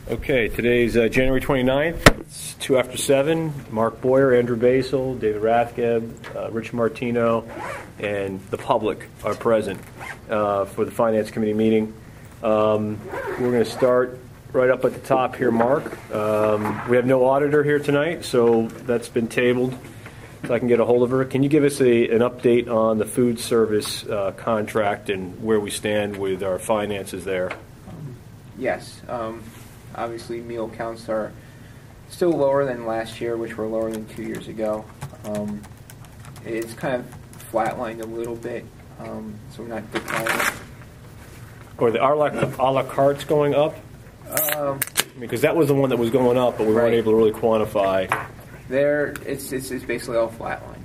Okay, today's January 29th. It's 2 after 7. Mark Boyer, Andrew Basel, David Rathgeb, Rich Martino, and the public are present for the Finance Committee meeting. We're going to start right up at the top here, Mark. We have no auditor here tonight, so that's been tabled. So I can get a hold of her. Can you give us an update on the food service contract and where we stand with our finances there? Yes. Obviously, meal counts are still lower than last year, which were lower than 2 years ago. It's kind of flatlined a little bit, so we're not declining. Or the a la carte's going up? Because that was the one that was going up, but we weren't able to really quantify. It's basically all flatline.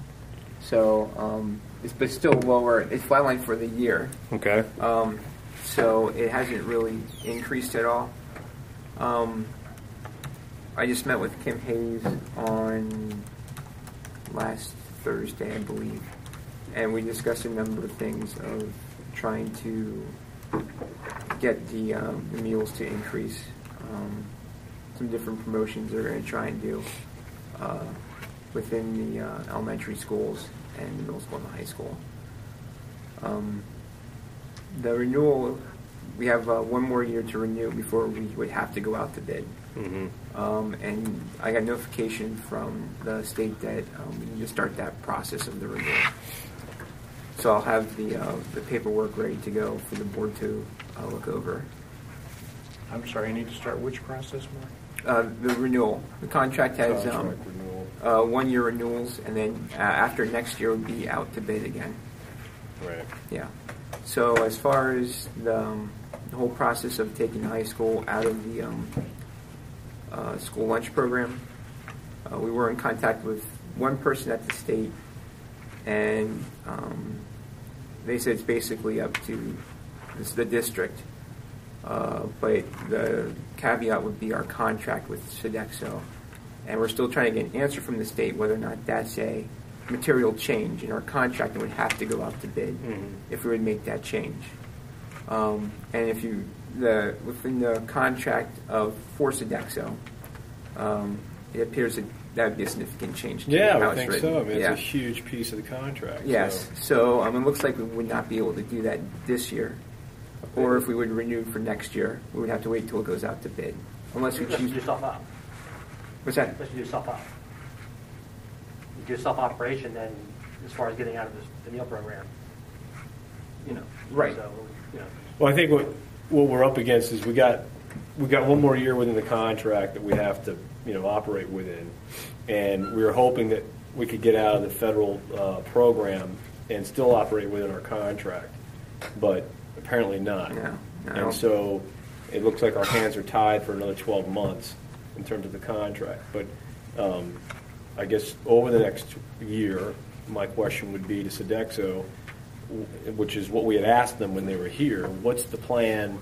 So it's still lower. It's flatline for the year. Okay. So it hasn't really increased at all. I just met with Kim Hayes on last Thursday, I believe, and we discussed a number of things of trying to get the meals to increase. Some different promotions they're going to try and do within the elementary schools and the middle school and the high school. The renewal, we have 1 more year to renew before we would have to go out to bid. Mm-hmm. And I got notification from the state that we need to start that process of the renewal. So I'll have the paperwork ready to go for the board to look over. I'm sorry, you need to start which process, Mark? The renewal. The contract has 1 year renewals, and then after next year would be out to bid again. Right. Yeah. So as far as the whole process of taking high school out of the school lunch program, we were in contact with one person at the state, and they said it's basically up to the district. But the caveat would be our contract with Sodexo, and we're still trying to get an answer from the state whether or not that's a material change in our contract and would have to go out to bid if we would make that change. And if within the contract for Sodexo, it appears that would be a significant change. Yeah, I think so. I mean, it's a huge piece of the contract. Yes. So it looks like we would not be able to do that this year. Or if we would renew for next year, we would have to wait till it goes out to bid. Unless we choose to do self-op. What's that? Unless you do self-op. You do self-operation, then as far as getting out of the meal program, Right. So, Well, I think what we're up against is we got 1 more year within the contract that we have to operate within, and we were hoping that we could get out of the federal program and still operate within our contract, but apparently not. No. And so it looks like our hands are tied for another 12 months in terms of the contract. But I guess over the next year, my question would be to Sodexo, which is what we had asked them when they were here, what's the plan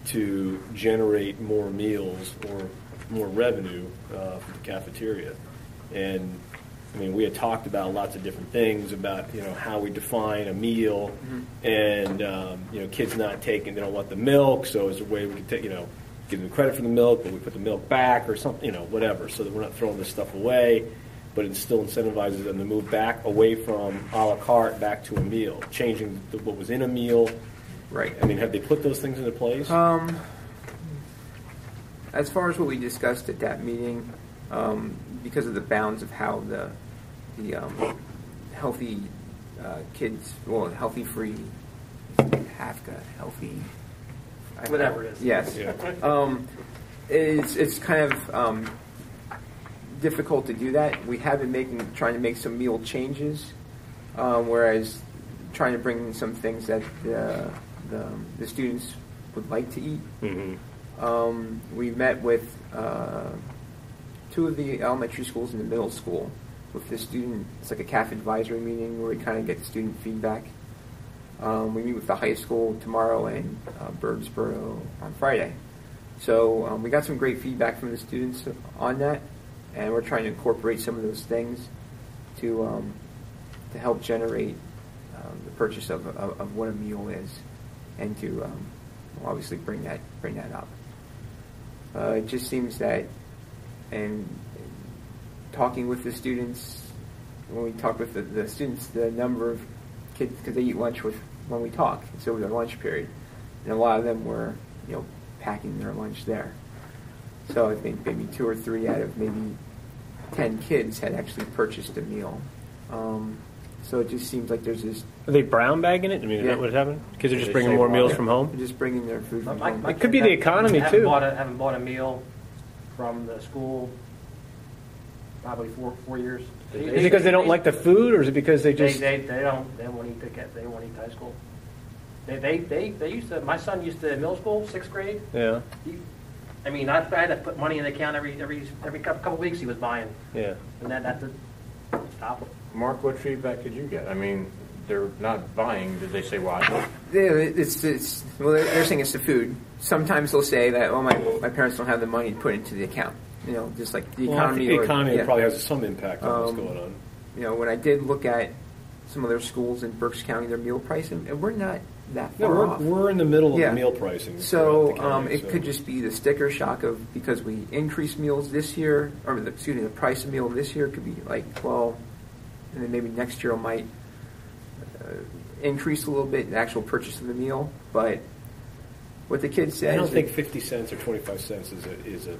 to generate more meals or more revenue for the cafeteria? And I mean, we had talked about lots of different things about how we define a meal, and kids not taking, they don't want the milk, so is there a way we could take, give them credit for the milk, but we put the milk back or something, whatever, so that we're not throwing this stuff away, but it still incentivizes them to move back away from a la carte back to a meal, changing what was in a meal. Right. I mean, have they put those things into place? As far as what we discussed at that meeting, because of the bounds of how the healthy kids, healthy free, HAFCA, healthy, whatever it is. Yes. Yeah. It's kind of difficult to do that. We have been trying to make some meal changes, whereas trying to bring in some things that the students would like to eat. Mm-hmm. We met with 2 of the elementary schools and the middle school with the student. It's like a CAF advisory meeting where we kind of get student feedback. We meet with the high school tomorrow and Birdsboro on Friday. So we got some great feedback from the students on that, and we're trying to incorporate some of those things to help generate the purchase of what a meal is, and to obviously bring that up. It just seems that, and talking with the students, when we talk with the students, the number of kids, because they eat lunch when we talk, it's over their lunch period, and a lot of them were, packing their lunch there. So I think maybe 2 or 3 out of maybe 10 kids had actually purchased a meal. So it just seems like there's this. Are they brown bagging it? I mean, is Yeah. that what's happening? Kids are just They bringing say more meals why. from home? They're just bringing their food from My- home. my It could be the economy, haven't too. haven't bought a meal from the school probably 4 years. Is it because they don't like the food, or is it because they just... They won't eat they won't eat high school. They used to. My son used to middle school, 6th grade. Yeah, I mean, I had to put money in the account every couple weeks. He was buying, yeah. and that stop. Mark, what feedback did you get? I mean, they're not buying. Did they say why? Yeah, well, they're saying it's the food. Sometimes they'll say that, oh, my parents don't have the money to put into the account. Just like the Well, I economy. think the economy yeah. probably has some impact on what's Um, going on. When I did look at some of their schools in Berks County, their meal pricing, and we're not that No, far we're, off. we're in the middle of Yeah. the meal pricing. So throughout the county, it could just be the sticker shock of because we increased meals this year, or the price of meal this year could be like, well, and then maybe next year it might increase a little bit in the actual purchase of the meal. But what the kid says, I don't think 50 cents or 25 cents is a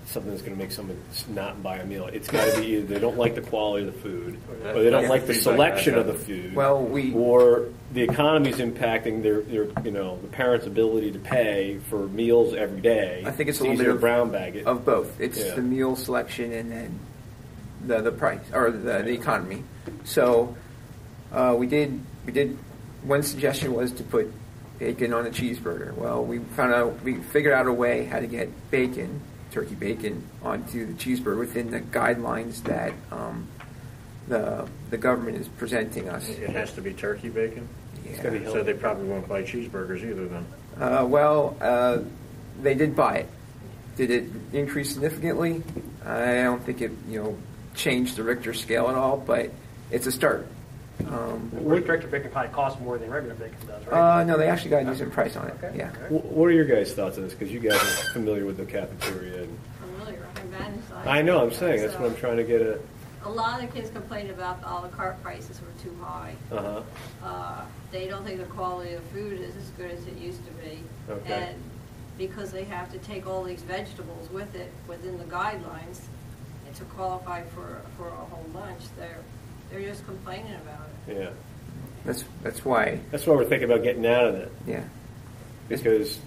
something that's going to make someone not buy a meal. It's got to be either they don't like the quality of the food, or they don't Yeah. like the selection of the food, or the economy's impacting their the parents' ability to pay for meals every day. I think it's a easier little bit to of- brown bag it. of both. It's Yeah. the meal selection and then the price or the economy. So we did one suggestion was to put bacon on a cheeseburger. Well, we figured out a way how to get turkey bacon onto the cheeseburger within the guidelines that the government is presenting us. It has to be turkey bacon? Yeah. gotta be So they probably won't buy cheeseburgers either then. They did buy it. Did it increase significantly? I don't think it, changed the Richter scale at all, but it's a start. Director bacon probably costs more than regular bacon does, right? No, they actually got a decent price on it. Okay. Yeah. What are your guys' thoughts on this? Because you guys are familiar with the cafeteria. And Familiar, I'm Vaniside. I know, I'm saying that's So, what I'm trying to get at. A lot of the kids complain about the a la carte prices were too high. Uh-huh. They don't think the quality of food is as good as it used to be. Okay. And because they have to take all these vegetables with it within the guidelines and to qualify for a whole lunch, they're just complaining about it. Yeah. That's why. That's why we're thinking about getting out of it. Yeah. Because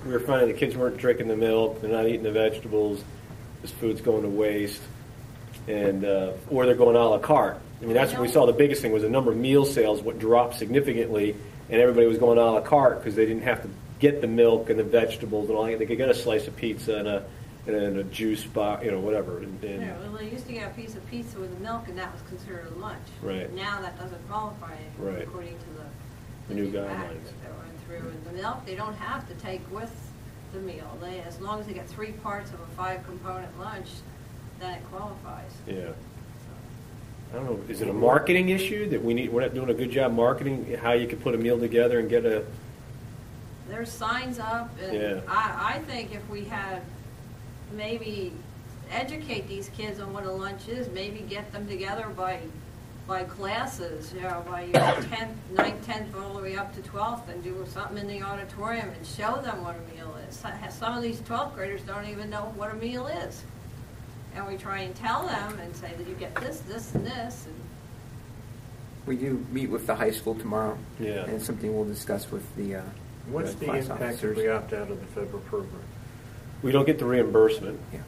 we were finding the kids weren't drinking the milk, they're not eating the vegetables, this food's going to waste, and or they're going a la carte. I mean, that's what we saw. The biggest thing was the number of meal sales dropped significantly, and everybody was going a la carte because they didn't have to get the milk and the vegetables and all that. They could get a slice of pizza and a juice box, whatever. And Well, they used to get a piece of pizza with milk, and that was considered a lunch. Right. Now that doesn't qualify anymore, Right. according to The new act guidelines. that they went through. And the milk, they don't have to take with the meal. As long as they get 3 parts of a 5-component lunch, then it qualifies. Yeah. I don't know. Is it a marketing issue that we're not doing a good job marketing how you could put a meal together and get a? There's signs up, and Yeah. I think if we had maybe educate these kids on what a lunch is, maybe get them together by classes, by your 10th, 9th, 10th, all the way up to 12th, and do something in the auditorium and show them what a meal is. Some of these 12th graders don't even know what a meal is. And we try and tell them and say that you get this, this, and this. And We do meet with the high school tomorrow. Yeah. And it's something we'll discuss with the What's the class impact officers. if we opt out of the federal program? We don't get the reimbursement, Yeah.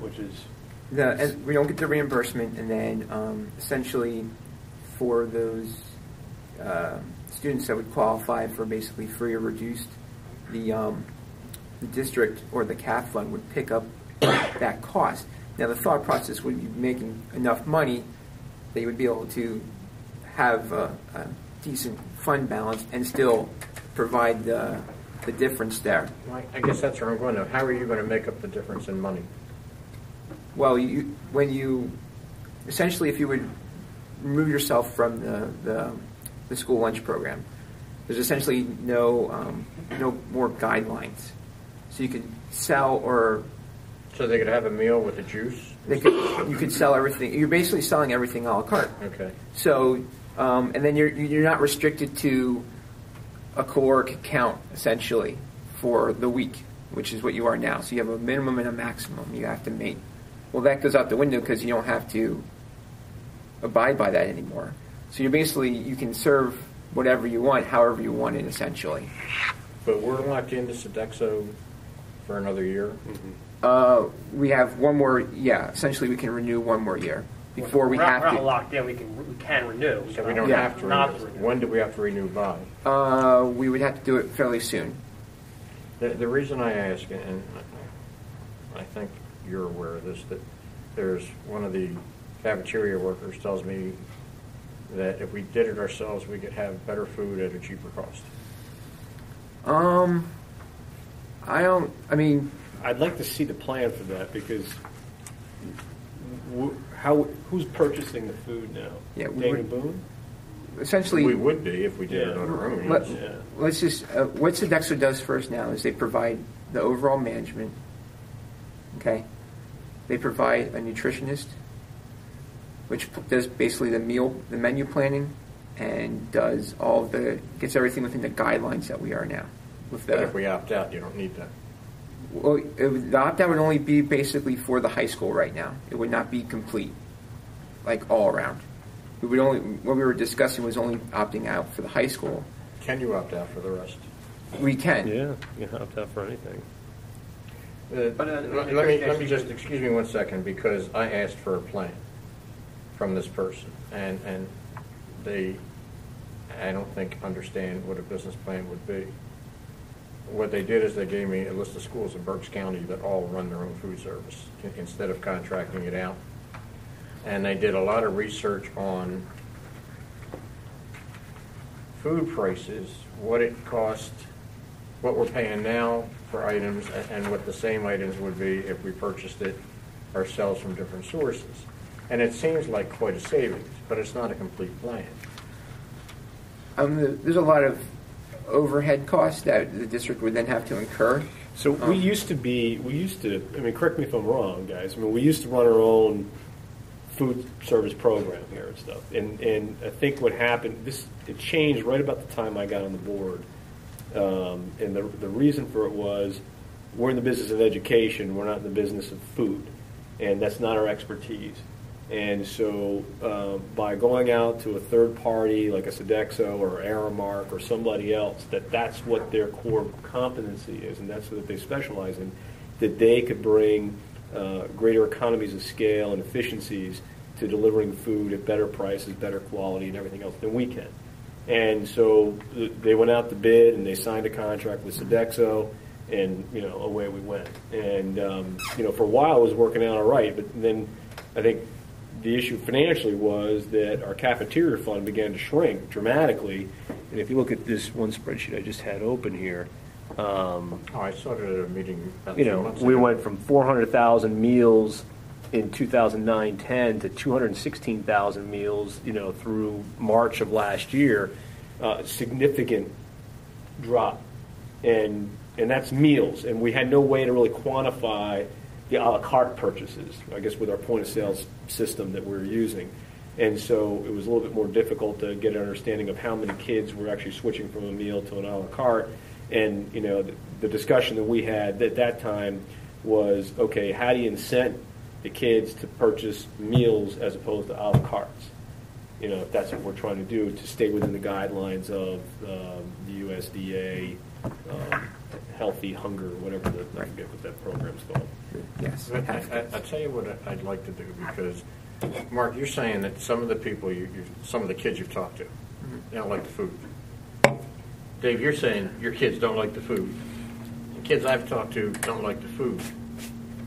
which is And we don't get the reimbursement, and then essentially for those students that would qualify for basically free or reduced, the district or the CAF fund would pick up that cost. Now the thought process would be making enough money that you would be able to have a decent fund balance and still provide the difference there. Well, I guess that's where I'm going to. How are you going to make up the difference in money? Well, when you essentially, if you would remove yourself from the school lunch program, there's essentially no more guidelines. So you could sell, or So they could have a meal with a juice? you could sell everything. You're basically selling everything a la carte. Okay. So, and then you're not restricted to a caloric count, essentially, for the week, which is what you are now. So you have a minimum and a maximum you have to meet. Well, that goes out the window because you don't have to abide by that anymore. So you're basically, you can serve whatever you want, however you want it, essentially. But we're locked into Sodexo for another year? We have one more, essentially we can renew one more year before we We're have not to. locked in, we can renew. So we don't Yeah. have to Not renew. to renew. When do we have to renew by? We would have to do it fairly soon. The reason I ask, and I think you're aware of this, that there's one of the cafeteria workers tells me that if we did it ourselves, we could have better food at a cheaper cost. I'd like to see the plan for that, because who's purchasing the food now? Yeah, we Daniel would- Boone? Essentially, We would be if we did it on our own. Let, Yeah. us just, what Sodexo does first now is they provide the overall management, okay? They provide a nutritionist, which does basically the menu planning, and does gets everything within the guidelines that we are now. With But if the, we opt out, you don't need that. well, the opt-out would only be basically for the high school right now. It would not be complete, like all around. We would only, what we were discussing was only opting out for the high school. Can you opt out for the rest? We can. Yeah, you can opt out for anything. Let me just, excuse me 1 second, because I asked for a plan from this person, and they, I don't think, understand what a business plan would be. What they did is they gave me a list of schools in Berks County that all run their own food service instead of contracting it out. And they did a lot of research on food prices, what it cost, what we're paying now for items, and what the same items would be if we purchased it ourselves from different sources. And it seems like quite a savings, but it's not a complete plan. There's a lot of overhead costs that the district would then have to incur. So we used to, I mean, correct me if I'm wrong, guys, I mean, we used to run our own food service program here and stuff. And I think what happened, it changed right about the time I got on the board. And the reason for it was, we're in the business of education, we're not in the business of food. And that's not our expertise. And so by going out to a third party like a Sodexo or Aramark or somebody else, that's what their core competency is, and that's what they specialize in, that they could bring greater economies of scale and efficiencies to delivering food at better prices, better quality, and everything else than we can. And so they went out to bid, and they signed a contract with Sodexo, and away we went. And for a while it was working out all right, but then I think the issue financially was that our cafeteria fund began to shrink dramatically. And if you look at this one spreadsheet I just had open here, I saw it at a meeting about 2 months ago. we went from 400,000 meals in 2009-10 to 216,000 meals, through March of last year. Significant drop, and that's meals. And we had no way to really quantify the a la carte purchases, I guess, with our point of sales system that we were using. And so it was a little bit more difficult to get an understanding of how many kids were actually switching from a meal to an a la carte. And, the discussion that we had at that time was, okay, how do you incent the kids to purchase meals as opposed to a la cartes? If that's what we're trying to do, to stay within the guidelines of the USDA, Healthy Hunger, whatever, I forget what that program's called. Yes. But I'll tell you what I'd like to do, because, Mark, you're saying that some of the people, some of the kids you've talked to, they don't like the food. Dave, you're saying your kids don't like the food. The kids I've talked to don't like the food.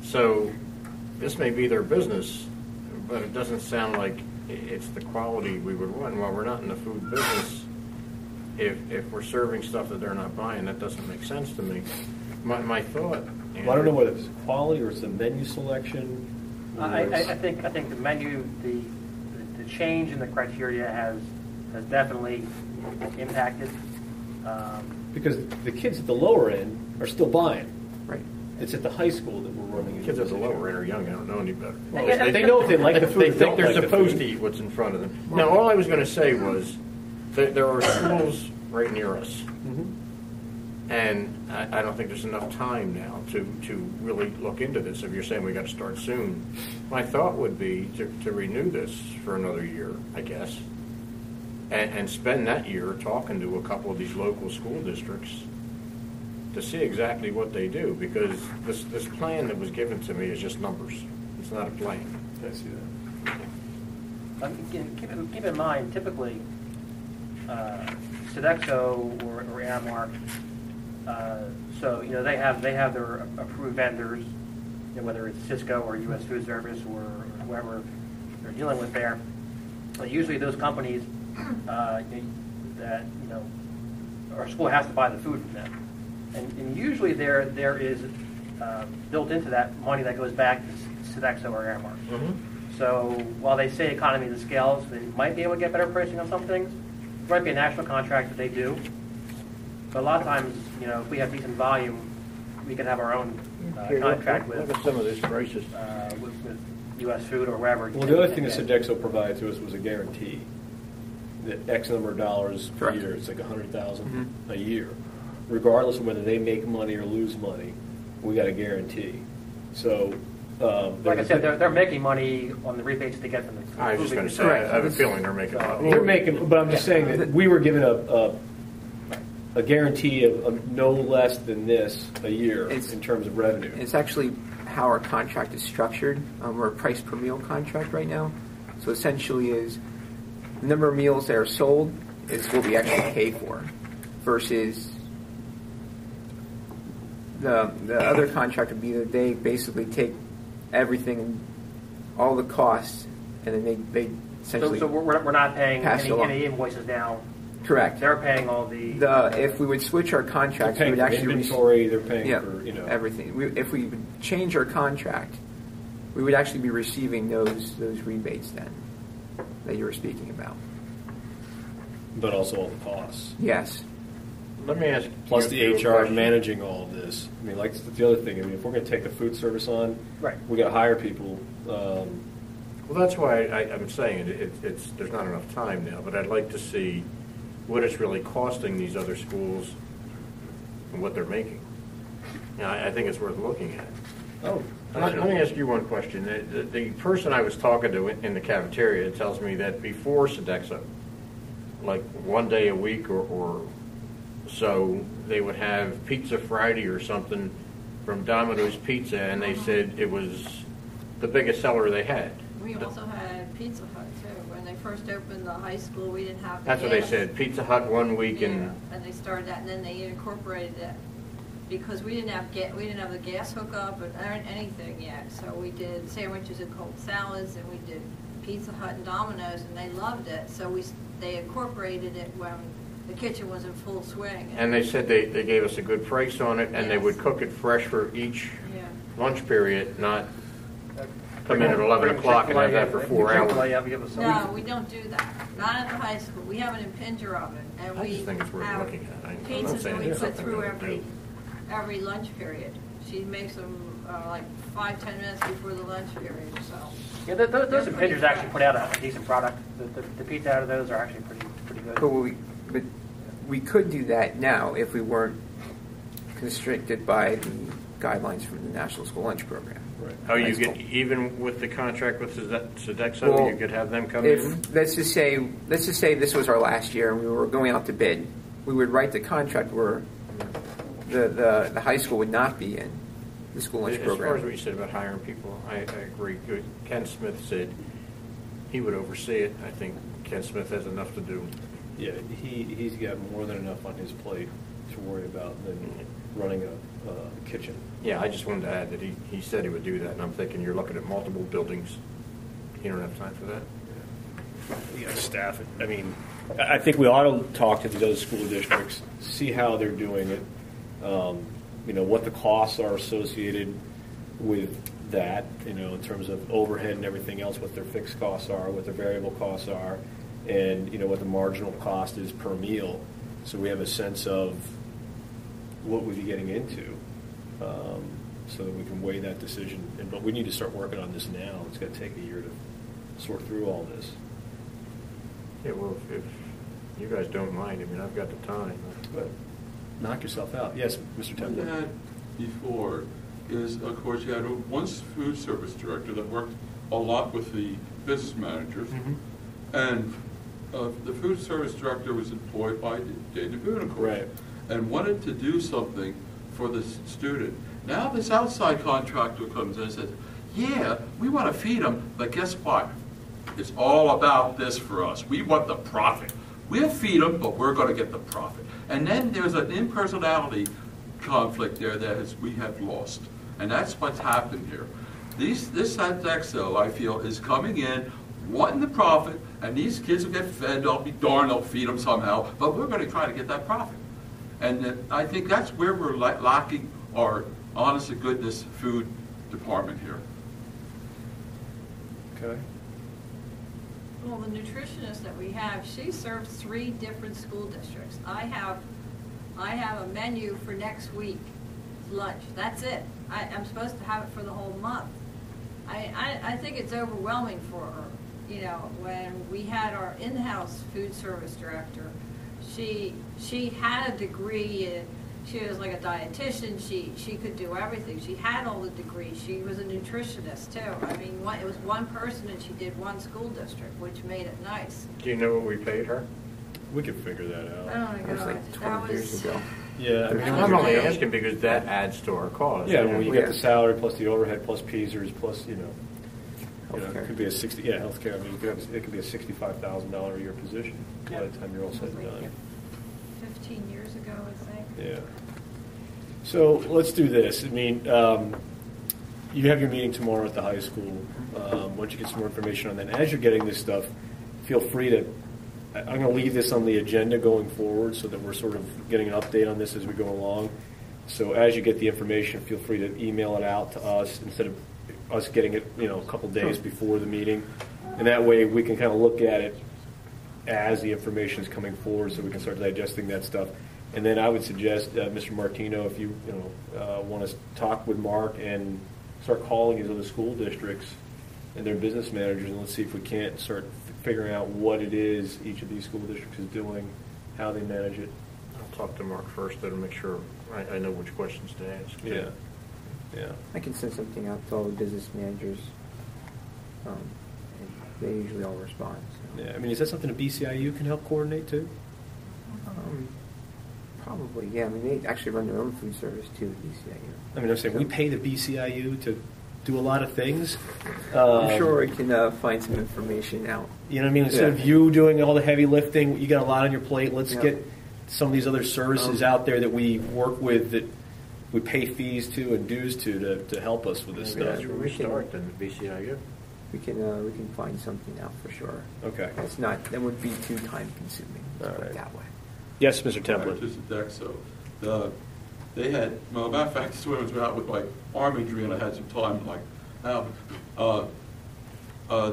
So this may be their business, but it doesn't sound like it's the quality we would want. While we're not in the food business, if we're serving stuff that they're not buying, that doesn't make sense to me. My thought... Well, I don't know whether it's quality or it's the menu selection. I think the menu, the change in the criteria has definitely impacted. Because the kids at the lower end are still buying. Right. It's at the high school that we're running into Kids at this the issue. lower end are young, they don't know any better. Well, they know if they like the food. They or think don't they're like the supposed food. to eat what's in front of them. Now, all I was going to say was that there are schools right near us, Mm-hmm. and I don't think there's enough time now to really look into this. If you're saying we got to start soon, my thought would be to renew this for another year, I guess, and spend that year talking to a couple of these local school districts to see exactly what they do, because this plan that was given to me is just numbers. It's not a plan. I see that. Keep in mind, typically, Sodexo or Aramark, so they have their approved vendors, whether it's Cisco or U.S. Food Service or whoever they're dealing with there. Usually, those companies that our school has to buy the food from them. And usually there is built into that money that goes back to Sodexo or Aramark. Mm-hmm. So while they say economy of the scales, they might be able to get better pricing on some things. There might be a national contract that they do. But a lot of times, if we have decent volume, we can have our own contract with Look at some of these prices. with U.S. Food or wherever. Well, the other thing that Sodexo provided to us was a guarantee that X number of dollars per Correct. year, it's like $100,000 a year. Regardless of whether they make money or lose money, we got a guarantee. So, Like I said, they're making money on the rebates they get from the I was just food going to say, business. I have a feeling they're making money. they're making, but I'm just saying that we were given a guarantee of no less than this a year It's- in terms of revenue. It's actually how our contract is structured. We're a price per meal contract right now. So essentially is the number of meals that are sold is what we actually pay for versus the other contract would be that they basically take everything, all the costs, and then they essentially So we're not paying pass it along. any invoices now. correct. They're paying all the. If we would switch our They're contracts, we paying would for actually inventory, they're paying yeah, for, everything. If we would change our contract, we would actually be receiving those rebates then that you were speaking about. but also all the costs. Yes. Let me ask Plus you the a HR question. managing all of this. I mean, like, that's the other thing. I mean, if we're going to take the food service on, Right. we got to hire people. Well, that's why I'm saying it's there's not enough time now, but I'd like to see what it's really costing these other schools and what they're making. Now, I think it's worth looking at. Oh, Let me ask you one question. The person I was talking to in the cafeteria tells me that before Sodexo, like one day a week or so, they would have Pizza Friday or something from Domino's Pizza, and they said it was the biggest seller they had. We also had Pizza Hut too. When they first opened the high school, we didn't have. That's what they gas. said, Pizza Hut one week and... Yeah, and they started that, and then they incorporated it because we didn't have the gas hookup or anything yet. So we did sandwiches and cold salads, and we did Pizza Hut and Domino's, and they loved it. So they incorporated it when the kitchen was in full swing. And they said they gave us a good price on it, and they would Yes. cook it fresh for each Yeah. lunch period, not come in at 11 o'clock and have that for 4 hours. No, we don't do that. Not at the high school. We have an Impinger oven, and I we just think it's worth have looking at. I'm not pizzas saying that we it's put something through we don't every lunch period. She makes them like 5-10 minutes before the lunch period. So Yeah, those Impingers actually put out a decent product. The pizza out of those are actually pretty good. But we could do that now if we weren't constricted by the guidelines from the National School Lunch Program. right. Oh, you High school. get, even with the contract with Sodexo, Well, you could have them come in? If let's just say this was our last year and we were going out to bid, we would write the contract where the high school would not be in the school lunch As far as program. what you said about hiring people, I agree. Ken Smith said he would oversee it. I think Ken Smith has enough to do. Yeah, he's got more than enough on his plate to worry about than running a kitchen. Yeah, I just wanted to add that he said he would do that, and I'm thinking you're looking at multiple buildings. You don't have time for that? You got to staff it. I mean, I think we ought to talk to these other school districts, see how they're doing it, what the costs are associated with that, in terms of overhead and everything else, what their fixed costs are, what their variable costs are, and, what the marginal cost is per meal. So we have a sense of what we'd be getting into. so that we can weigh that decision. But we need to start working on this now. It's going to take a year to sort through all this. Yeah, well, if you guys don't mind, I mean, I've got the time. But knock yourself out. Yes, Mr. What you Temple. had before is, of course, you had one food service director that worked a lot with the business managers, and the food service director was employed by Dana Boone, of course, Right. and wanted to do something for the student. Now this outside contractor comes in and says, yeah, we want to feed them, but guess what? It's all about this for us. We want the profit. We'll feed them, but we're going to get the profit. And then there's an impersonality conflict there that we have lost. And that's what's happened here. This Sodexo, I feel, is coming in, wanting the profit, and these kids will get fed. I'll be darned, they'll feed them somehow, but we're going to try to get that profit. And I think that's where we're lacking our honest-to-goodness food department here. Okay. Well, the nutritionist that we have, she serves 3 different school districts. I have a menu for next week, lunch. That's it. I'm supposed to have it for the whole month. I think it's overwhelming for her. You know, when we had our in-house food service director, she had a degree. She was like a dietitian. She could do everything. She had all the degrees. She was a nutritionist too. I mean, it was one person and she did one school district, which made it nice. Do you know what we paid her? We can figure that Oh out. my That was God, like that 12 years was. ago. Yeah. I mean, I'm only Okay. asking because that adds to our cost. yeah, when you Yeah. get the salary plus the overhead plus Peasers plus, it Healthcare. could be a healthcare. I mean, it could be a $65,000 a year position by the time you're all said and done. 15 years ago, I think. Yeah. So let's do this. I mean, you have your meeting tomorrow at the high school. Why don't you get some more information on that? As you're getting this stuff, feel free to. I'm going to leave this on the agenda going forward so that we're sort of getting an update on this as we go along. So as you get the information, feel free to email it out to us instead of us getting it, a couple days before the meeting. And that way we can kind of look at it as the information is coming forward so we can start digesting that stuff. And then I would suggest, Mr. Martino, if you want to talk with Mark and start calling these other school districts and their business managers, and let's see if we can't start figuring out what it is each of these school districts is doing, how they manage it. I'll talk to Mark first to make sure I know which questions to ask. Yeah. Yeah. I can send something out to all the business managers, and they usually all respond. So. Yeah. I mean, is that something a BCIU can help coordinate too? Probably, yeah. I mean, they actually run their own food service too at BCIU. I mean, I'm saying we pay the BCIU to do a lot of things. I'm sure we can find some information out. You know what I mean? Instead of Yeah. you doing all the heavy lifting, you got a lot on your plate. Let's Yeah. get some of these other services out there that we work with that we pay fees to and dues to help us with this Maybe stuff. that's where we start then, the BCIU. We can find something out for sure. Okay. It's not that would be too time consuming. Let's All put it right. that way. Yes, Mr. Templin. Just a Sodexo. They had, well, matter of fact, the swimmers were out with like arm injury, and I had some time, like,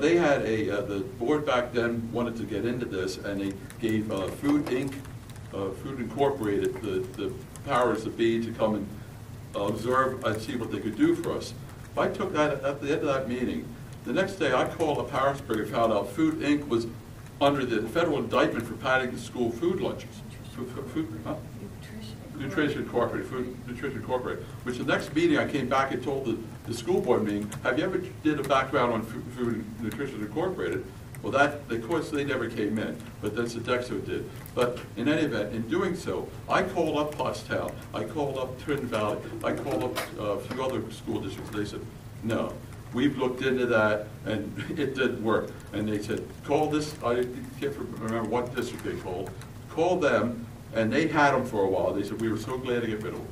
they had the board back then wanted to get into this, and they gave Food Inc., Food Incorporated, the powers that be to come and observe and see what they could do for us. I took that at the end of that meeting. The next day, I called up Harrisburg and found out Food Inc. was under the federal indictment for padding the school food lunches. Nutrition Incorporated, Food Nutrition Incorporated, which the next meeting I came back and told the school board meeting, have you ever did a background on Food Nutrition Incorporated? Well, of course, they never came in, but then Sodexo did. But in any event, in doing so, I called up Pottstown, I called up Trinity Valley, I called up a few other school districts. They said, no, we've looked into that, and it didn't work. And they said, call this, I can't remember what district they call them, and they had them for a while. They said, we were so glad to get rid of them.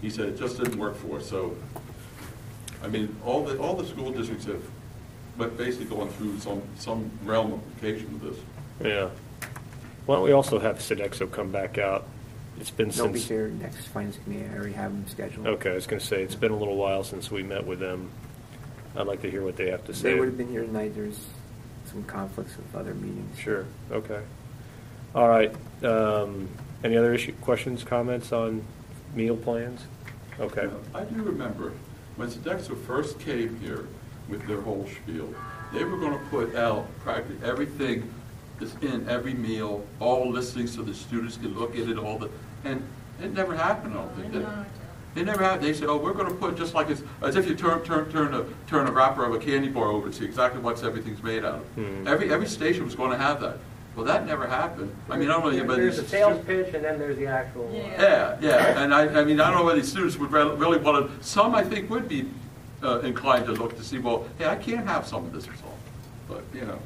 He said, it just didn't work for us. So, I mean, all the school districts have basically gone through some ramification of this. Yeah. Why don't we also have Sodexo come back out? It's been They'll be since. here next finance committee. I already have them scheduled. Okay, I was going to say, it's been a little while since we met with them. I'd like to hear what they have to say. They would have been here tonight. There's some conflicts with other meetings. Sure, okay. All right. Any other questions, comments on meal plans? Okay. I do remember when Sodexo first came here with their whole spiel, they were going to put out practically everything that's in every meal, all listings so the students can look at it, and it never happened, I don't think. It never happened. They said, oh, we're going to put just like it's, as if you turn a wrapper of a candy bar over to see exactly what everything's made out of. Every station was going to have that. Well, that never happened. I mean, I don't know anybody. There's a sales pitch, and then there's the actual. Yeah. And I mean, I don't know whether these students would really want to. Some, I think, would be inclined to look to see, well, hey, I can't have some of this result. But, you know,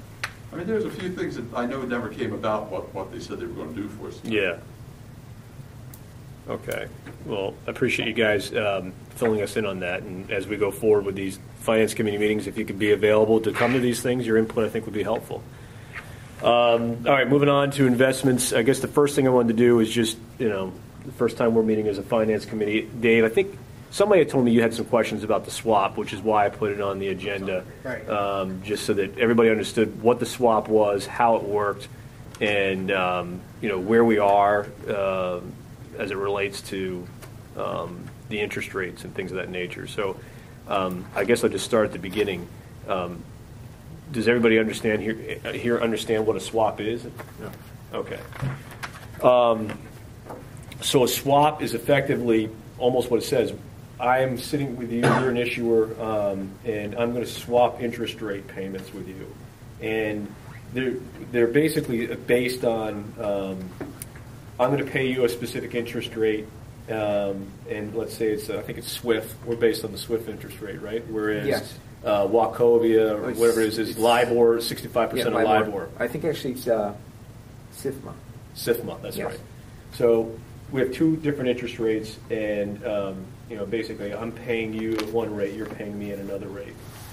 I mean, there's a few things that I know never came about what they said they were going to do for us. Yeah. Okay. Well, I appreciate you guys filling us in on that. And as we go forward with these finance committee meetings, if you could be available to come to these things, your input, I think, would be helpful. All right, moving on to investments. I guess the first thing I wanted to do is just, the first time we're meeting as a finance committee. Dave, I think somebody had told me you had some questions about the swap, which is why I put it on the agenda, Right. just so that everybody understood what the swap was, how it worked, and, where we are as it relates to the interest rates and things of that nature. So I guess I'll just start at the beginning. Does everybody understand understand what a swap is? No. Okay. So a swap is effectively almost what it says. I am sitting with you, you're an issuer, and I'm going to swap interest rate payments with you. And they're basically based on, I'm going to pay you a specific interest rate, and let's say I think it's SWIFT. We're based on the SWIFT interest rate, right? Whereas Yes. Wachovia, or whatever it is LIBOR, 65% of LIBOR. I think actually it's SIFMA. SIFMA, that's Yes. right. So we have two different interest rates, and basically I'm paying you at one rate, you're paying me at another rate.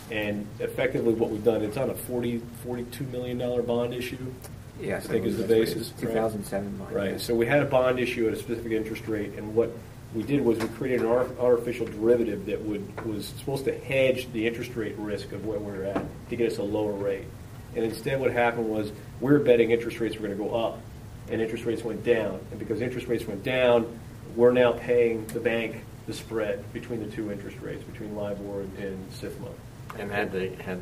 And effectively what we've done, it's on a $42 million bond issue. Yes, I think is the that's right. basis. 2007 bond. Right. So we had a bond issue at a specific interest rate, and what we did was we created an artificial derivative that was supposed to hedge the interest rate risk of where we're at to get us a lower rate. And instead what happened was we were betting interest rates were going to go up, and interest rates went down. And because interest rates went down, we're now paying the bank the spread between the two interest rates, between LIBOR and SIFMA. And had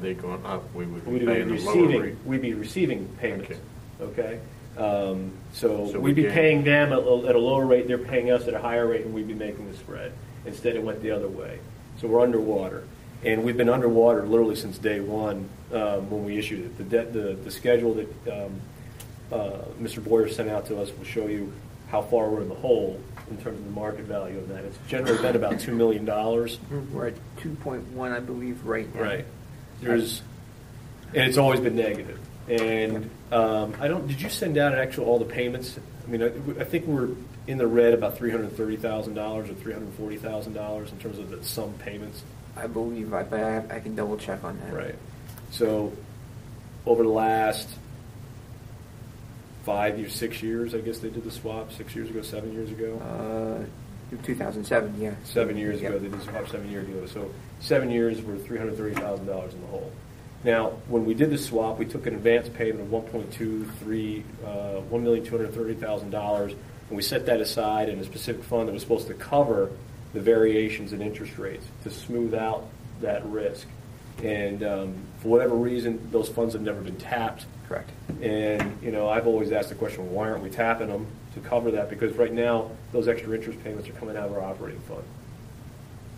they gone up, we would We'd be be paying a lower rate. receiving payments. Okay. So So we'd be we paying them at a lower rate, they're paying us at a higher rate, and we'd be making the spread. Instead, it went the other way. So we're underwater. And we've been underwater literally since day one when we issued it. The schedule that Mr. Boyer sent out to us will show you how far we're in the hole in terms of the market value of that. It's generally been about $2 million. We're at 2.1, I believe, right now. Right. And it's always been negative. And did you send out all the payments? I mean, I think we're in the red about $330,000 or $340,000 in terms of the sum payments. I believe, but I can double check on that. Right. So over the last 5 years, 6 years, I guess they did the swap 6 years ago, 7 years ago. 2007, yeah. 7 years ago, they did the swap 7 years ago. So 7 years, we're $330,000 in the hole. Now, when we did the swap, we took an advance payment of $1,230,000, and we set that aside in a specific fund that was supposed to cover the variations in interest rates to smooth out that risk. And for whatever reason, those funds have never been tapped. Correct. And, I've always asked the question, why aren't we tapping them to cover that? Because right now, those extra interest payments are coming out of our operating fund.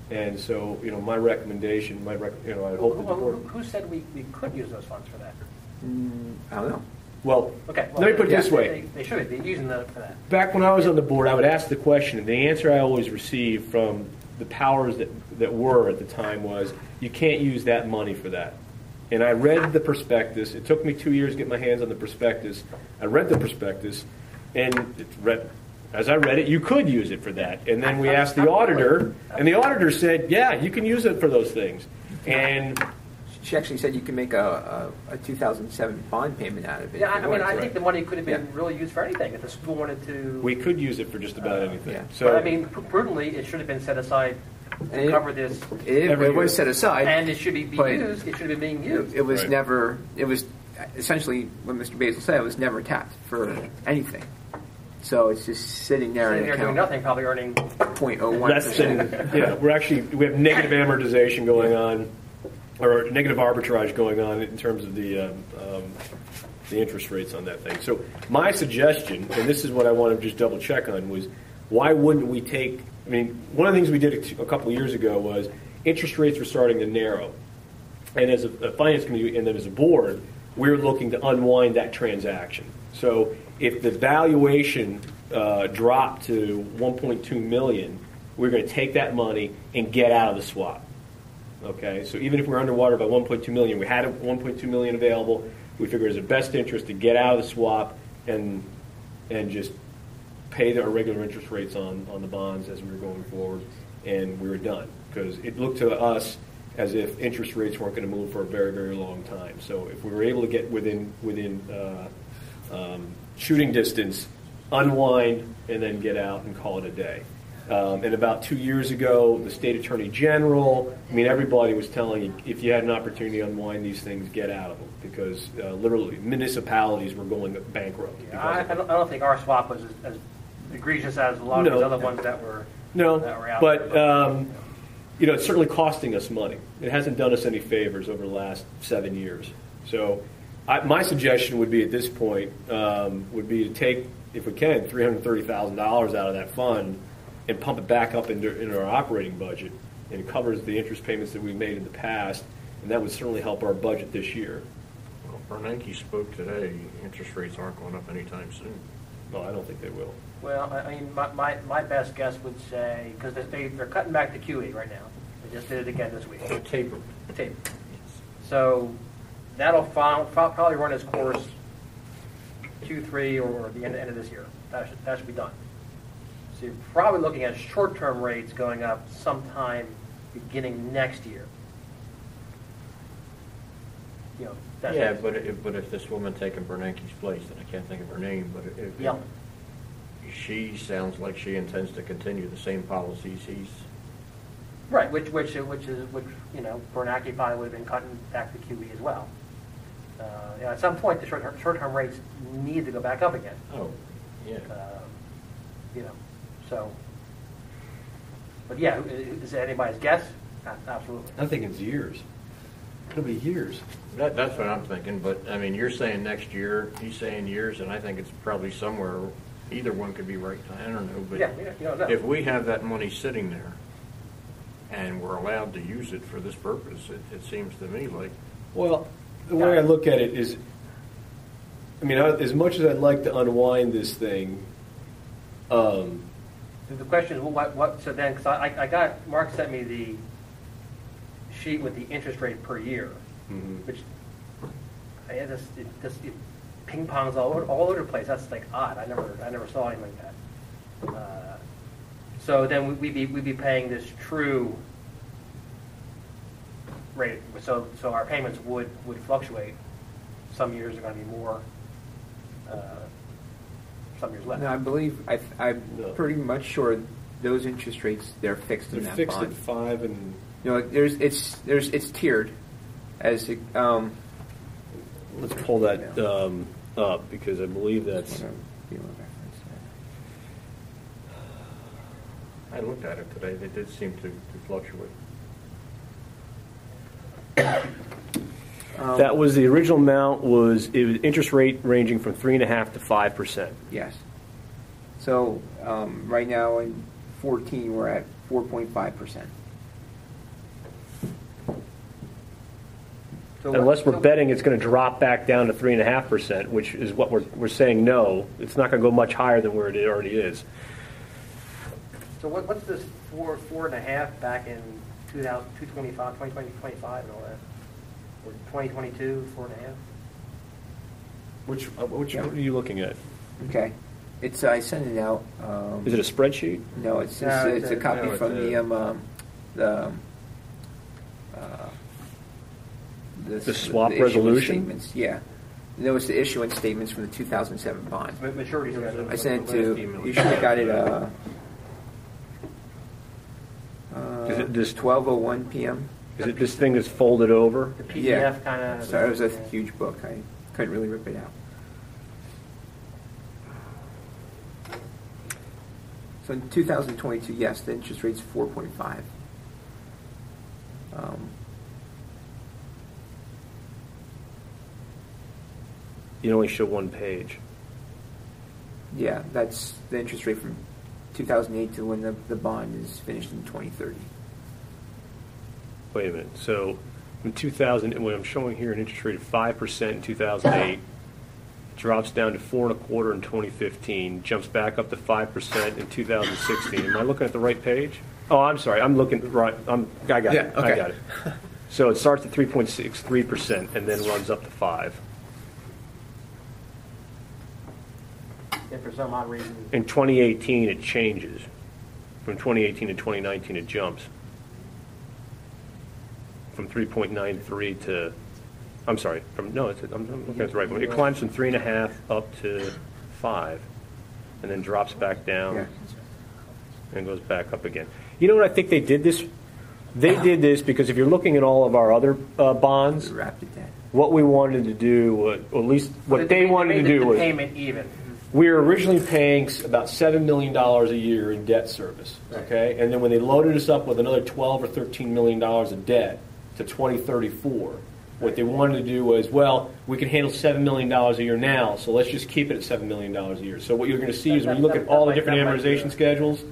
And so, my recommendation, I hope that the board... Who said we could use those funds for that? I don't know. Well, Okay. let me put it this way. They should be using that for that. Back when I was on the board, I would ask the question, and the answer I always received from the powers that were at the time was, you can't use that money for that. And I read the prospectus. It took me 2 years to get my hands on the prospectus. I read the prospectus, and as I read it, you could use it for that. And then we asked the auditor, and the auditor said, yeah, you can use it for those things. And She actually said you can make a 2007 bond payment out of it. Yeah, if you I mean, wanted I to. think the money could have been Yeah. really used for anything if the school wanted to. we could use it for just about anything. yeah. So But I mean, prudently, it should have been set aside And to cover this, It was set aside. and it should be but used. It should have been being used. It was Right. never. It was essentially what Mr. Basil said. It was never tapped for anything. So it's just sitting there Sitting in there doing account nothing, probably earning, 0.01%. Less than, yeah, we have negative amortization going on, or negative arbitrage going on in terms of the interest rates on that thing. So my suggestion, and this is what I want to just double check on, was why wouldn't we take, I mean, one of the things we did a couple of years ago was interest rates were starting to narrow. And as a finance committee and then as a board, we were looking to unwind that transaction. So if the valuation dropped to 1.2 million, we're going to take that money and get out of the swap. Okay, so even if we're underwater by 1.2 million, we had 1.2 million available. We figured it was the best interest to get out of the swap and just pay our regular interest rates on the bonds as we were going forward, and we were done because it looked to us as if interest rates weren't going to move for a very, very long time. So if we were able to get within shooting distance, unwind, and then get out and call it a day. And about 2 years ago, the state attorney general, I mean, everybody was telling you, if you had an opportunity to unwind these things, get out of them, because literally municipalities were going bankrupt. I don't think our swap was as egregious as a lot of these other ones that were out but there. it's certainly costing us money. It hasn't done us any favors over the last 7 years. So my suggestion would be at this point would be to take, if we can, $330,000 out of that fund and pump it back up into our operating budget, and it covers the interest payments that we made in the past, and that would certainly help our budget this year. Well, Bernanke spoke today, interest rates aren't going up anytime soon. No, I don't think they will. Well, I mean, my best guess would say, because they're cutting back the QE right now. They just did it again this week. Taper. Tape. So that'll probably run its course Q3 or the end of this year. That should be done. So you're probably looking at short-term rates going up sometime beginning next year. But if this woman taking Bernanke's place, and I can't think of her name, but if she sounds like she intends to continue the same policies he's. Right, which Bernanke probably would have been cutting back the QE as well. At some point, the short-term rates need to go back up again. Oh, yeah. So. But yeah, is it anybody's guess? Absolutely. I think it's years. It'll be years. That's what I'm thinking, but, I mean, you're saying next year, he's saying years, and I think it's probably somewhere, either one could be right, I don't know, but if we have that money sitting there, and we're allowed to use it for this purpose, it seems to me like... Well, the way I look at it is, I mean, as much as I'd like to unwind this thing... The question is, what? So then, because I got, Mark sent me the sheet with the interest rate per year, which it ping pongs all over the place. That's like odd. I never saw anything like that. So then we'd be paying this true rate. So our payments would fluctuate. Some years are going to be more. Some years less. No, I believe I'm pretty much sure those interest rates they're fixed in They're that fixed bond. at 5 and... It's tiered as it, Let's pull that up, because I believe that's... I looked at it today, they did seem to fluctuate. That was the original amount. It was interest rate ranging from 3.5% to 5%. Yes. So right now in 14 we're at 4.5%. Unless we're betting it's going to drop back down to 3.5%, which is what we're saying. No, it's not going to go much higher than where it already is. So what's this 4.5 back in 2025 and all that? Or 2022, 4.5? Which what are you looking at? Okay. It's I sent it out. Is it a spreadsheet? No, it's a copy from the swap the issuance resolution? statements. Yeah. There was the issuance statements from the 2007 bond. Maturity schedule. I sent it to. You should have got it. Is it this 12:01 p.m. Is it this thing that's folded over? The PDF Yeah. kind of. Sorry, it was a huge book. I couldn't really rip it out. So in 2022, yes, the interest rate's 4.5. You only show one page. Yeah, that's the interest rate from 2008 to when the bond is finished in 2030. Wait a minute. So in 2000, what I'm showing here, an interest rate of 5% in 2008, drops down to 4.25% in 2015, jumps back up to 5% in 2016. Am I looking at the right page? Oh, I'm sorry. I'm looking right. I got it. Yeah, okay. I got it. So it starts at 3.63% and then runs up to 5%. If for some odd reason, In 2018, it changes. From 2018 to 2019, it jumps from 3.93 to, I'm sorry, I'm looking at the right one. It climbs from 3.5 up to 5, and then drops back down Yeah. and goes back up again. You know what I think they did this? They did this because if you're looking at all of our other bonds, The rapid debt. what we wanted to do, or at least what they wanted to do the was, payment even. we were originally paying about $7 million a year in debt service, okay? And then when they loaded us up with another $12 or $13 million of debt to 2034, what they wanted to do was, well, we can handle $7 million a year now, so let's just keep it at $7 million a year. So what you're going to see is when you look at all the different amortization schedules,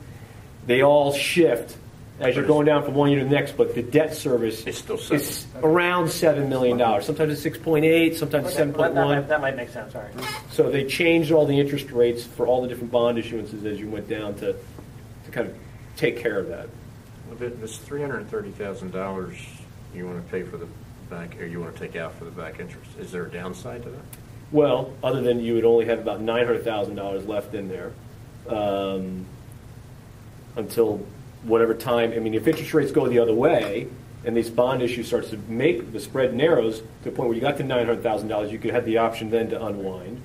they all shift as you're going down from one year to the next, but the debt service It's still is around $7 million. Sometimes it's 6.8, sometimes it's 7.1. That might make sense, all right. So they changed all the interest rates for all the different bond issuances as you went down to kind of take care of that. This $330,000 you want to pay for the back, or you want to take out for the back interest, is there a downside to that? Well, other than you would only have about $900,000 left in there until whatever time. I mean, if interest rates go the other way and this bond issue starts to make the spread narrows to the point where you got to $900,000, you could have the option then to unwind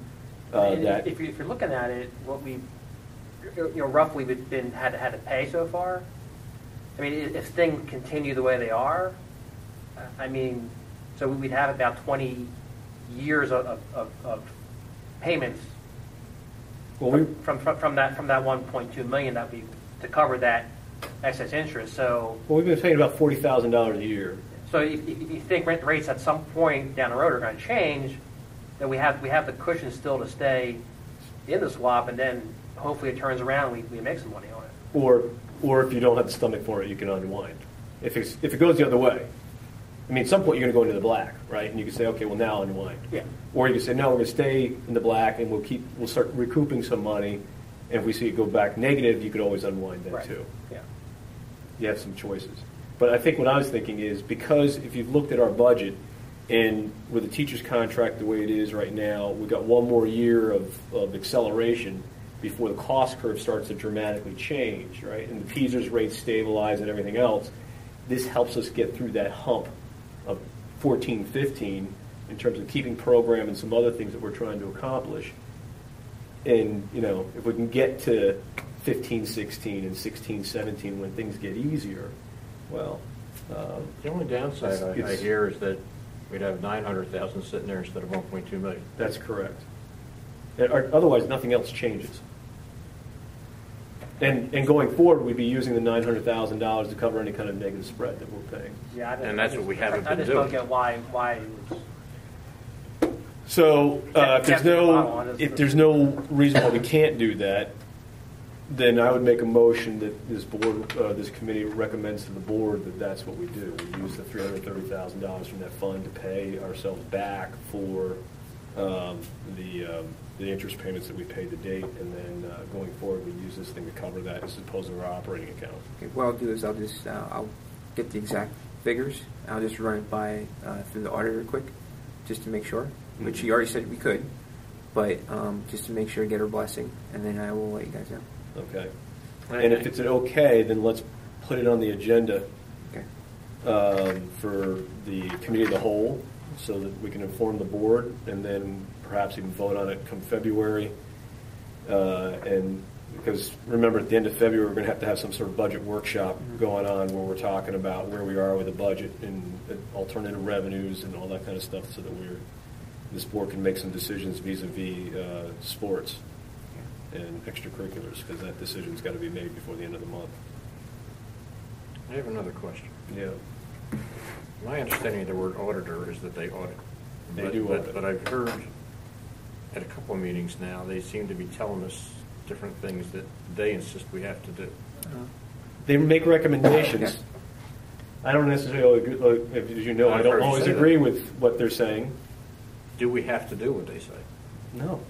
that. If you're looking at it, what we, roughly we've had to pay so far. I mean, if things continue the way they are, I mean, so we'd have about 20 years of payments Well, from that 1.2 million that we to cover that excess interest. So we've been paying about $40,000 a year. if you think rent rates at some point down the road are going to change, then we have the cushion still to stay in the swap, and then hopefully it turns around and we make some money on it. Or if you don't have the stomach for it, you can unwind. If it goes the other way, I mean, at some point you're going to go into the black, right? And you can say, okay, well now unwind. Yeah. Or you can say, no, we're going to stay in the black and we'll start recouping some money. And if we see it go back negative, you could always unwind that Right. too. Yeah. You have some choices. But I think what I was thinking is because if you've looked at our budget and with the teacher's contract the way it is right now, we've got one more year of acceleration before the cost curve starts to dramatically change, right? And the PSERS rates stabilize and everything else. This helps us get through that hump of 14, 15 in terms of keeping program and some other things that we're trying to accomplish. And, if we can get to 15, 16 and 16, 17 when things get easier, well. The only downside I it's- hear is that we'd have 900,000 sitting there instead of 1.2 million. That's correct. Otherwise, nothing else changes. And going forward, we'd be using the $900,000 to cover any kind of negative spread that we're paying. Yeah. And that's what we haven't I been just don't doing. get why it was. So Kept the bottom on it. if there's no reason why we can't do that, then I would make a motion that this committee recommends to the board that that's what we do. We use the $330,000 from that fund to pay ourselves back for the interest payments that we paid to date, and then going forward, we use this thing to cover that as opposed to our operating account. Okay, what I'll do is I'll get the exact figures. I'll just run it by through the auditor quick, just to make sure. Which he already said we could, but just to make sure, get her blessing, and then I will let you guys know. Okay. And if it's an okay, then let's put it on the agenda Okay. for the committee of the whole, so that we can inform the board, and then perhaps even vote on it come February. And because remember, at the end of February, we're going to have some sort of budget workshop going on where we're talking about where we are with the budget and alternative revenues and all that kind of stuff, so that this board can make some decisions vis-a-vis sports. and extracurriculars, because that decision's got to be made before the end of the month. I have another question. Yeah. My understanding of the word auditor is that they audit. They But- do but- audit. But I've heard at a couple of meetings now, they seem to be telling us different things that they insist we have to do. They make recommendations. Yes. I don't necessarily, agree, as you know, I I've don't heard you always say that. agree with what they're saying. Do we have to do what they say? No.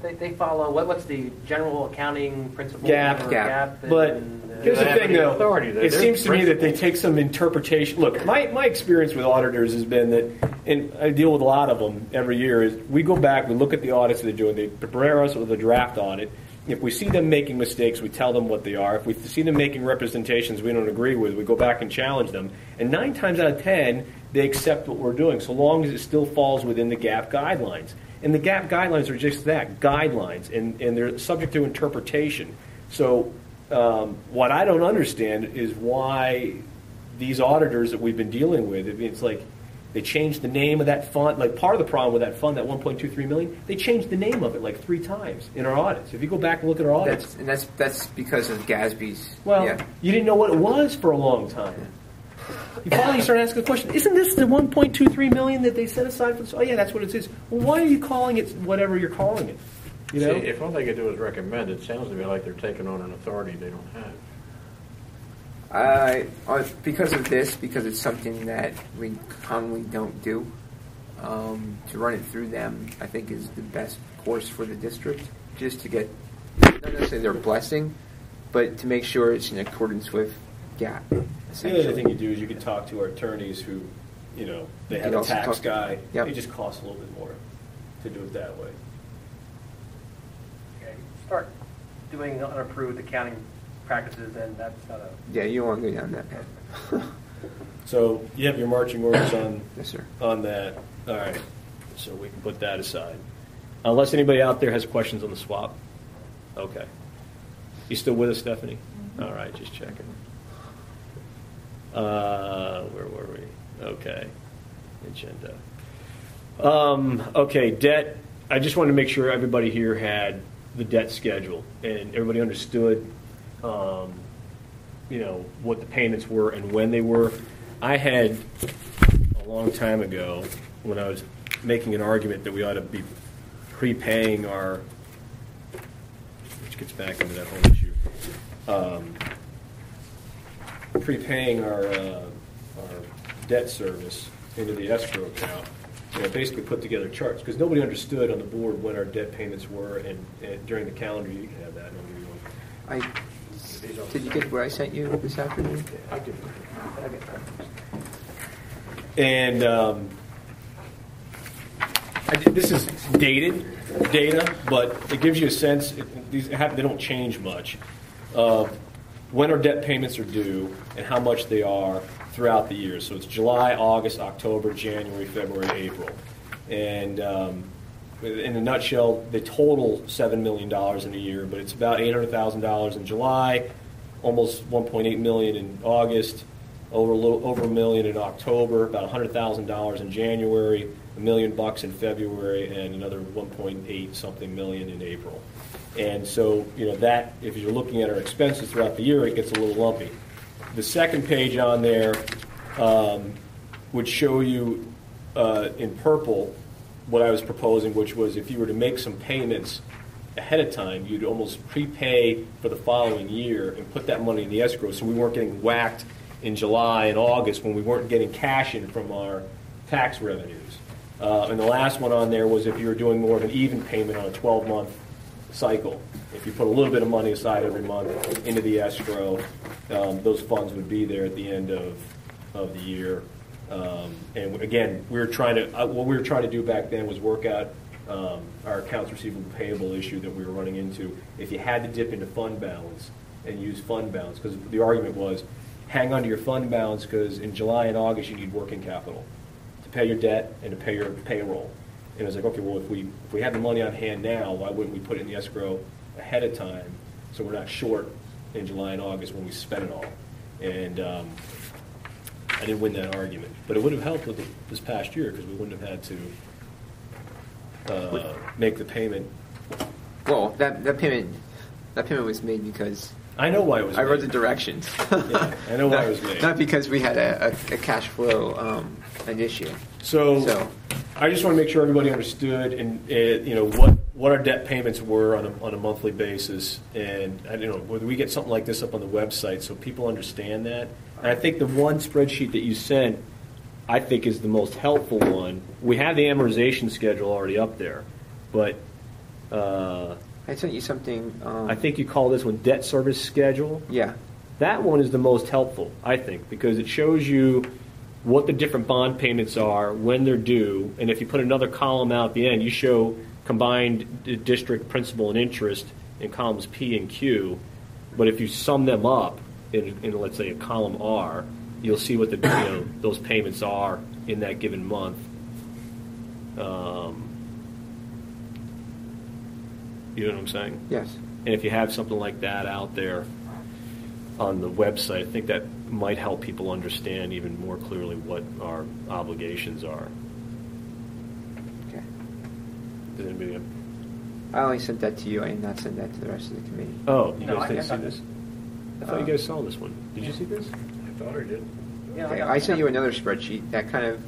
They follow, what's the general accounting principle? Gap. or Gap. But and, here's the they have thing, any though. authority. They're It seems to me that they principals. take some interpretation. Look, my experience with auditors has been that, and I deal with a lot of them every year, is we go back, we look at the audits that they're doing, they prepare us with a draft audit. If we see them making mistakes, we tell them what they are. If we see them making representations we don't agree with, we go back and challenge them. And 9 times out of 10, they accept what we're doing, so long as it still falls within the GAP guidelines. And the GAP guidelines are just that, guidelines, and they're subject to interpretation. So what I don't understand is why these auditors that we've been dealing with, I mean, it's like they changed the name of that fund. Like part of the problem with that fund, that 1.23 million, they changed the name of it like 3 times in our audits. If you go back and look at our audits, That's because of Gatsby's. well, Yeah. you didn't know what it was for a long time. You finally start asking the question, isn't this the 1.23 million that they set aside for this? Oh, yeah, that's what it is. Well, why are you calling it whatever you're calling it? You know? See, if all they could do is recommend, it sounds to me like they're taking on an authority they don't have. Because of this, because it's something that we commonly don't do, to run it through them, I think is the best course for the district, just to get, not necessarily their blessing, but to make sure it's in accordance with GAP, The other essentially. thing you do is you can talk to our attorneys who, you know, they You have can a also tax talk to- guy. Yep. It just costs a little bit more to do it that way. Okay, start doing unapproved accounting practices, and that's not a, Yeah, you don't want to go down that path. So you have your marching orders Yes, sir. on that. All right, so we can put that aside. Unless anybody out there has questions on the swap. Okay. You still with us, Stephanie? All right, just checking. Where were we? Okay. Agenda. Okay, debt. I just wanted to make sure everybody here had the debt schedule and everybody understood, you know, what the payments were and when they were. I had a long time ago when I was making an argument that we ought to be prepaying our, which gets back into that whole issue, prepaying our debt service into the escrow account. You know, basically put together charts because nobody understood on the board when our debt payments were, and during the calendar you can have that. Did you get what I sent you this afternoon? And this is dated data, but it gives you a sense. They don't change much of when our debt payments are due and how much they are throughout the year. So it's July, August, October, January, February, April. And in a nutshell, they total $7 million in a year, but it's about $800,000 in July, almost $1.8 million in August, over $1 million in October, about $100,000 in January, $1 million in February, and another 1.8 something million in April. And so, you know, that, if you're looking at our expenses throughout the year, it gets a little lumpy. The second page on there would show you in purple what I was proposing, which was if you were to make some payments ahead of time, you'd almost prepay for the following year and put that money in the escrow so we weren't getting whacked in July and August when we weren't getting cash in from our tax revenues. And the last one on there was if you were doing more of an even payment on a 12-month cycle. If you put a little bit of money aside every month into the escrow, those funds would be there at the end of the year. And again, we were trying to what we were trying to do back then was work out our accounts receivable payable issue that we were running into. If you had to dip into fund balance and use fund balance, because the argument was hang on to your fund balance because in July and August you need working capital to pay your debt and to pay your payroll. And it was like, okay, well, if we have the money on hand now, why wouldn't we put it in the escrow ahead of time so we're not short in July and August when we spend it all? And I didn't win that argument. But it would have helped with this past year because we wouldn't have had to make the payment Well, that payment was made because I know why it was I read made. the directions. Yeah, I know why it was made. Not because we had a cash flow an issue. So I just want to make sure everybody understood and what our debt payments were on a monthly basis, and I don't know whether we get something like this up on the website so people understand that. And I think the one spreadsheet that you sent, I think, is the most helpful one. We have the amortization schedule already up there, but I sent you something. I think you call this one debt service schedule. Yeah. That one is the most helpful, I think, because it shows you what the different bond payments are, when they're due, and if you put another column out at the end, you show combined district principal and interest in columns P and Q. But if you sum them up in let's say a column R, you'll see what those payments are in that given month. You know what I'm saying? Yes. And if you have something like that out there on the website, I think that might help people understand even more clearly what our obligations are. Okay. Does anybody have? I only sent that to you. I did not send that to the rest of the committee. Oh, you No, guys I didn't guess see I this? I thought you guys saw this one. Did you see this? I thought I did. Yeah, Okay, got I it. sent you another spreadsheet that kind of.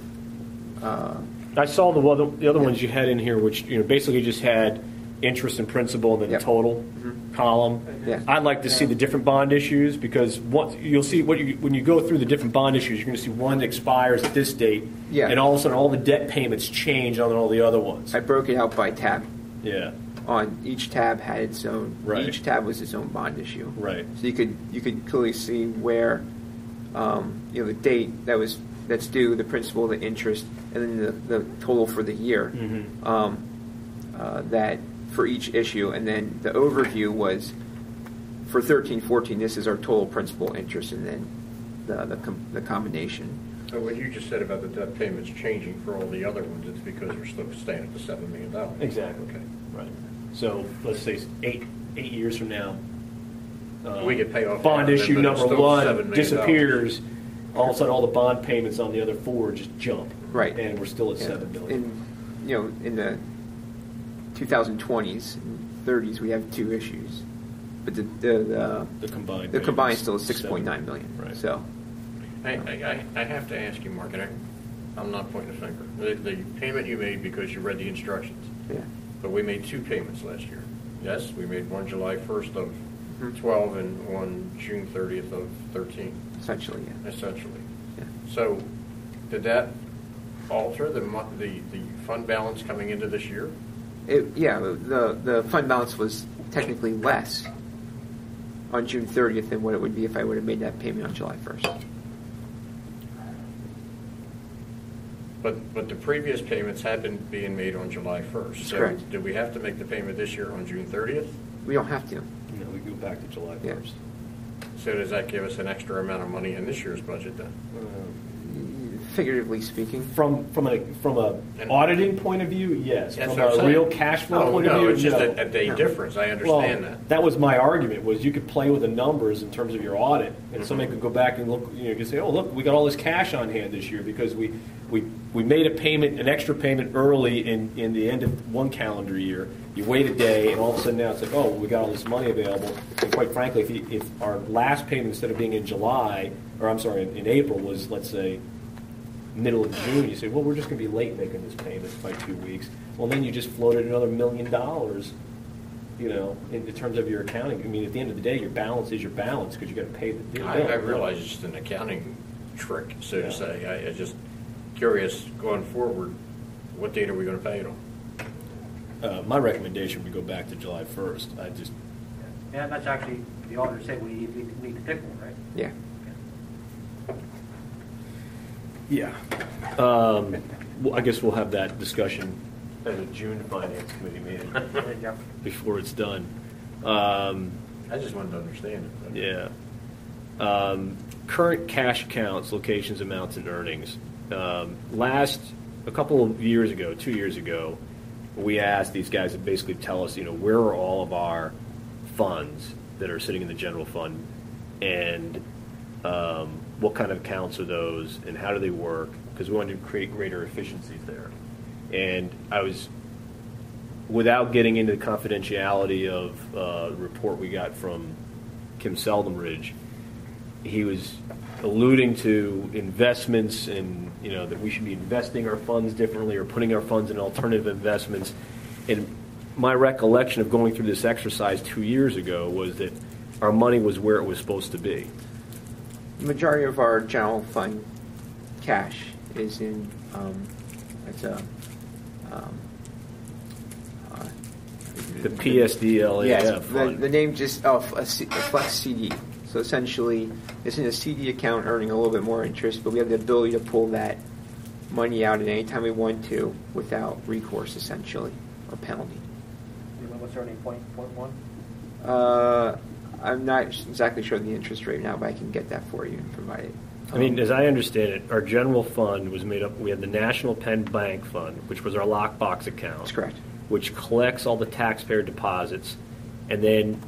I saw the other ones you had in here, which basically just had interest and principal and then Yep. total column. Yeah. I'd like to see the different bond issues because you'll see when you go through the different bond issues, you're going to see one that expires at this date, Yeah. and all of a sudden all the debt payments change on all the other ones. I broke it out by tab. Yeah, On each tab had its own. Right. Each tab was its own bond issue. right. So you could clearly see where, the date that's due, the principal, the interest, and then the total for the year. That for each issue, and then the overview was for 13-14. This is our total principal, interest, and then the combination. So what you just said about the debt payments changing for all the other ones, it's because we're still staying at the $7 million. Exactly. Okay. Right. So let's say 8 years from now, We could pay off bond half of it, issue but it's number still $7 one million. disappears. All of a sudden, all the bond payments on the other four just jump. Right. And we're still at Yeah. $7 million. In the 2020s and 30s, we have two issues, but the combined. the combined payments, still is 6.9 million. Right. So I have to ask you, Mark, and I'm not pointing a finger. The payment you made because you read the instructions, yeah, but we made two payments last year. Yes, we made one July 1st of Mhm. 12 and one June 30th of 13, essentially, yeah. essentially. Yeah. So did that alter the fund balance coming into this year? The fund balance was technically less on June 30th than what it would be if I would have made that payment on July 1st. But the previous payments had been being made on July 1st. That's So correct. did we have to make the payment this year on June 30th? We don't have to. No, we go back to July Yeah. 1st. So does that give us an extra amount of money in this year's budget then? Figuratively speaking. From a auditing point of view, yes. That's From what I'm a saying. real cash flow Oh, point of no, view, it's just no. a day No. difference. I Well, understand that. that was my argument, was you could play with the numbers in terms of your audit, and somebody could go back and look, you could say, oh, look, we got all this cash on hand this year because we made a payment, an extra payment early in the end of one calendar year. You wait a day, and all of a sudden now it's like, oh, well, we got all this money available. And quite frankly, if our last payment, instead of being in in April, was, let's say, middle of June, you say, well, we're just going to be late making this payment by 2 weeks. Well, then you just floated another $1 million, in terms of your accounting. I mean, at the end of the day, your balance is your balance because you got to pay the bill. I realize it's just an accounting trick, so Yeah. to say. I just curious, going forward, what date are we going to pay it on? My recommendation would go back to July 1st. Yeah, that's actually, the auditor said we need to pick one, right? Yeah. Yeah. Well, I guess we'll have that discussion at a June Finance Committee meeting There you go. before it's done. I just wanted to understand it. Yeah. Current cash accounts, locations, amounts, and earnings. A couple of years ago, 2 years ago, we asked these guys to basically tell us, where are all of our funds that are sitting in the general fund, and what kind of accounts are those, and how do they work? Because we wanted to create greater efficiencies there. And without getting into the confidentiality of the report we got from Kim Seldenridge, he was alluding to investments and, that we should be investing our funds differently or putting our funds in alternative investments. And my recollection of going through this exercise 2 years ago was that our money was where it was supposed to be. The majority of our general fund cash is in, it's a, The PSDLAF yes, fund. the name just, a Flex CD. So essentially, it's in a CD account earning a little bit more interest, but we have the ability to pull that money out at any time we want to without recourse, essentially, or penalty. What's our name, point one? I'm not exactly sure the interest rate now, but I can get that for you and provide it. I mean, as I understand it, our general fund was made up, we had the National Penn Bank Fund, which was our lockbox account. That's correct. Which collects all the taxpayer deposits, and then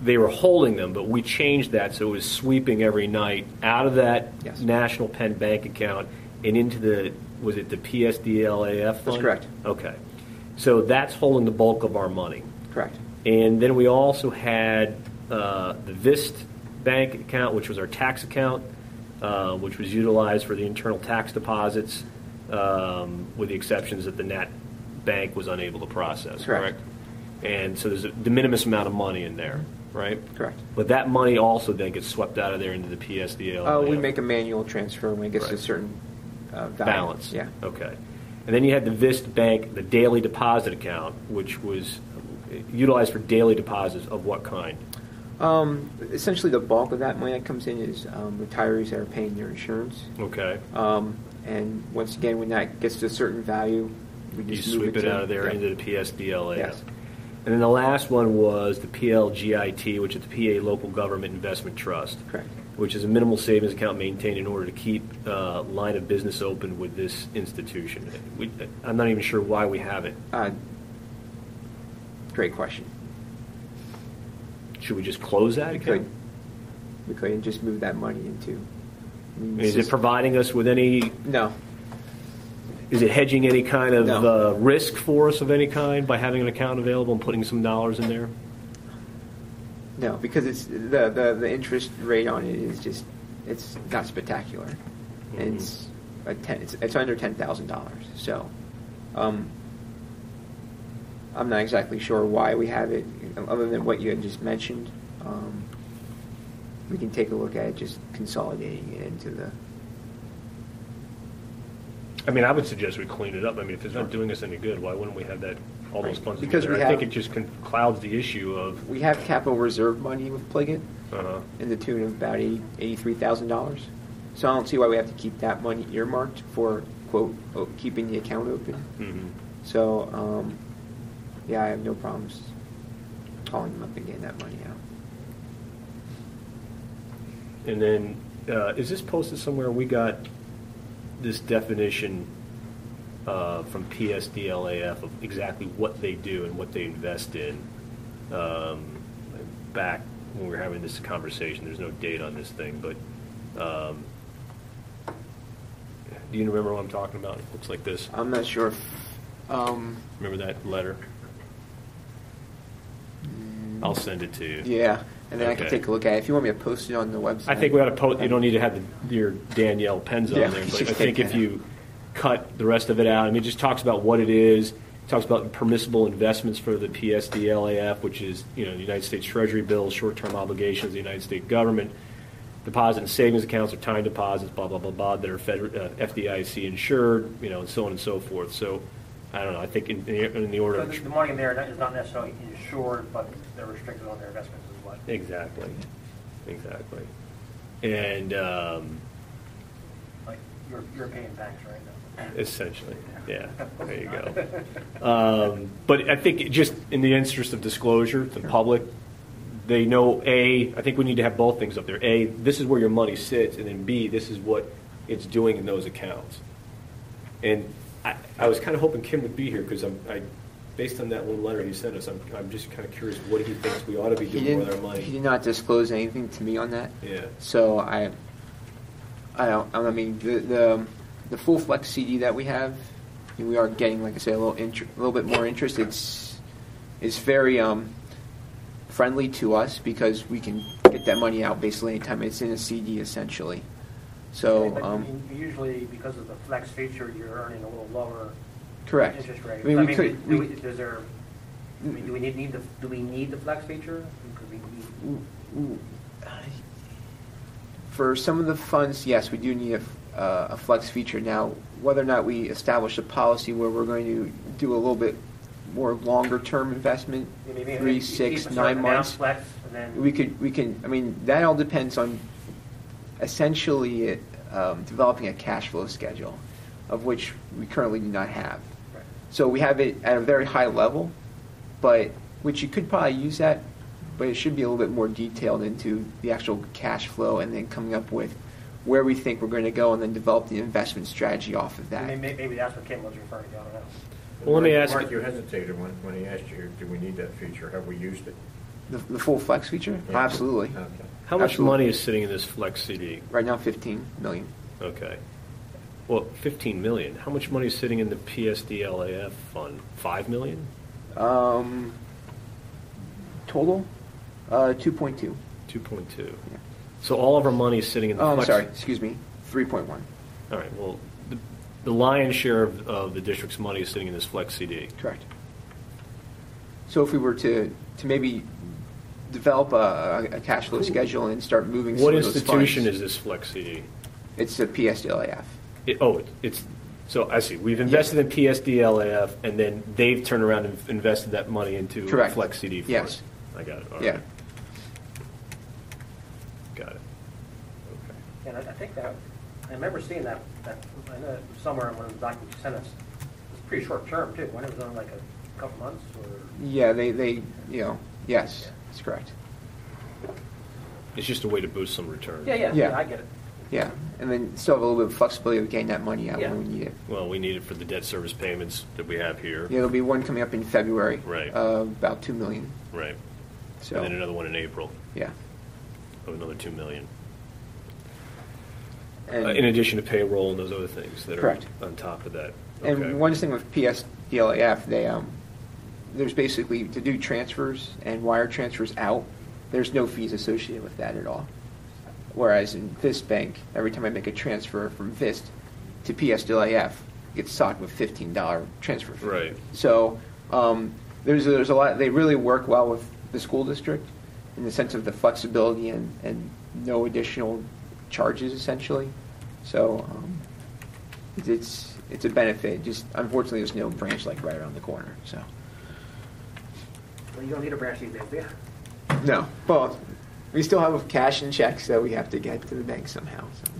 they were holding them, but we changed that so it was sweeping every night out of that Yes. National Penn Bank account and into the PSDLAF fund? That's correct. Okay. So that's holding the bulk of our money. Correct. And then we also had the VIST bank account, which was our tax account, which was utilized for the internal tax deposits, with the exceptions that the Nat Bank was unable to process. Correct. And so there's a de minimis amount of money in there, right? Correct. But that money also then gets swept out of there into the PSDL. We make a manual transfer when it gets to a Right. certain value. Balance. Yeah. Okay. And then you had the VIST Bank, the daily deposit account, which was utilized for daily deposits of what kind? Essentially, the bulk of that money that comes in is retirees that are paying their insurance. Okay. And once again, when that gets to a certain value, we You just sweep it to, out of there yeah. into the PSDLAF. Yes. And then the last one was the PLGIT, which is the PA Local Government Investment Trust. Correct. Which is a minimal savings account maintained in order to keep line of business open with this institution. I'm not even sure why we have it. Great question. Should we just close that We account? could. We could and just move that money into. Is it providing us with any? No. Is it hedging any kind of No. risk for us of any kind by having an account available and putting some dollars in there? No, because it's the interest rate on it is just it's not spectacular, and it's under $10,000. So, I'm not exactly sure why we have it, other than what you had just mentioned. We can take a look at it, just consolidating it into the. I mean, I would suggest we clean it up. I mean, if it's not doing us any good, why wouldn't we have that all those Right. funds Because together? we I think have- it just clouds the issue of. We have capital reserve money with Pliget Uh, in the tune of about $83,000. So I don't see why we have to keep that money earmarked for quote keeping the account open. mhm. So, yeah, I have no problems calling them up and getting that money out. And then, is this posted somewhere? We got this definition from PSDLAF of exactly what they do and what they invest in. Back when we were having this conversation, there's no date on this thing, but do you remember what I'm talking about? It looks like this. I'm not sure if, Remember that letter? I'll send it to you. yeah, and then I can Okay. take a look at it. If you want me to post it on the website. I think we ought to post, you don't need to have your Danielle pens on Yeah, there, we but should I think take if that you cut the rest of it out, I mean, it just talks about what it is, talks about permissible investments for the PSDLAF, which is, the United States Treasury bills, short-term obligations of the United States government, deposit and savings accounts or time deposits, blah, blah, blah, blah, that are FDIC insured, and so on and so forth. So, I don't know, I think in the order So of... the money in there is not necessarily insured, but they're restricted on their investments as well. Exactly. And... Like European banks right now. Essentially, yeah. There you go. But I think just in the interest of disclosure to the public, they know, A, I think we need to have both things up there. A, this is where your money sits, and then B, this is what it's doing in those accounts. And I was kind of hoping Kim would be here because based on that little letter he sent us, I'm just kind of curious what he thinks we ought to be doing with our He money. did not disclose anything to me on that. Yeah. So I mean, the full Flex CD that we have we are getting, like I say, a little bit more interest. It's very friendly to us because we can get that money out basically anytime. It's in a CD essentially. So But usually, because of the flex feature, you're earning a little lower correct. interest rate. I mean, we could. Do we need the flex feature? Could we need- For some of the funds, yes, we do need a flex feature. Now, whether or not we establish a policy where we're going to do a little bit more longer-term investment, maybe 3, keep 6, a certain 9 amount months, flex, and then we can. I mean, that all depends on essentially developing a cash flow schedule, of which we currently do not have. Right. So we have it at a very high level, but which you could probably use that, but it should be a little bit more detailed into the actual cash flow and then coming up with where we think we're going to go and then develop the investment strategy off of that. maybe that's what Kim was referring to. I don't know. Well, let me ask Mark, you- you hesitated when he asked you, do we need that feature? Have we used it? The full flex feature? Yeah. Absolutely. Okay. How much Absolutely. money is sitting in this Flex CD? Right now, 15 million. Okay. Well, 15 million. How much money is sitting in the PSDLAF fund? 5 million? Total, 2.2. 2.2. So all of our money is sitting in the Oh, I'm Flex. sorry. Excuse me. 3.1. All right. Well, the lion's share of the district's money is sitting in this Flex CD. Correct. So if we were to maybe develop a cash flow schedule and start moving some What of those institution funds, is this Flex CD? It's a PSDLAF. It's so I see. We've invested in PSDLAF, and then they've turned around and invested that money into Correct. Flex CD for Yes. us. I got it. All Yeah. right. Got it. Okay. And I think that, I remember seeing that I know it was somewhere in one of the documents you sent us. It was pretty short term too. When it was only like a couple months or. Yeah, they yes, that's correct. It's just a way to boost some return. Yeah. I get it. Yeah, and then still have a little bit of flexibility of getting that money out Yeah. when we need it. Well, we need it for the debt service payments that we have here. Yeah, there'll be one coming up in February. Right. About $2 million. Right. So And then another one in April yeah. of another 2 million. And, In addition to payroll and those other things that Correct. are on top of that. and Okay. one thing with PSDLAF, there's basically to do transfers and wire transfers out. There's no fees associated with that at all. Whereas in Vist Bank, every time I make a transfer from Vist to PSDLAF, it gets socked with $15 transfer fee. Right. So there's a lot. They really work well with the school district in the sense of the flexibility and no additional charges essentially. So it's a benefit. Just unfortunately, there's no branch like right around the corner. So Well, you don't need a branch these days, do you? no, well, we still have cash and checks that we have to get to the bank somehow. So.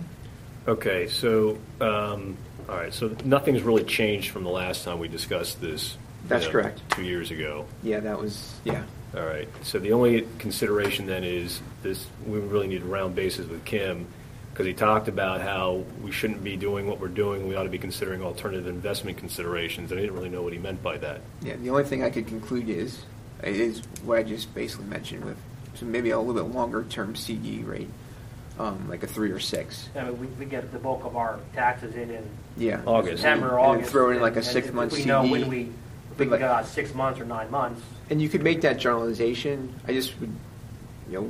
Okay, so, all right, so nothing's really changed from the last time we discussed this. That's correct. 2 years ago. Yeah, that was yeah. All right, so the only consideration then is this, we really need to round bases with Kim, because he talked about how we shouldn't be doing what we're doing, we ought to be considering alternative investment considerations, and I didn't really know what he meant by that. Yeah, the only thing I could conclude is what I just basically mentioned with so maybe a little bit longer term CD rate, like a 3 or 6. I mean, we get the bulk of our taxes in Yeah, August. September, And then August. throw in like a and 6-month if we know CD. when we But got 6 months or 9 months. and you could make that generalization. I just would,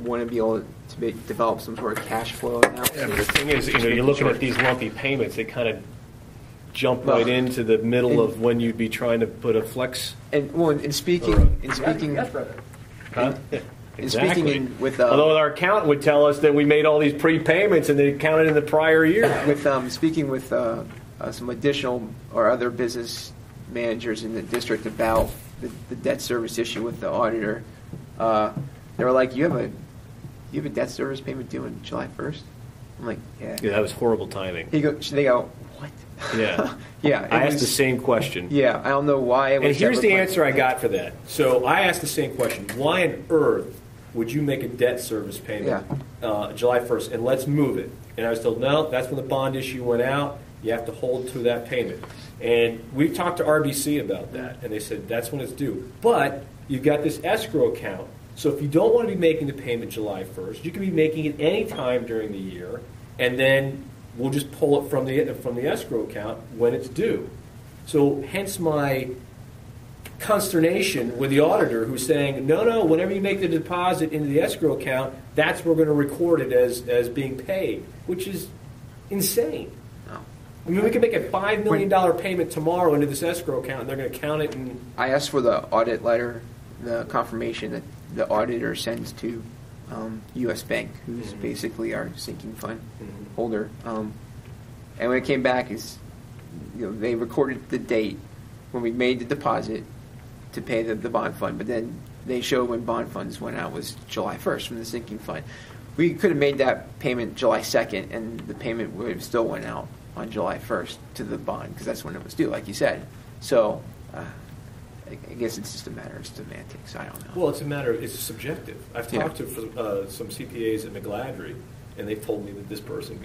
want to be able to develop some sort of cash flow analysis. Yeah, but the thing is, you're looking at these lumpy payments, they kind of jump Well, right into the middle and- of when you'd be trying to put a flex. And well, in speaking, Yes, brother. Huh? And speaking in with Although our accountant would tell us that we made all these prepayments and they counted in the prior year. speaking with some additional or other business managers in the district about the debt service issue with the auditor, they were like, "You have a debt service payment due on July 1st?" I'm like, "Yeah." Yeah, that was horrible timing. They go, "What?" Yeah. Yeah. I it asked was- the same question. Yeah, I don't know why. It was And here's ever the planned. answer I got for that. So I asked the same question. Why on earth would you make a debt service payment July 1st and let's move it? And I was told, no, that's when the bond issue went out. You have to hold to that payment. And we talked to RBC about that, and they said that's when it's due. But you've got this escrow account. So if you don't want to be making the payment July 1st, you can be making it any time during the year, and then we'll just pull it from the escrow account when it's due. So hence my consternation with the auditor who's saying, no, whenever you make the deposit into the escrow account, that's where we're going to record it as being paid, which is insane. No. I mean, we could make a $5 million payment tomorrow into this escrow account, and they're going to count it. And I asked for the audit letter, the confirmation that the auditor sends to U.S. Bank, who's basically our sinking fund holder. And when it came back, they recorded the date when we made the deposit to pay the bond fund, but then they showed when bond funds went out was July 1st from the sinking fund. We could have made that payment July 2nd, and the payment would have still went out on July 1st to the bond, because that's when it was due, like you said. So I guess it's just a matter of semantics. I don't know. well, it's subjective. I've talked to some CPAs at McGladrey, and they've told me that this person,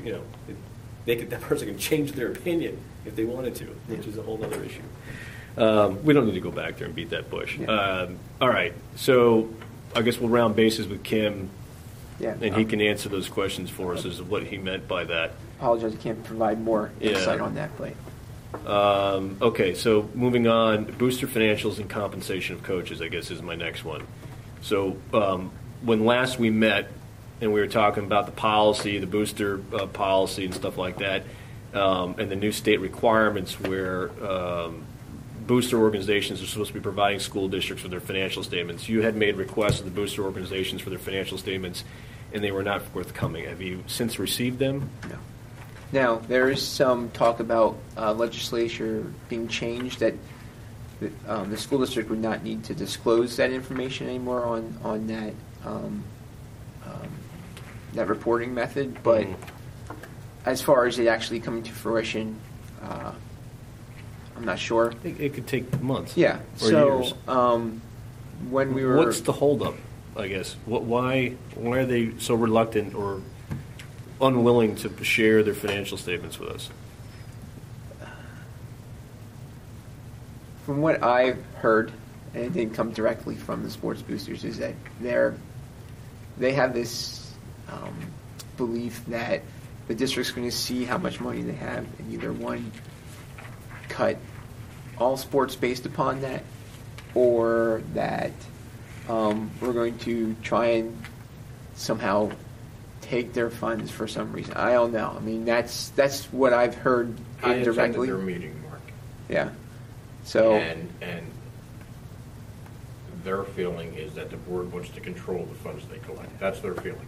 that person can change their opinion if they wanted to, which is a whole other issue. We don't need to go back there and beat that bush. Yeah. All right, so I guess we'll round bases with Kim, Yeah. and he can answer those questions for us as to what he meant by that. Apologize, I can't provide more Yeah. insight on that, but Okay, so moving on, booster financials and compensation of coaches, I guess, is my next one. So when last we met and we were talking about the policy, the booster policy and stuff like that, and the new state requirements where booster organizations are supposed to be providing school districts with their financial statements, you had made requests of the booster organizations for their financial statements, and they were not forthcoming. Have you since received them? no. Now, there is some talk about legislature being changed that the school district would not need to disclose that information anymore on that that reporting method. But as far as it actually coming to fruition, I'm not sure. It could take months. Yeah. Or So years. when we were, What's the holdup, I guess? Why are they so reluctant or unwilling to share their financial statements with us? from what I've heard, and it didn't come directly from the sports boosters, is that they have this belief that the district's going to see how much money they have and either one, cut all sports based upon that, or that we're going to try and somehow take their funds for some reason. I don't know. I mean, that's what I've heard I attended indirectly. their meeting, Mark. Yeah. So And their feeling is that the board wants to control the funds they collect. That's their feeling.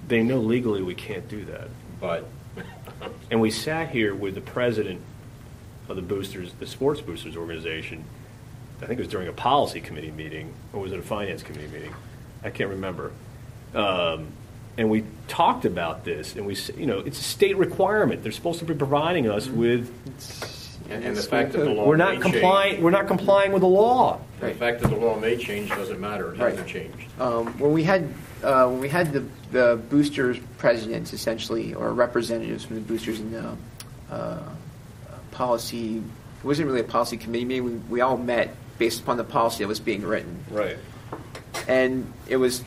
They know legally we can't do that. But And we sat here with the president of the sports boosters organization. I think it was during a policy committee meeting, or was it a finance committee meeting? I can't remember. And we talked about this, and we said, it's a state requirement. They're supposed to be providing us with. and the fact that the law We're not may complying. change, We're not complying with the law. the fact that the law may change doesn't matter. It hasn't Right. changed. when we had the boosters presidents essentially, or representatives from the boosters in the policy, it wasn't really a policy committee meeting. We all met based upon the policy that was being written, Right. and it was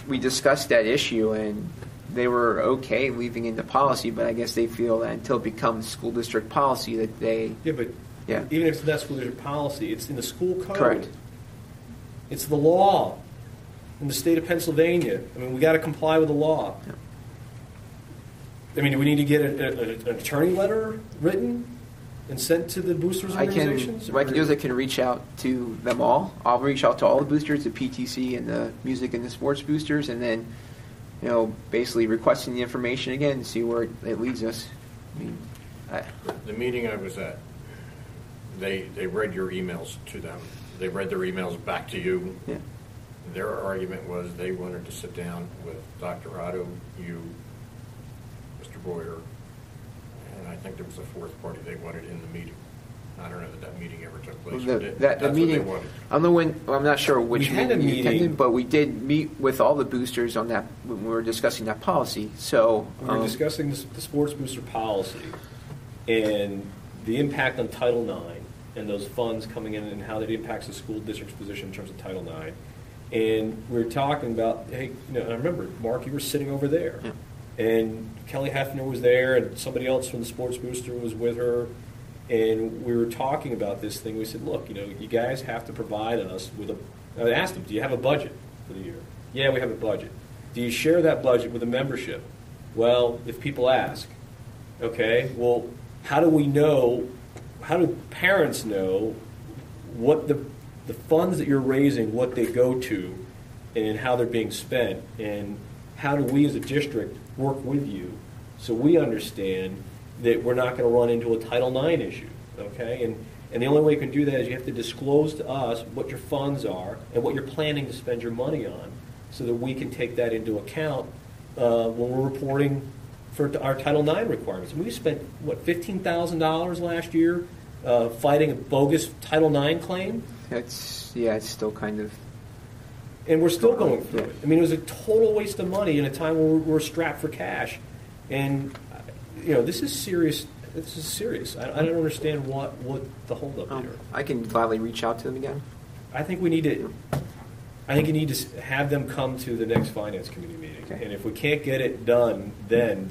we discussed that issue, and they were okay leaving in the policy, but I guess they feel that until it becomes school district policy that they Yeah, but Yeah. even if it's not school district policy, it's in the school code. Correct. It's the law in the state of Pennsylvania. I mean, we got to comply with the law. I mean, do we need to get an attorney letter written and sent to the boosters organizations? What I can do is I can reach out to them all. I'll reach out to all the boosters, the PTC and the music and the sports boosters, and then, basically requesting the information again and see where it leads us. I mean, The meeting I was at, they read your emails to them. They read their emails back to you. yeah. Their argument was they wanted to sit down with Dr. Otto, you, Mr. Boyer, and I think there was a fourth party they wanted in the meeting. I don't know that meeting ever took place. but The that's what meeting, they wanted. I don't know when. I'm not sure which We had a meeting you meeting. attended, but we did meet with all the boosters on that when we were discussing that policy. So We were discussing the sports booster policy and the impact on Title IX and those funds coming in and how that impacts the school district's position in terms of Title IX. And we were talking about, hey, and I remember, Mark, you were sitting over there. Yeah. And Kelly Hefner was there, and somebody else from the sports booster was with her. And we were talking about this thing. We said, look, you guys have to provide us with I asked them, do you have a budget for the year? Yeah, we have a budget. Do you share that budget with a membership? Well, if people ask, okay, well, how do parents know what the funds that you're raising, what they go to, and how they're being spent, and how do we as a district work with you so we understand that we're not going to run into a Title IX issue, okay? And the only way you can do that is you have to disclose to us what your funds are and what you're planning to spend your money on so that we can take that into account when we're reporting for our Title IX requirements. And we spent, $15,000 last year fighting a bogus Title IX claim? It's still kind of... And we're still going through it. I mean, it was a total waste of money in a time where we're strapped for cash. And, this is serious. This is serious. I don't understand what the holdup here. I can gladly reach out to them again. I think you need to have them come to the next finance committee meeting. Okay. And if we can't get it done then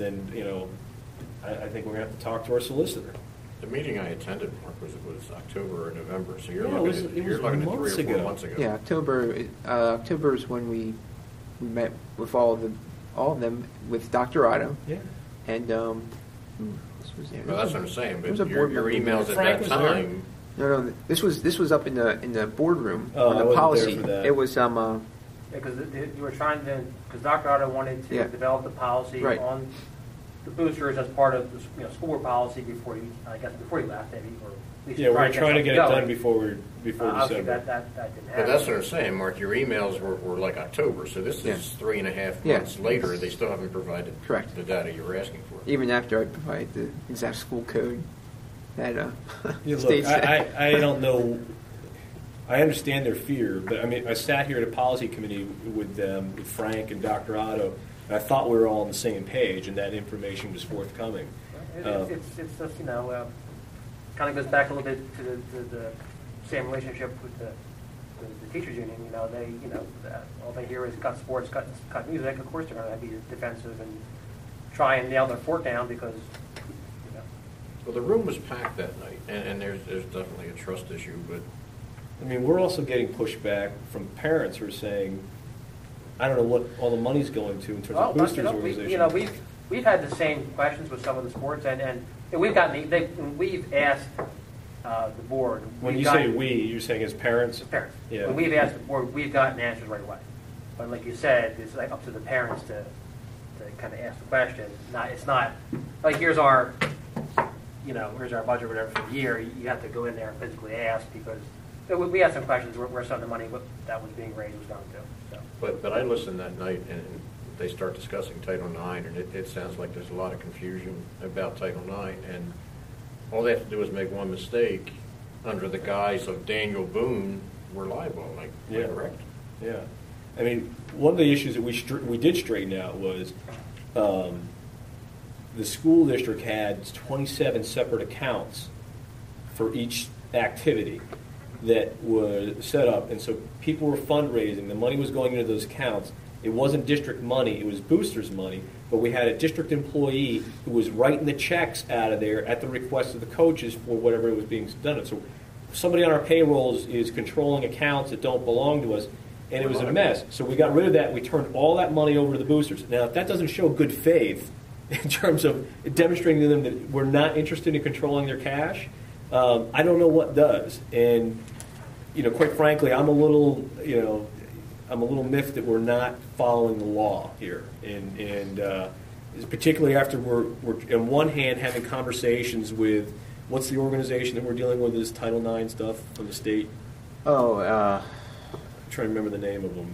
I think we're going to have to talk to our solicitor. The meeting I attended, Mark, was October or November, so you're Yeah, looking at it was 3 or 4 months ago. months ago. Yeah, October is when we met with all of them with Dr. Otto. Yeah. And who else was there? Well, that's what I'm saying, There but was a your board member. emails at Frank that was there. time, No, this was up in the boardroom Oh, on I the wasn't there policy. for that. It was Because you were trying to, because Dr. Otto wanted to Yeah. develop the policy Right. on the boosters as part of the school board policy before he left, maybe, or at least Yeah, we're trying to get it something done going. before Obviously, December. that didn't but happen. that's what I'm saying, Mark, your emails were like October, so this Yeah. is 3.5 Yeah. months later, they still haven't provided Correct. the data you were asking for. even after I provided the exact school code that Yeah, look, states that. I don't know. I understand their fear, but I mean, I sat here at a policy committee with them, with Frank and Dr. Otto, and I thought we were all on the same page, and that information was forthcoming. It's just, kind of goes back a little bit to the same relationship with the teachers union. All they hear is cut sports, cut music. Of course, they're going to be defensive and try and nail their fork down because, Well, the room was packed that night, and there's definitely a trust issue, but I mean, we're also getting pushback from parents who are saying, I don't know what all the money's going to in terms of boosters organization. We've had the same questions with some of the sports, and we've asked the board. When we've you say gotten- we, you're saying as parents? Parents. Yeah. When we've asked the board, we've gotten answers right away. But like you said, it's like up to the parents to kind of ask the question. It's not like here's our budget or whatever for the year. You have to go in there and physically ask because we had some questions where some of the money that was being raised was going to. So. But I listened that night, and they start discussing Title IX, and it sounds like there's a lot of confusion about Title IX, and all they have to do is make one mistake under the guise of Daniel Boone, we're liable, like, Yeah. correct? Yeah. I mean, one of the issues that we did straighten out was the school district had 27 separate accounts for each activity that was set up. And so people were fundraising. The money was going into those accounts. It wasn't district money. It was boosters' money. But we had a district employee who was writing the checks out of there at the request of the coaches for whatever was being done. So somebody on our payrolls is controlling accounts that don't belong to us, and it was a mess. So we got rid of that. We turned all that money over to the boosters. Now, if that doesn't show good faith in terms of demonstrating to them that we're not interested in controlling their cash, I don't know what does. And, quite frankly, I'm a little miffed that we're not following the law here. And particularly after we're on one hand having conversations with, what's the organization that we're dealing with, this Title IX stuff from the state? I'm trying to remember the name of them.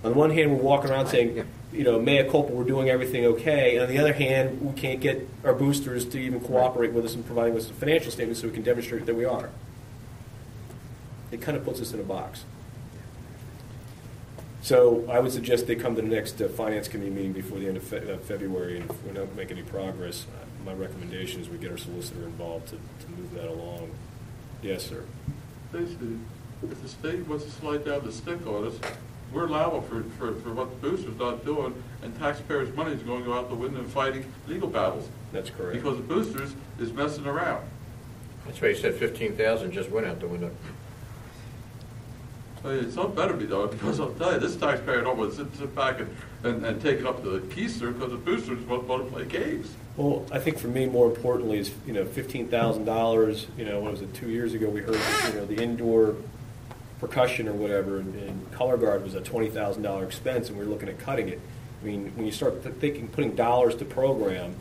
On the one hand, we're walking around saying, mea culpa, we're doing everything okay. And on the other hand, we can't get our boosters to even cooperate with us in providing us a financial statement so we can demonstrate that we are. It kind of puts us in a box. So I would suggest they come to the next Finance Committee meeting before the end of February, and if we don't make any progress, my recommendation is we get our solicitor involved to move that along. Yes, sir. Basically, if the state wants to slide down the stick on us, we're liable for what the booster's not doing, and taxpayers' money is going to go out the window and fighting legal battles That's correct. because the boosters is messing around. That's why you said 15,000 just went out the window. I mean, some better be though, because I'll tell you, this taxpayer don't want to sit back and take it up to the keister because the boosters want to play games. Well, I think for me, more importantly, is, $15,000, what was it, 2 years ago, we heard, the indoor percussion or whatever, and color guard was a $20,000 expense, and we were looking at cutting it. I mean, when you start putting dollars to program,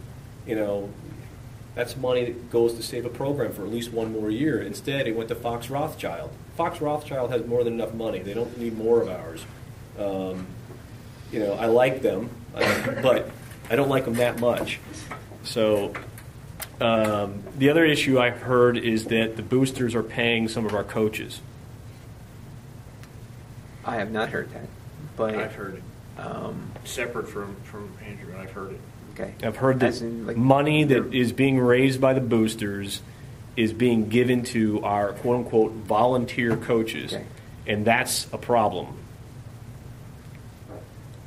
that's money that goes to save a program for at least one more year. Instead, it went to Fox Rothschild. Fox Rothschild has more than enough money. They don't need more of ours. I like them, but I don't like them that much. So the other issue I've heard is that the boosters are paying some of our coaches. I have not heard that, but I've heard it. Separate from Andrew, I've heard it. Okay. I've heard As that in, like, money that is being raised by the boosters is being given to our quote-unquote volunteer coaches, Okay. and that's a problem.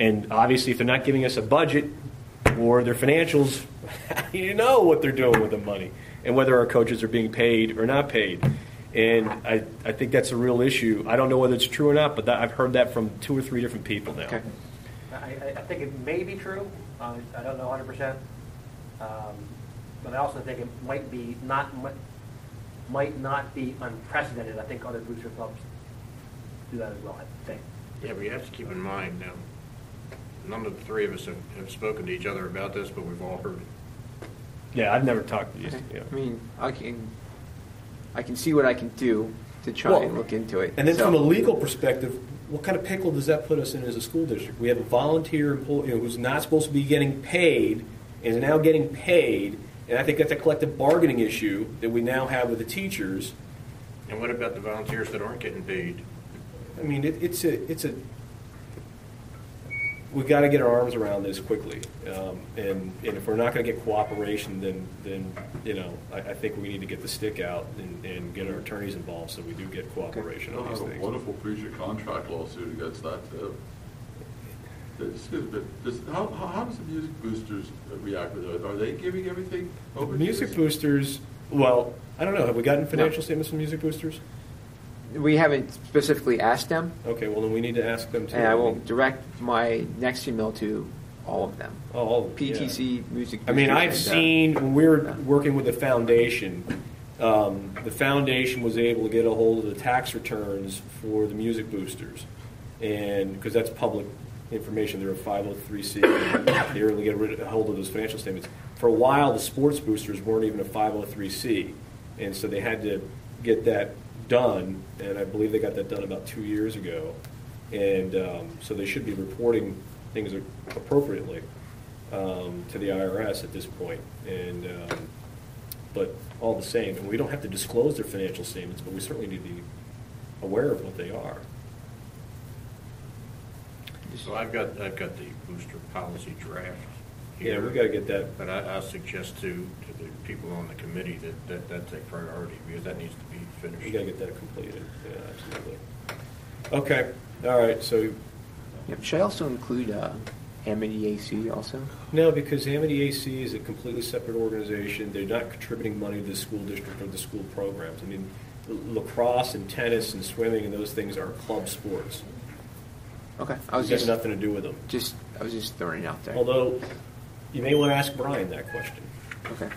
And obviously, if they're not giving us a budget or their financials, you know what they're doing with the money and whether our coaches are being paid or not paid. And I think that's a real issue. I don't know whether it's true or not, but I've heard that from 2 or 3 different people now. Okay. I think it may be true. I don't know 100%. But I also think it might not be unprecedented. I think other booster clubs do that as well, I think. Yeah, but you have to keep in mind now, none of the three of us have spoken to each other about this, but we've all heard it. Yeah, I've never talked to you. Okay. Yeah. I mean, I can see what I can do to try and look into it. And then So- from a legal perspective, what kind of pickle does that put us in as a school district? We have a volunteer employee who's not supposed to be getting paid and is now getting paid, and I think that's a collective bargaining issue that we now have with the teachers. And what about the volunteers that aren't getting paid? I mean, it's a we've got to get our arms around this quickly, and if we're not going to get cooperation, then I think we need to get the stick out and get our attorneys involved so we do get cooperation They'll on these have a things. wonderful breach of contract lawsuit against that too. How does the music boosters react with it? Are they giving everything over to Music us? boosters, well, I don't know. Have we gotten financial statements from music boosters? We haven't specifically asked them, Okay, well, then we need to ask them too. and I will direct my next email to all of them. Oh, all of them, yeah. PTC, Music. I mean, Boosters, I've and, seen, when we were working with the foundation was able to get a hold of the tax returns for the music boosters. And, because that's public information, they're a 503C, and they were able to get a hold of those financial statements. For a while, the sports boosters weren't even a 503C, and so they had to get that done, and I believe they got that done about 2 years ago. And so they should be reporting things appropriately to the IRS at this point. And but all the same, and we don't have to disclose their financial statements, but we certainly need to be aware of what they are. So I've got the booster policy draft here. Yeah, we got to get that. But I suggest to the people on the committee that that's a priority, because that needs to be finished. We got to get that completed. Yeah, absolutely. Okay. All right. So Yep. Should I also include Amity AC also? no, because Amity AC is a completely separate organization. They're not contributing money to the school district or the school programs. I mean, lacrosse and tennis and swimming and those things are club sports. Okay. It has nothing to do with them. I was just throwing it out there. Although, you may want to ask Brian that question, Okay.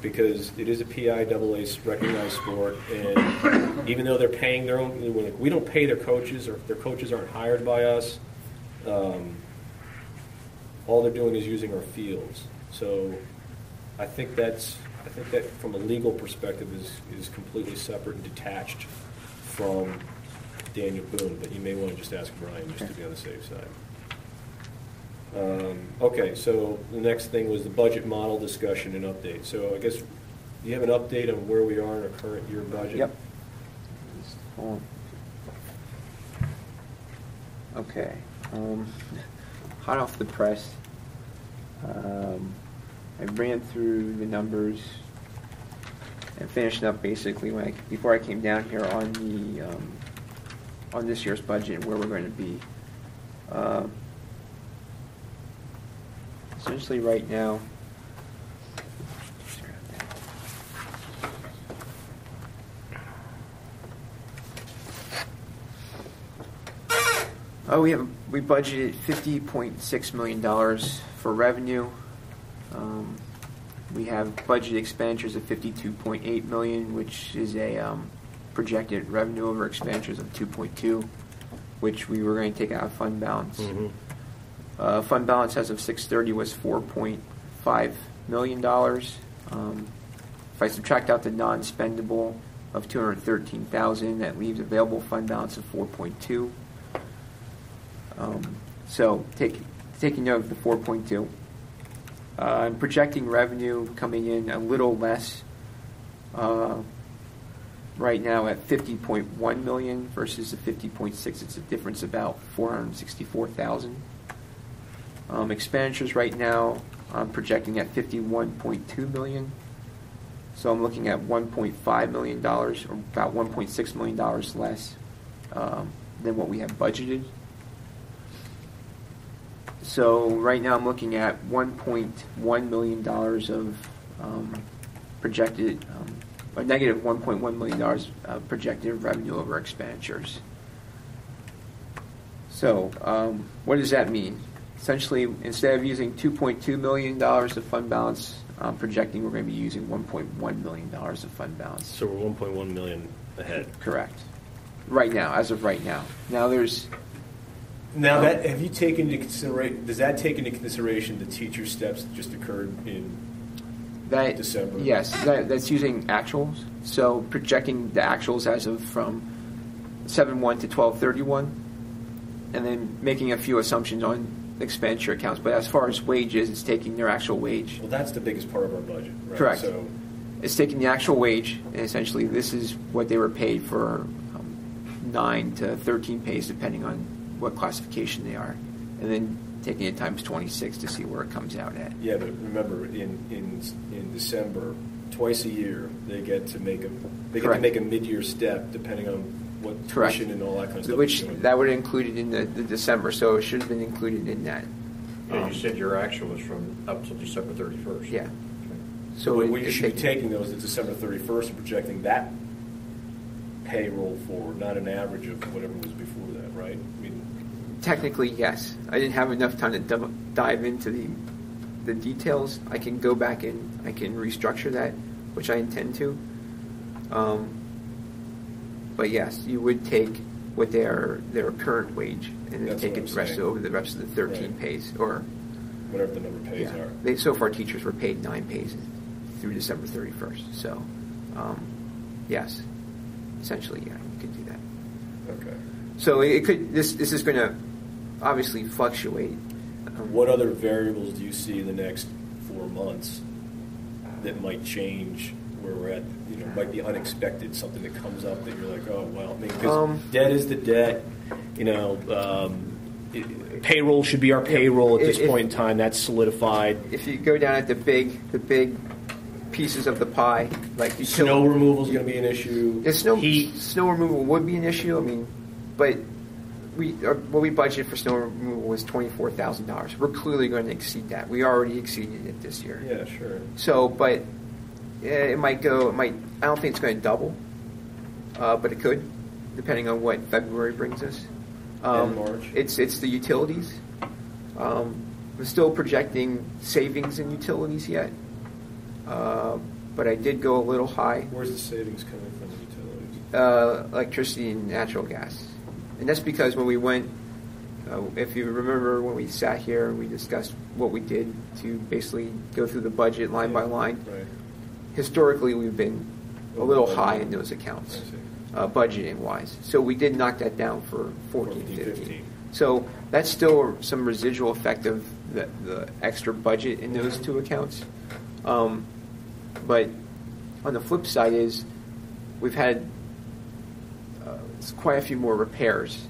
because it is a PIAA recognized sport, and even though they're paying their own, we don't pay their coaches, or their coaches aren't hired by us, all they're doing is using our fields. So I think that from a legal perspective is completely separate and detached from Daniel Boone, but you may want to just ask Brian just to be on the safe side. Okay, so the next thing was the budget model discussion and update. So I guess, do you have an update on where we are in our current year budget? Yep. Just hold on. Okay. Hot off the press. I ran through the numbers and finished up basically before I came down here on the on this year's budget and where we're going to be. Essentially, right now. We budgeted $50.6 million for revenue. We have budget expenditures of $52.8 million, which is a projected revenue over expenditures of 2.2, which we were going to take out of fund balance. Fund balance as of 6/30 was $4.5 million. If I subtract out the non-spendable of $213,000, that leaves available fund balance of 4.2. So taking note of the 4.2, I'm projecting revenue coming in a little less right now at $50.1 million versus the $50.6. It's a difference about $464,000. Expenditures right now I'm projecting at $51.2 million. So I'm looking at $1.5 million, or about $1.6 million less than what we have budgeted. So right now I'm looking at $1.1 million of projected, a negative $1.1 million projected revenue over expenditures. So what does that mean? Essentially, instead of using $2.2 million of fund balance, I'm projecting we're going to be using $1.1 million of fund balance. So we're 1.1 million ahead. Correct. Right now, as of right now. Now there's... Now, that have you taken into consideration? Does that take into consideration the teacher steps that just occurred in December? Yes, that's using actuals. So projecting the actuals as of from 7/1 to 12/31, and then making a few assumptions on expenditure accounts. But as far as wages, it's taking their actual wage. Well, that's the biggest part of our budget, right? Correct. So It's taking the actual wage, and essentially this is what they were paid for 9 to 13 pays, depending on what classification they are, and then taking it times 26 to see where it comes out at. yeah, but remember, in December, twice a year, they get to make a mid-year step, depending on what Correct. tuition and all that kind of stuff. Which is doing. that would have included in the December, so it should have been included in that. Yeah, you said your actual was from up till December 31st. Yeah. So it- what you it should be take- taking those at December 31st and projecting that payroll forward, not an average of whatever was before that, right? I mean, Technically, yes. I didn't have enough time to dive into the details. I can go back and I can restructure that, which I intend to. But yes, you would take what their current wage and then That's take what it I'm rest saying. over the rest of the 13 Right. pays, or whatever the number of pays yeah. are. So far, teachers were paid 9 pays through December 31st. So, yes, essentially, yeah, you could do that. Okay. So it could. This is going to obviously fluctuate. What other variables do you see in the next 4 months that might change where we're at? You know, might be unexpected, something that comes up that you're like, oh, well, I mean, because debt is the debt. You know, Payroll should be our payroll at this If- point in time. That's solidified. If you go down at the big pieces of the pie, like snow removal is going to be an issue. the heat. snow removal would be an issue. I mean, but what we budgeted for snow removal was $24,000. We're clearly going to exceed that. We already exceeded it this year. Yeah, sure. So, but it might go. It might. I don't think it's going to double, but it could, depending on what February brings us. And March. It's the utilities. We're still projecting savings in utilities yet, but I did go a little high. Where's the savings coming from the utilities? Electricity and natural gas, and that's because when we went, if you remember when we sat here and we discussed what we did to basically go through the budget line by line. Right. Historically, we've been a little high in those accounts, I see. budgeting wise. So we did knock that down for 14, 15. 15. So that's still some residual effect of the extra budget in those two accounts. But on the flip side is we've had quite a few more repairs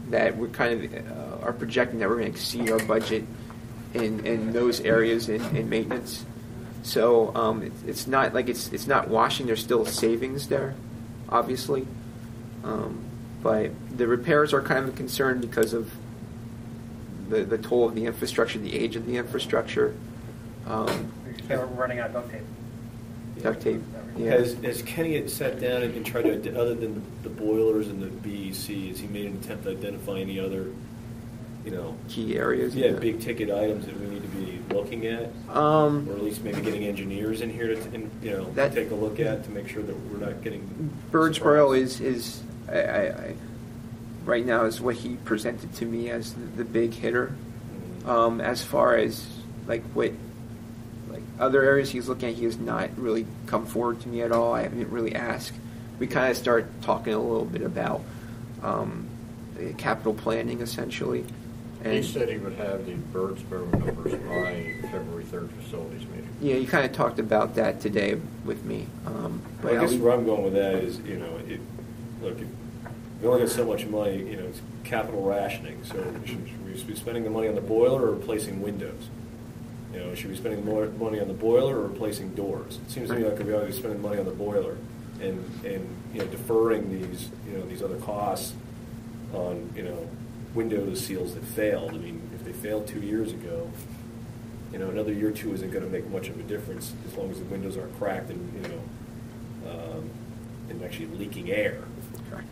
that we're kind of are projecting that we're going to exceed our budget in those areas in maintenance. So it's not like it's not washing. There's still savings there, obviously. But the repairs are kind of a concern because of the toll of the infrastructure, the age of the infrastructure. They were running out of duct tape. Duct tape. Yeah. Has Kenny had sat down and tried to, other than the boilers and the BEC, has he made an attempt to identify any other you know, key areas. yeah, big ticket items that we need to be looking at? Or at least maybe getting engineers in here to take a look at to make sure that we're not getting Birdsboro surprised. is right now is what he presented to me as the big hitter. As far as like other areas he's looking at, he has not really come forward to me at all. I haven't really asked. We kind of start talking a little bit about capital planning, essentially. He said he would have the Birdsboro numbers by February 3rd facilities meeting. Yeah, he kind of talked about that today with me. But I guess where I'm going with that is, look, we only got so much money, it's capital rationing. So should we be spending the money on the boiler or replacing windows? Should we be spending more money on the boiler or replacing doors? It seems to me like we ought to be spending money on the boiler and deferring these other costs on, window seals that failed. I mean, if they failed 2 years ago, another year or two isn't going to make much of a difference as long as the windows aren't cracked and and actually leaking air. Correct.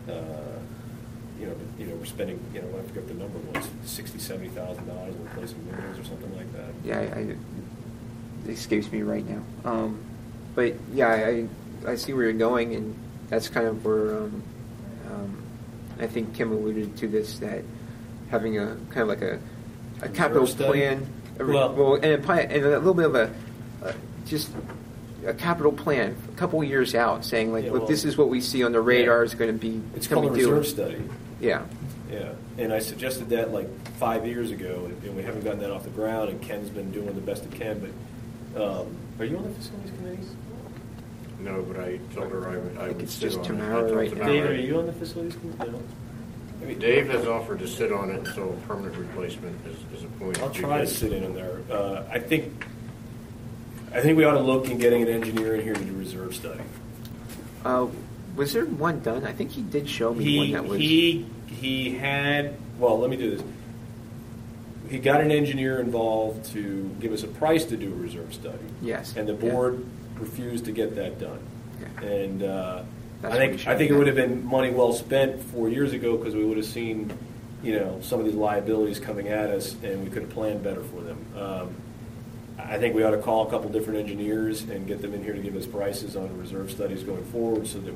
We're spending, I forget what the number was, $60,000-$70,000 on replacing windows or something like that. Yeah, it escapes me right now. But yeah, I see where you're going, and that's kind of where I think Kim alluded to this, that having a kind of like a capital plan, and a little bit of just a capital plan, a couple of years out, saying like, look, this is what we see on the radar is going to be. It's called a reserve study. Yeah. Yeah, and I suggested that like 5 years ago, and we haven't gotten that off the ground, and Ken's been doing the best he can, but are you on the facilities committee? No, but I told her I would it's sit just on Tamara it. right now. Dave, are you on the facilities committee? No. I mean, Dave has offered to sit on it until permanent replacement is appointed. I'll try to sit in on there. I think we ought to look in getting an engineer in here to do a reserve study. Was there one done? I think he did show me one that was. He had. Well, let me do this. He got an engineer involved to give us a price to do a reserve study. Yes. And the board refused to get that done. Okay. And I think it would have been money well spent 4 years ago because we would have seen, some of these liabilities coming at us, and we could have planned better for them. I think we ought to call a couple different engineers and get them in here to give us prices on reserve studies going forward, so that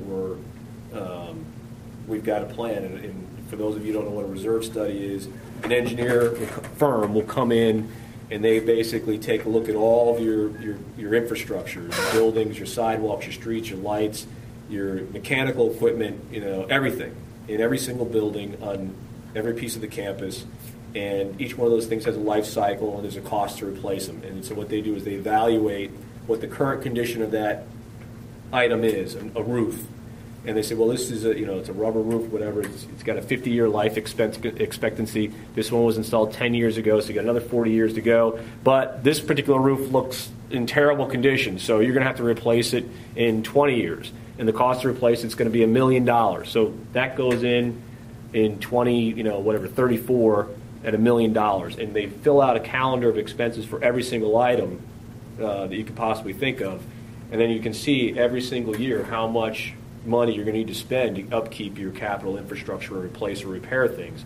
we've got a plan. And for those of you who don't know what a reserve study is, an engineer firm will come in and they basically take a look at all of your infrastructure, your buildings, your sidewalks, your streets, your lights, your mechanical equipment, everything in every single building on every piece of the campus. And each one of those things has a life cycle, and there's a cost to replace them. And so what they do is they evaluate what the current condition of that item is, a roof. And they say, well, this is it's a rubber roof, whatever. It's got a 50-year life expectancy. This one was installed 10 years ago, so you got another 40 years to go. But this particular roof looks in terrible condition, so you're going to have to replace it in 20 years. And the cost to replace it's going to be $1 million. So that goes in 34 at $1 million. And they fill out a calendar of expenses for every single item that you could possibly think of. And then you can see every single year how much money you're going to need to spend to upkeep your capital infrastructure or replace or repair things.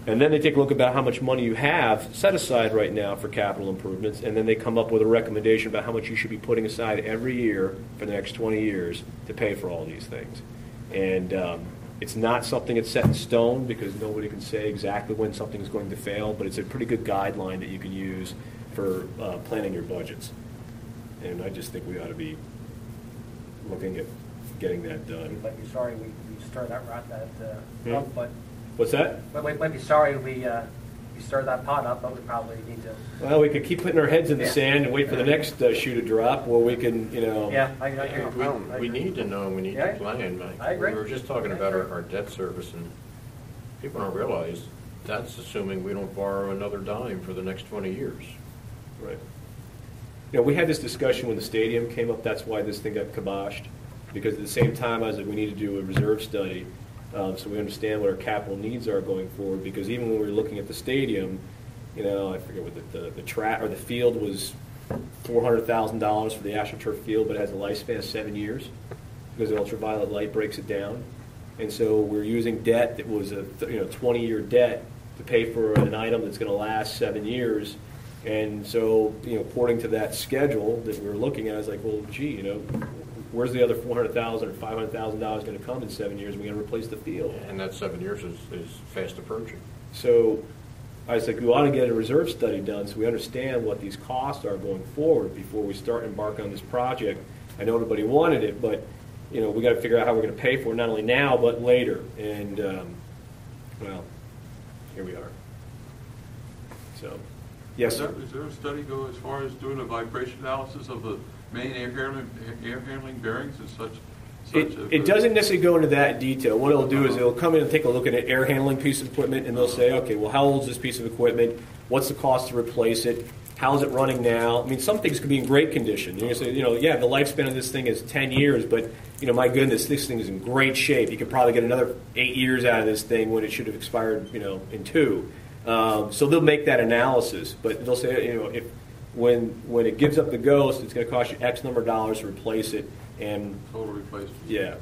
And then they take a look about how much money you have set aside right now for capital improvements, and then they come up with a recommendation about how much you should be putting aside every year for the next 20 years to pay for all these things. And it's not something that's set in stone because nobody can say exactly when something is going to fail, but it's a pretty good guideline that you can use for planning your budgets. And I just think we ought to be looking at getting that done. Might be sorry we started that rot up, but What's that? might be sorry we stirred that pot up, but we probably need to. Well, we could keep putting our heads in the sand and wait for the next shoe to drop, or we can, Yeah, We need to know, we need to plan, Mike. I agree. We were just talking about our debt service, and people don't realize that's assuming we don't borrow another dime for the next 20 years. Right. We had this discussion when the stadium came up. That's why this thing got kiboshed. Because at the same time, I was like, we need to do a reserve study so we understand what our capital needs are going forward. Because even when we were looking at the stadium, I forget what the track or the field was $400,000 for the AstroTurf field, but it has a lifespan of 7 years because the ultraviolet light breaks it down. And so we're using debt that was a 20-year debt to pay for an item that's going to last 7 years. And so, according to that schedule that we were looking at, I was like, well, gee, where's the other $400,000 or $500,000 going to come in 7 years? We're going to replace the field. And that 7 years is fast approaching. So I was like, we ought to get a reserve study done so we understand what these costs are going forward before we start embarking on this project. I know everybody wanted it, but we got to figure out how we're going to pay for it, not only now but later. And well, here we are. So, yes, sir. Is there a study go as far as doing a vibration analysis of the main air handling bearings and such? It doesn't necessarily go into that detail. What it'll do is it'll come in and take a look at an air handling piece of equipment, and they'll say, okay, well, how old is this piece of equipment? What's the cost to replace it? How's it running now? I mean, some things could be in great condition. You're going to say, yeah, the lifespan of this thing is 10 years, but, my goodness, this thing is in great shape. You could probably get another 8 years out of this thing when it should have expired, in 2. So they'll make that analysis, but they'll say, when it gives up the ghost, it's going to cost you X number of dollars to replace it. And Total replacement. Yeah.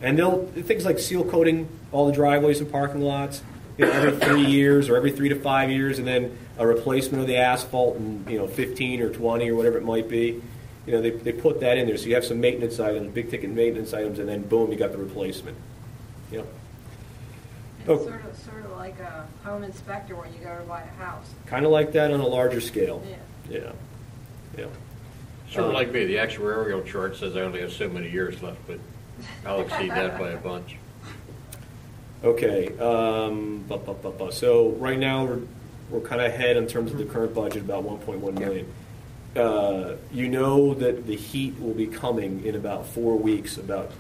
And things like seal coating all the driveways and parking lots, every 3 years or every 3 to 5 years, and then a replacement of the asphalt in 15 or 20 or whatever it might be. They put that in there, so you have some maintenance items, big ticket maintenance items, and then boom, you got the replacement. It's Oh. sort of like a home inspector when you go to buy a house. Kind of like that on a larger scale. Yeah. Yeah. Sort of like me, the actuarial chart says I only have so many years left, but I'll exceed that by a bunch. Okay. So right now we're kind of ahead in terms of the current budget, about 1.1 million. You know that the heat will be coming in about 4 weeks. About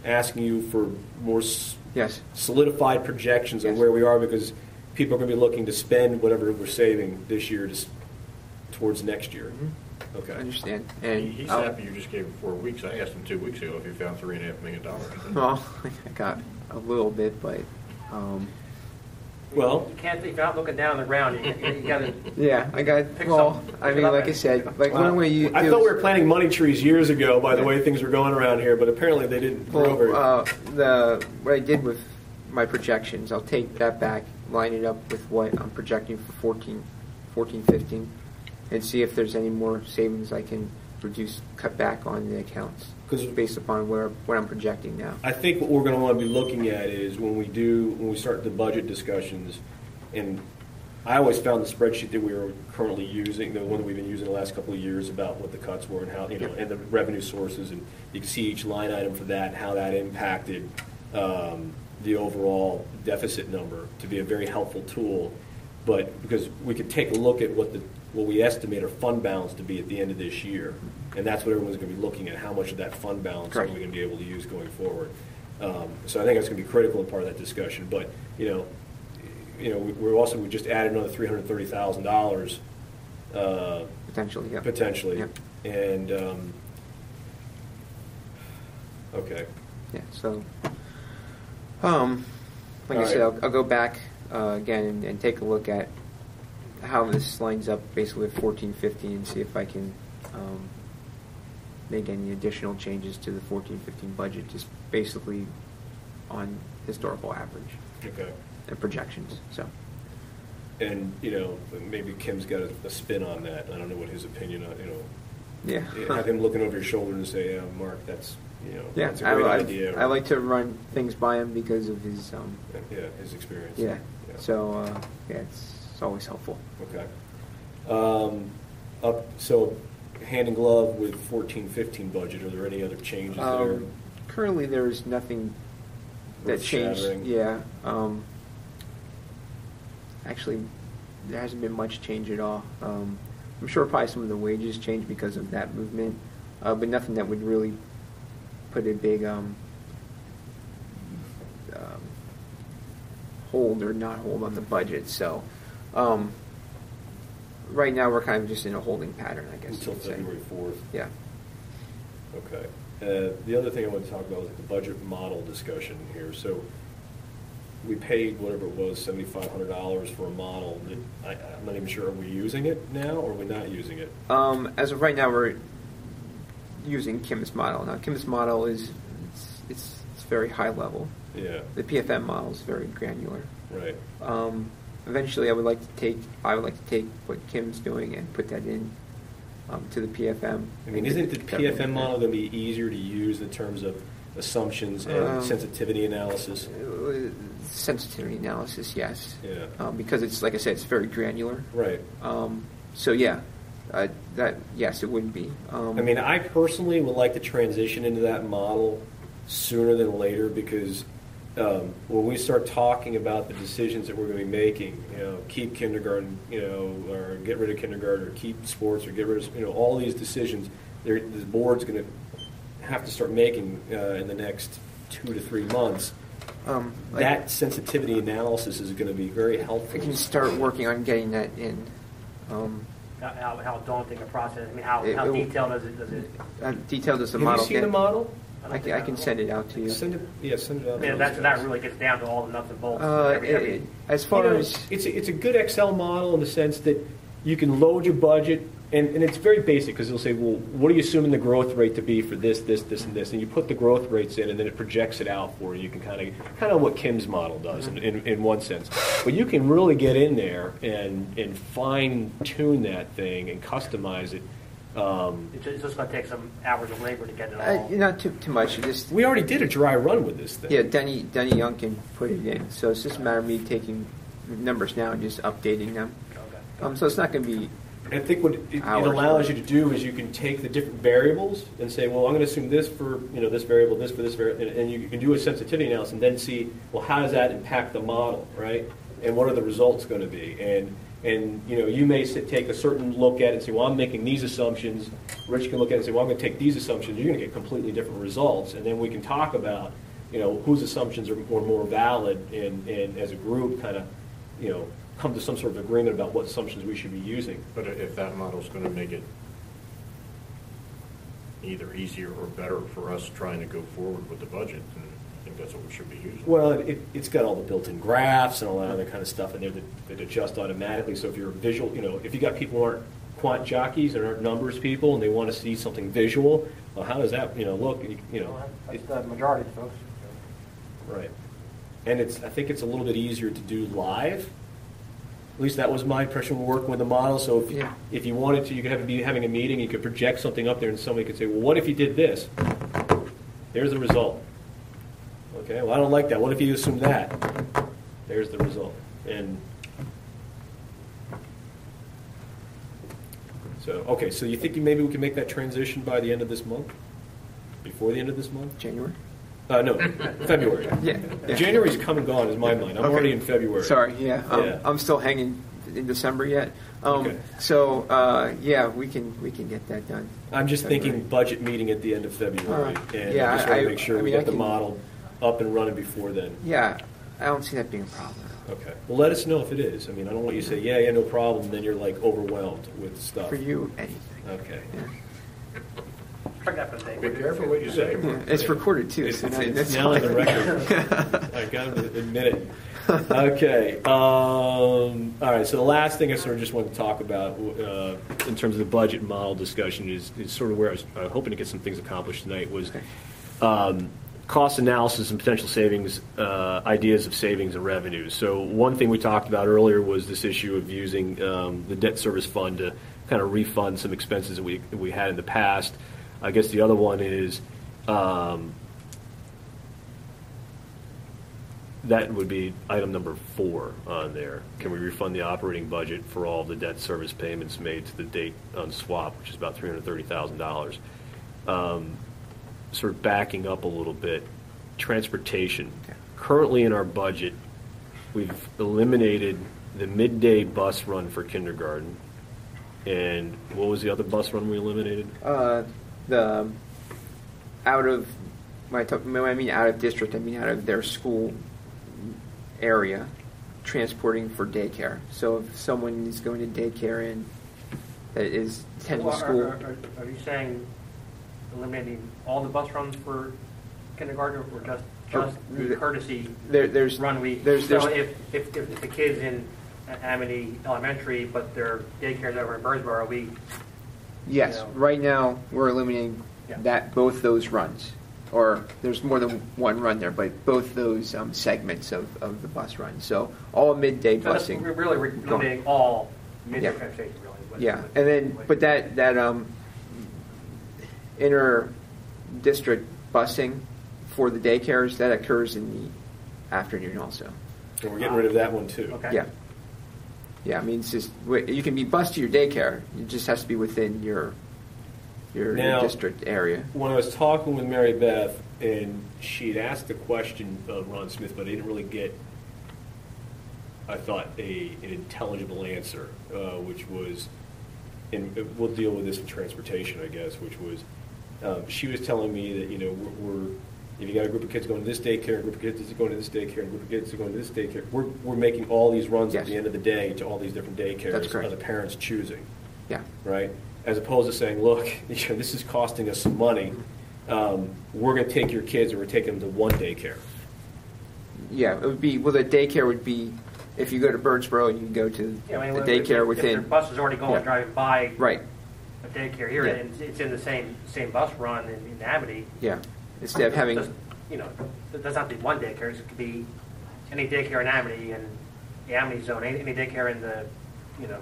asking you for more solidified projections of where we are, because people are going to be looking to spend whatever we're saving this year towards next year. Okay. I understand. And He's happy you just gave him 4 weeks. I asked him 2 weeks ago if he found $3.5 million. Well, I got a little bit, but Well, You can't think out looking down on the ground. You got to. yeah, I got. Pick Well, something. I Pick mean, it up like I and- said, like one way you. I do thought we is- were planting money trees years ago by the way things were going around here, but apparently they didn't grow very. What I did with my projections, I'll take that back, line it up with what I'm projecting for 14, 15, and see if there's any more savings I can cut back on the accounts, 'Cause- based upon what I'm projecting now. I think what we're going to want to be looking at is when we start the budget discussions, and I always found the spreadsheet that we were currently using, the one that we've been using the last couple of years, about what the cuts were and how, and the revenue sources, and you can see each line item for that and how that impacted the overall deficit number, to be a very helpful tool. But because we could take a look at what we estimate our fund balance to be at the end of this year, and that's what everyone's going to be looking at, how much of that fund balance are we going to be able to use going forward. So I think that's going to be critical and part of that discussion. But we just added another $330,000 Potentially, yeah. potentially, Yep. and okay. Yeah. So, like I said, I'll go back again and take a look at how this lines up basically with 14, 15, and see if I can make any additional changes to the 14, 15 budget, just basically on historical average Okay. and projections. So, And, maybe Kim's got a spin on that. I don't know what his opinion on, yeah. have him looking over your shoulder and say, yeah, Mark, that's, Yeah, that's a great idea. I like to run things by him because of his his experience. yeah. So it's always helpful. Okay. So hand in glove with 14-15 budget, are there any other changes there? Currently, there's nothing that changed. Earth-shattering? Yeah. Actually, there hasn't been much change at all. I'm sure probably some of the wages changed because of that movement, but nothing that would really put a big hold or not hold on the budget. So right now we're kind of just in a holding pattern, I guess. Until you could say. February 4th. Yeah. Okay. The other thing I want to talk about was the budget model discussion here. So we paid whatever it was, $7,500 for a model that I'm not even sure, are we using it now or are we not using it? As of right now, we're using Kim's model. Now, Kim's model is it's very high level. Yeah, The PFM model is very granular. right. Eventually, I would like to take what Kim's doing and put that in to the PFM. I mean, isn't the PFM model going to be easier to use in terms of assumptions and sensitivity analysis? Sensitivity analysis, yes. Yeah. Because it's, like I said, it's very granular. Right. So yeah, yes, it would be. I mean, I personally would like to transition into that model sooner than later because when we start talking about the decisions that we're going to be making, keep kindergarten, or get rid of kindergarten, or keep sports, or get rid of, all these decisions, the board's going to have to start making in the next 2 to 3 months. That sensitivity analysis is going to be very helpful. I can start working on getting that in. How daunting a process? I mean, how It will- detailed does it? Detailed as the Have model. you seen the model? I can send it out to you. Send it out. I mean, that really gets down to all the nuts and bolts. As far as it's a good Excel model in the sense that you can load your budget, and it's very basic because it'll say, well, what are you assuming the growth rate to be for this, and this, and you put the growth rates in, and then it projects it out for you. You can kind of what Kim's model does in one sense, but you can really get in there and fine tune that thing and customize it. It's just going to take some hours of labor to get it all. not too much. Just We already did a dry run with this thing. yeah, Denny Youngkin put it in, so it's just a matter of me taking numbers now and just updating them. Okay. So it's not going to be. I think what it Hours. allows you to do is you can take the different variables and say, well, I'm going to assume this for this variable, this for this variable, and you can do a sensitivity analysis and then see, well, how does that impact the model, right? And what are the results going to be? And you may take a certain look at it and say, well, I'm making these assumptions. Rich can look at it and say, well, I'm going to take these assumptions. You're going to get completely different results, and then we can talk about whose assumptions are more valid, and as a group, kind of come to some sort of agreement about what assumptions we should be using. But if that model's going to make it either easier or better for us trying to go forward with the budget, then I think that's what we should be using. Well, it's got all the built-in graphs and all that other kind of stuff in there that adjust automatically. So if you're a visual, if you got people who aren't quant jockeys and aren't numbers people and they want to see something visual, well, how does that look? That's the majority of the folks. Right. And I think it's a little bit easier to do live. At least that was my impression when working with the model. So if you wanted to, you could be having a meeting, you could project something up there, and somebody could say, well, what if you did this? There's the result. Okay, well, I don't like that. What if you assume that? There's the result. And so, okay, so you think maybe we can make that transition by the end of this month? Before the end of this month? January? No, February. Yeah. January's come and gone, is my mind. I'm already in February. Sorry, yeah. Yeah. I'm still hanging in December yet. Okay. So, we can get that done. I'm just thinking budget meeting at the end of February, and yeah, I just want to make sure we I get the can- model up and running before then. Yeah, I don't see that being a problem. Okay. Well, let us know if it is. I mean, I don't want you to say, yeah, no problem, and then you're like overwhelmed with stuff. For you, anything. Okay. Yeah. Check that for the day. Be careful what you say. Yeah, it's recorded too. It's, so it's that's now on the fine. record. I got to admit it. Okay. All right. So the last thing I sort of just want to talk about in terms of the budget model discussion is sort of where I was hoping to get some things accomplished tonight was cost analysis and potential savings, ideas of savings and revenues. So one thing we talked about earlier was this issue of using the debt service fund to kind of refund some expenses that we had in the past. I guess the other one is that would be item number 4 on there. Can we refund the operating budget for all the debt service payments made to the date on swap, which is about $330,000? Sort of backing up a little bit, transportation. Currently in our budget, we've eliminated the midday bus run for kindergarten. And what was the other bus run we eliminated? The out of when I mean out of district, I mean out of their school area, transporting for daycare. So if someone is going to daycare and that is attending school, Are you saying eliminating all the bus runs for kindergarten, or just the courtesy there's run week? So if the kid's in Amity Elementary, but their daycare's over in Birdsboro, yes, right now we're eliminating Yeah. both those runs. or there's more than one run there, but both those segments of the bus run. So all midday So that's busing. really limiting all midday Yeah. transportation, really. Yeah, and then, but that inter-district busing for the daycares, that occurs in the afternoon also. And we're getting rid of that one too. Okay. Yeah. Yeah, I mean, it's just, you can be bused to your daycare, it just has to be within your Now- district area. When I was talking with Mary Beth, and she'd asked the question of Ron Smith, but I didn't really get, I thought, an intelligible answer, which was, and we'll deal with this in transportation, I guess, which was, she was telling me that, we're if you got a group of kids going to this daycare, a group of kids is going to this daycare, a group of kids is going to this daycare, we're making all these runs at Yes. the end of the day to all these different daycares. That's correct. Are the parents choosing, Yeah. right? As opposed to saying, look, this is costing us some money. We're going to take your kids, or we're taking them to one daycare. Yeah, it would be, well, the daycare would be, if you go to Birdsboro, you can go to Yeah, I mean, the if daycare the within. bus is already going, Yeah. driving by Right, a daycare here, Yeah. and it's in the same bus run in Amity. yeah. Instead of having, Doesn't- it doesn't have to be one daycare, it could be any daycare in Amity and the Amity zone, any daycare in the,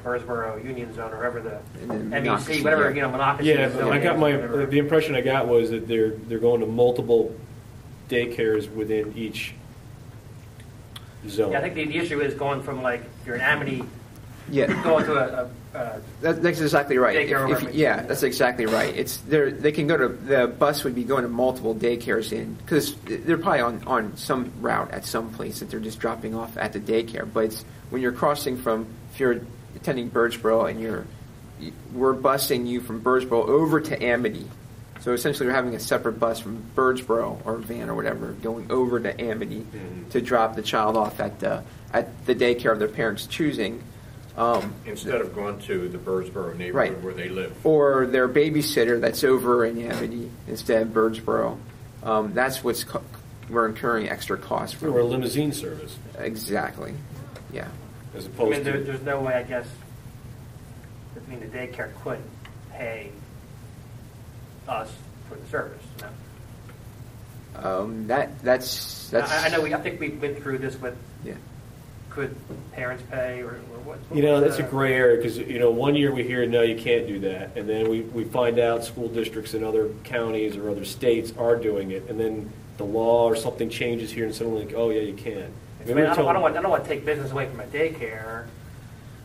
Birdsboro, Union Zone, or wherever the And then MEC, Monocacy, whatever, yeah. Monocacy Yeah, zone I got is, whatever. the impression I got was that they're going to multiple daycares within each zone. Yeah, I think the issue is going from, like, if you're in Amity, yeah. going to a That's exactly right. Daycare If- or- yeah, that's exactly right. It's they can go to, the bus would be going to multiple daycares because they're probably on some route at some place that they're just dropping off at the daycare. But it's when you're crossing from, if you're attending Birdsboro and we're busing you from Birdsboro over to Amity. So essentially, we're having a separate bus from Birdsboro or van or whatever going over to Amity to drop the child off at the daycare of their parents' choosing. Instead of going to the Birdsboro neighborhood Right. where they live. Or their babysitter that's over in Amity instead of Birdsboro. That's we're incurring extra costs Or a for. limousine service, Exactly. Yeah. as I opposed mean, to. there's no way, I guess, the daycare could pay us for the service, no? That's. I think we went through this with, Yeah. could parents pay, or what? That's a gray area, because, 1 year we hear, no, you can't do that, and then we find out school districts in other counties or other states are doing it, and then the law or something changes here, and suddenly, like, oh, yeah, you can. I mean, I don't want to take business away from a daycare.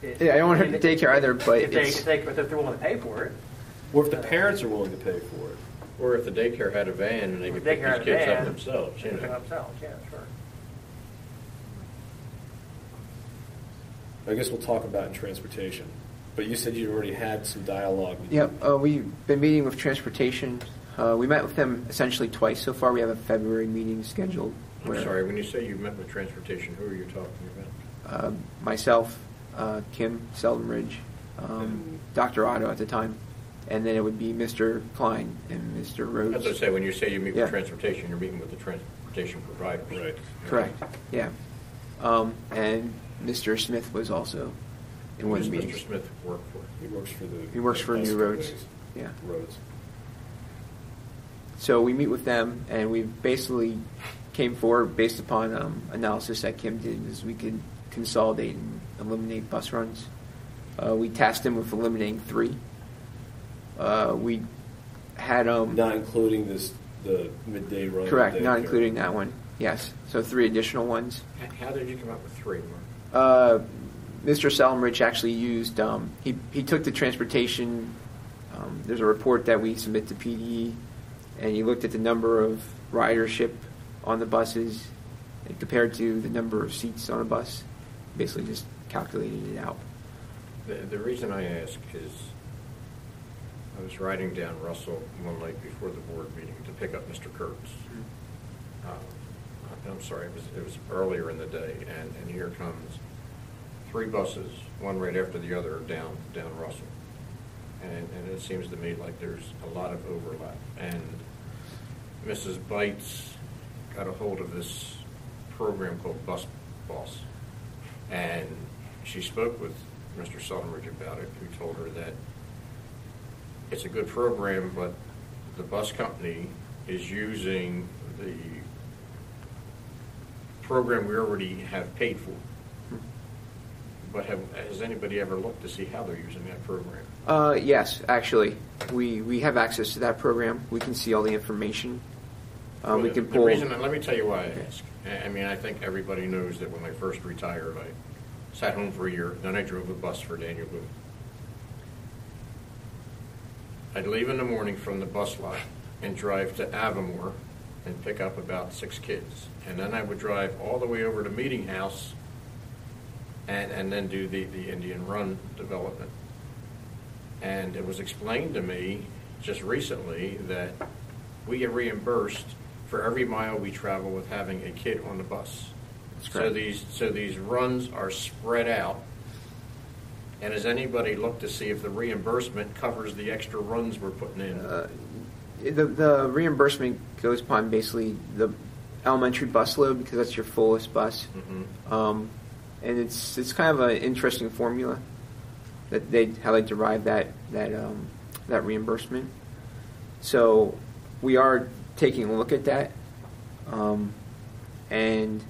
Yeah, I don't want to hurt the daycare either, but if they're willing to pay for it. Or if the parents are willing to pay for it. Or if the daycare had a van and they If could the pick daycare had these a kids up van, themselves, they pick them themselves, yeah, sure. I guess we'll talk about in transportation. But you said you already had some dialogue. Yep. We've been meeting with transportation. We met with them essentially twice so far. We have a February meeting scheduled. I'm sorry, when you say you met with transportation, who are you talking about? Myself, Kim Seldenridge, Dr. Otto at the time, and then it would be Mr. Klein and Mr. Rhodes. As I say, when you say you meet Yeah. with transportation, you're meeting with the transportation providers. Right. Correct. Yeah. And Mr. Smith was also in one Who of the does meetings. Mr. Smith work for? He works for the. He works for bus New Roads. companies. Yeah. Roads. So we meet with them, and we basically came forward based upon analysis that Kim did, is we could consolidate and eliminate bus runs. We tasked them with eliminating 3. We had Not including the midday run. correct, not daycare. including that one. Yes, so 3 additional ones. How did you come up with 3, Mark? Mr. Selmrich actually used, he took the transportation, there's a report that we submit to PDE, and he looked at the number of ridership on the buses and compared to the number of seats on a bus, basically just calculated it out. The reason I ask is I was riding down Russell one night before the board meeting to pick up Mr. Kurtz. I'm sorry, it was earlier in the day, and here comes 3 buses, one right after the other, down Russell. And it seems to me like there's a lot of overlap. And Mrs. Bites got a hold of this program called Bus Boss. And she spoke with Mr. Seldenridge about it, who told her that it's a good program, but the bus company is using the program we already have paid for. But has anybody ever looked to see how they're using that program? Yes, actually, we have access to that program. We can see all the information. We can pull. The reason, let me tell you why I ask. I mean, I think everybody knows that when I first retired, I sat home for a year, then I drove a bus for Daniel Boone. I'd leave in the morning from the bus lot and drive to Avamore and pick up about 6 kids. And then I would drive all the way over to Meeting House and then do the Indian Run development. And it was explained to me just recently that we get reimbursed for every mile we travel with having a kid on the bus. That's So correct. these runs are spread out. And has anybody looked to see if the reimbursement covers the extra runs we're putting in? The reimbursement goes upon basically the elementary bus load because that's your fullest bus. Mhm. And it's kind of an interesting formula that how they derive that reimbursement. So we are taking a look at that, and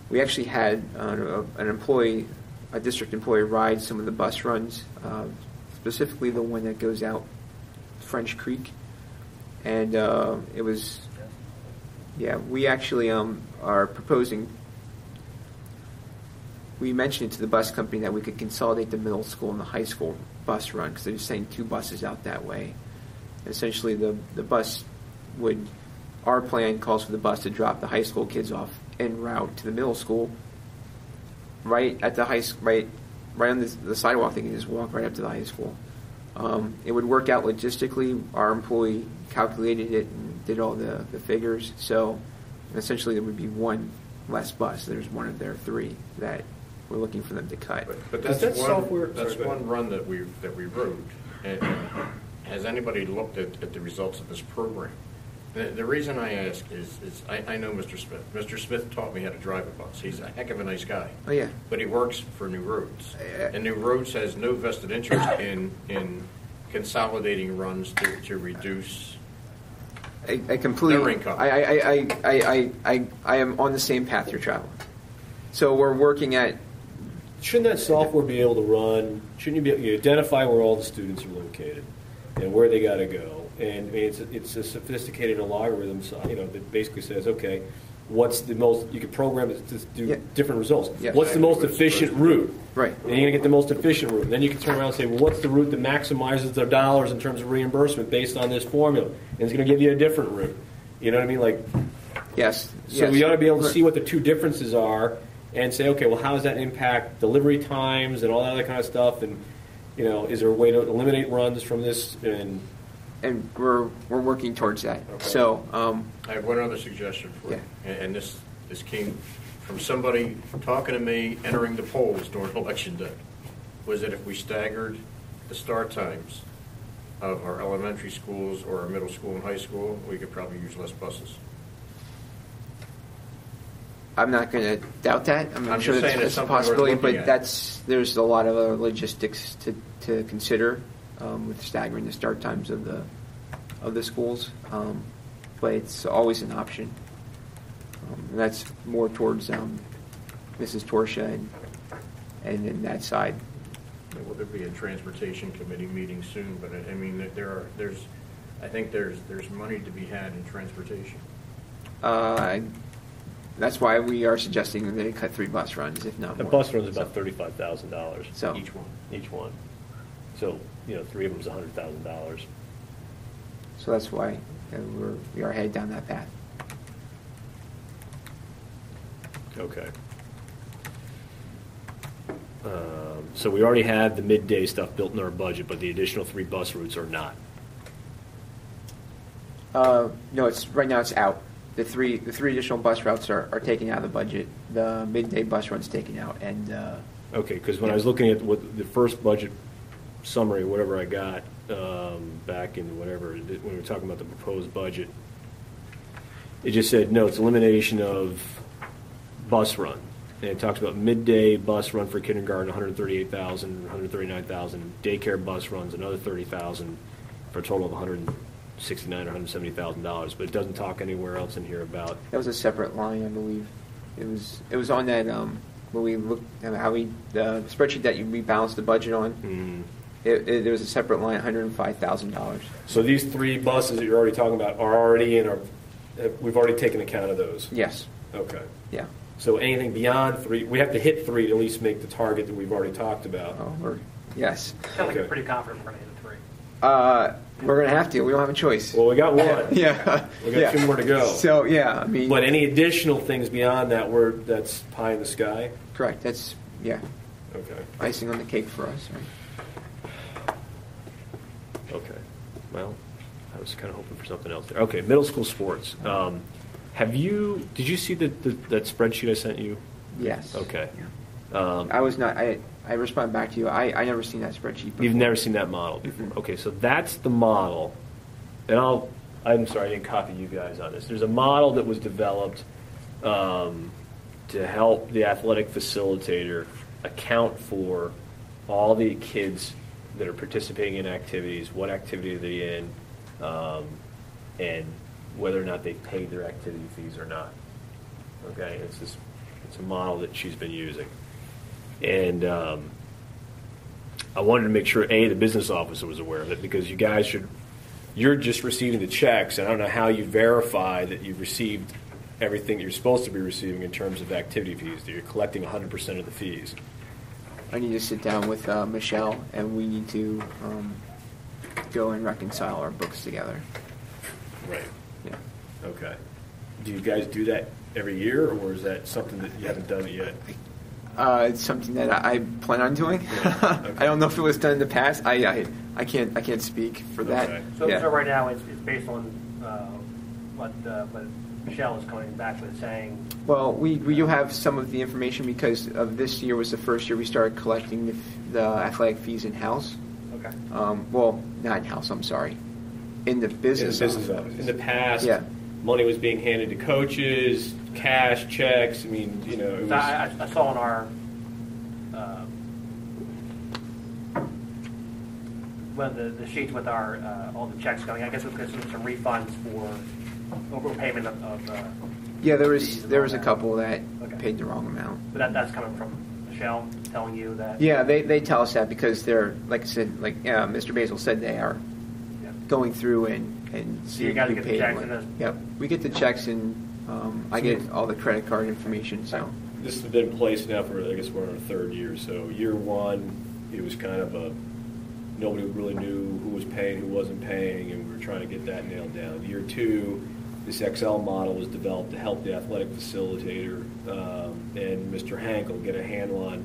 we actually had a district employee ride some of the bus runs, specifically the one that goes out French Creek, and it was, yeah, we actually are proposing. We mentioned it to the bus company that we could consolidate the middle school and the high school bus run because they're saying 2 buses out that way. Essentially, the bus would. Our plan calls for the bus to drop the high school kids off en route to the middle school. Right at the right on the sidewalk, they can just walk right up to the high school. It would work out logistically. Our employee calculated it and did all the figures. So essentially, there would be one less bus. There's one of their 3 that we're looking for them to cut. But Does that's that one, software- that's sorry, go ahead. one run that we wrote. And has anybody looked at the results of this program? The reason I ask is I know Mr. Smith. Mr. Smith taught me how to drive a bus. He's a heck of a nice guy. Oh yeah. But he works for New Roads. And New Roads has no vested interest in consolidating runs to reduce. I completely. Their income. I am on the same path you're traveling. So we're working at. Shouldn't that software be able to run, shouldn't you be able to identify where all the students are located and where they got to go? And I mean, it's a sophisticated algorithm, so, that basically says, okay, what's the most, you can program it to do Yeah. different results. Yeah. What's the most efficient route? Right. And you're going to get the most efficient route. And then you can turn around and say, well, what's the route that maximizes their dollars in terms of reimbursement based on this formula? And it's going to give you a different route. You know what I mean? Like, Yes. so yes. we ought to be able to see what the 2 differences are and say, okay, well, how does that impact delivery times and all that other kind of stuff? And, is there a way to eliminate runs from this? And And we're working towards that. Okay. So. I have one other suggestion for you, Yeah. and this came from somebody talking to me entering the polls during Election Day, was that if we staggered the start times of our elementary schools or our middle school and high school, we could probably use less buses. I'm not going to doubt that. I'm sure just saying it's a something worth possibility, looking but at. there's a lot of other logistics to consider with staggering the start times of the schools. But it's always an option. And that's more towards Mrs. Torsha and in that side. Will there be a transportation committee meeting soon? But I mean, I think there's money to be had in transportation. That's why we are suggesting that they cut 3 bus runs, if not The more. bus run's about $35,000 So Each one. each one. So, 3 of them's $100,000. So that's why we are headed down that path. Okay. So we already had the midday stuff built in our budget, but the additional 3 bus routes are not. No, right now it's out. The three additional bus routes are taken out of the budget. The midday bus run's taken out, and Okay, because when I was looking at what the first budget summary, whatever I got back in whatever, when we were talking about the proposed budget, it just said, no, it's elimination of bus run. And it talks about midday bus run for kindergarten, $138,000, $139,000, daycare bus runs, another $30,000, for a total of $169,000 or $170,000, but it doesn't talk anywhere else in here about. That was a separate line, I believe. It was on that when we looked at how the spreadsheet that we balanced the budget on. There was a separate line, $105,000. So these 3 buses that you're already talking about are already in our. We've already taken account of those. Yes. Okay. Yeah. So anything beyond 3, we have to hit 3 to at least make the target that we've already talked about. Yes. Sounds like you're Okay. pretty confident we're going to hit the 3. We're going to have to. We don't have a choice. Well, we got one. Yeah. We got 2 more to go. So, yeah, I mean. But any additional things beyond that, that's pie in the sky? Correct. That's, yeah, Okay. icing on the cake for us. Right? Okay. Well, I was kind of hoping for something else there. Okay, middle school sports. Did you see that spreadsheet I sent you? Yes. Okay. Yeah. I was not, I responded back to you. I never seen that spreadsheet before. You've never seen that model before. Mm-hmm. Okay, so that's the model. And I'm sorry, I didn't copy you guys on this. There's a model that was developed to help the athletic facilitator account for all the kids that are participating in activities, what activity are they in, and whether or not they paid their activity fees or not. Okay, it's a model that she's been using. And I wanted to make sure, the business officer was aware of it, because you're just receiving the checks, and I don't know how you verify that you've received everything you're supposed to be receiving in terms of activity fees, that you're collecting 100% of the fees. I need to sit down with Michelle, and we need to go and reconcile our books together. Right. Yeah. Okay. Do you guys do that every year, or is that something that you haven't done it yet? It's something that I plan on doing. Okay. I don't know if it was done in the past. I can't speak for that. Okay. So, Yeah. so right now it's based on what Michelle is coming back with, saying. Well, we do have some of the information because of this year was the first year we started collecting the athletic fees in-house. Okay. Well, not in-house, I'm sorry. In the business In the past, Yeah. money was being handed to coaches, cash, checks. I mean, it was. So I saw in our one of the sheets with our all the checks going. I guess we've got some refunds for overpayment of Yeah, there fees and was all a that. couple that Okay. paid the wrong amount. But that's coming from Michelle telling you that. Yeah, they tell us that because they're, like I said, like Mr. Basil said, they are Yeah. going through and So seeing you gotta who get the paid checks what. and those- Yep, we get the checks and I get all the credit card information. So This has been in place now for, I guess, we're in our 3rd year. So year 1, it was kind of nobody really knew who was paying, who wasn't paying, and we were trying to get that nailed down. Year 2, this XL model was developed to help the athletic facilitator and Mr. Hankel get a handle on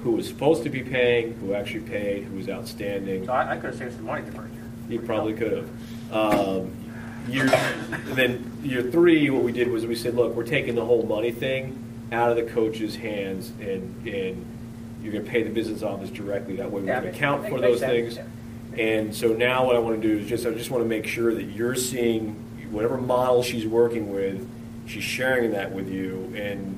who was supposed to be paying, who actually paid, who was outstanding. So I could have saved some money the first year. You probably could have. Then year 3, what we did was we said, look, we're taking the whole money thing out of the coach's hands, and you're going to pay the business office directly. That way we Yeah, can account for makes those sense, things. And so now what I want to do is I just want to make sure that you're seeing whatever model she's working with, she's sharing that with you, and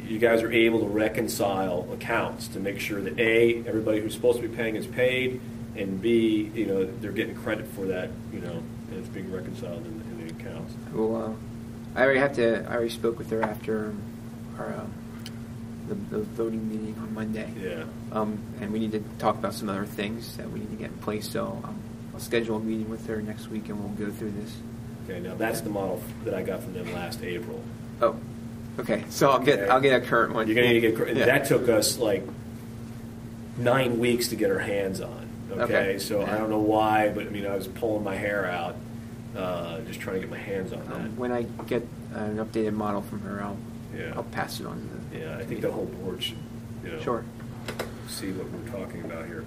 you guys are able to reconcile accounts to make sure that A, everybody who's supposed to be paying is paid, and B, they're getting credit for that, and it's being reconciled in the accounts. well, I already spoke with her after our the voting meeting on Monday. Yeah. And we need to talk about some other things that we need to get in place. So I'll schedule a meeting with her next week, and we'll go through this. Okay, now that's the model that I got from them last April. Oh, okay. So I'll get a current one. You're going to need to get, Yeah. that took us like 9 weeks to get our hands on. Okay, so I don't know why, but I was pulling my hair out, just trying to get my hands on that. When I get an updated model from her, Yeah. I'll pass it on to the. Yeah, I think the whole board should, Sure. see what we're talking about here.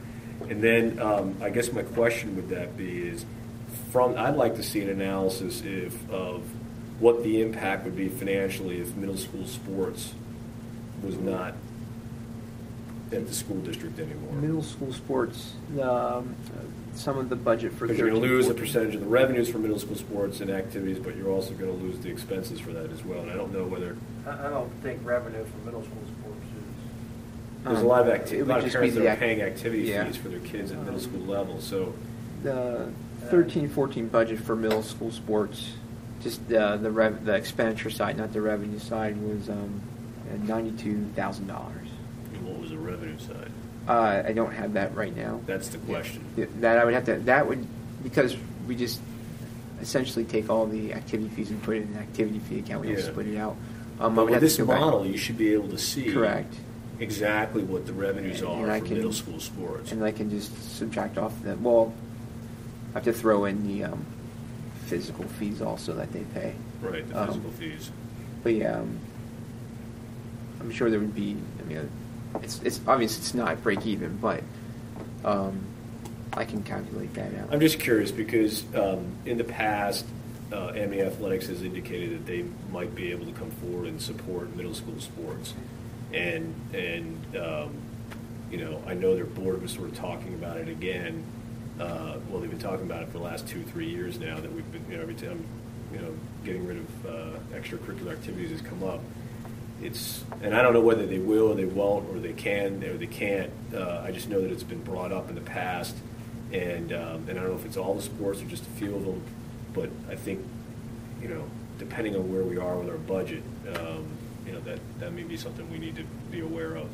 And then I guess my question would that be is, I'd like to see an analysis of what the impact would be financially if middle school sports was not at the school district anymore. Middle school sports, some of the budget for. Because you're going to lose a 13-14. percentage of the revenues from middle school sports and activities, but you're also going to lose the expenses for that as well. And I don't know whether, I don't think revenue from middle school sports is. there's a lot of It would lot of just parents be that the are paying activity yeah. fees for their kids at middle school level, so. 13-14 budget for middle school sports. Just the expenditure side, not the revenue side, was $92,000. And what was the revenue side? I don't have that right now. That's the question. That I would have to. That would, because we just essentially take all the activity fees and put it in an activity fee account. We don't Yeah. split it out. But would with have to this go back. model, you should be able to see Correct. exactly what the revenues And are I for can- middle school sports. And I can just subtract off the. Well, I have to throw in the physical fees also that they pay. Right, the physical fees. But yeah, I'm sure there would be. I mean, it's obvious it's not break even, but I can calculate that out. I'm just curious because in the past, MA Athletics has indicated that they might be able to come forward and support middle school sports. And you know, I know their board was sort of talking about it again. Well, they've been talking about it for the last 2-3 years now that we've been, you know, every time, you know, getting rid of extracurricular activities has come up. And I don't know whether they will or they won't or they can or they can't. I just know that it's been brought up in the past, and I don't know if it's all the sports or just a few of them, but I think, you know, depending on where we are with our budget, you know, that may be something we need to be aware of.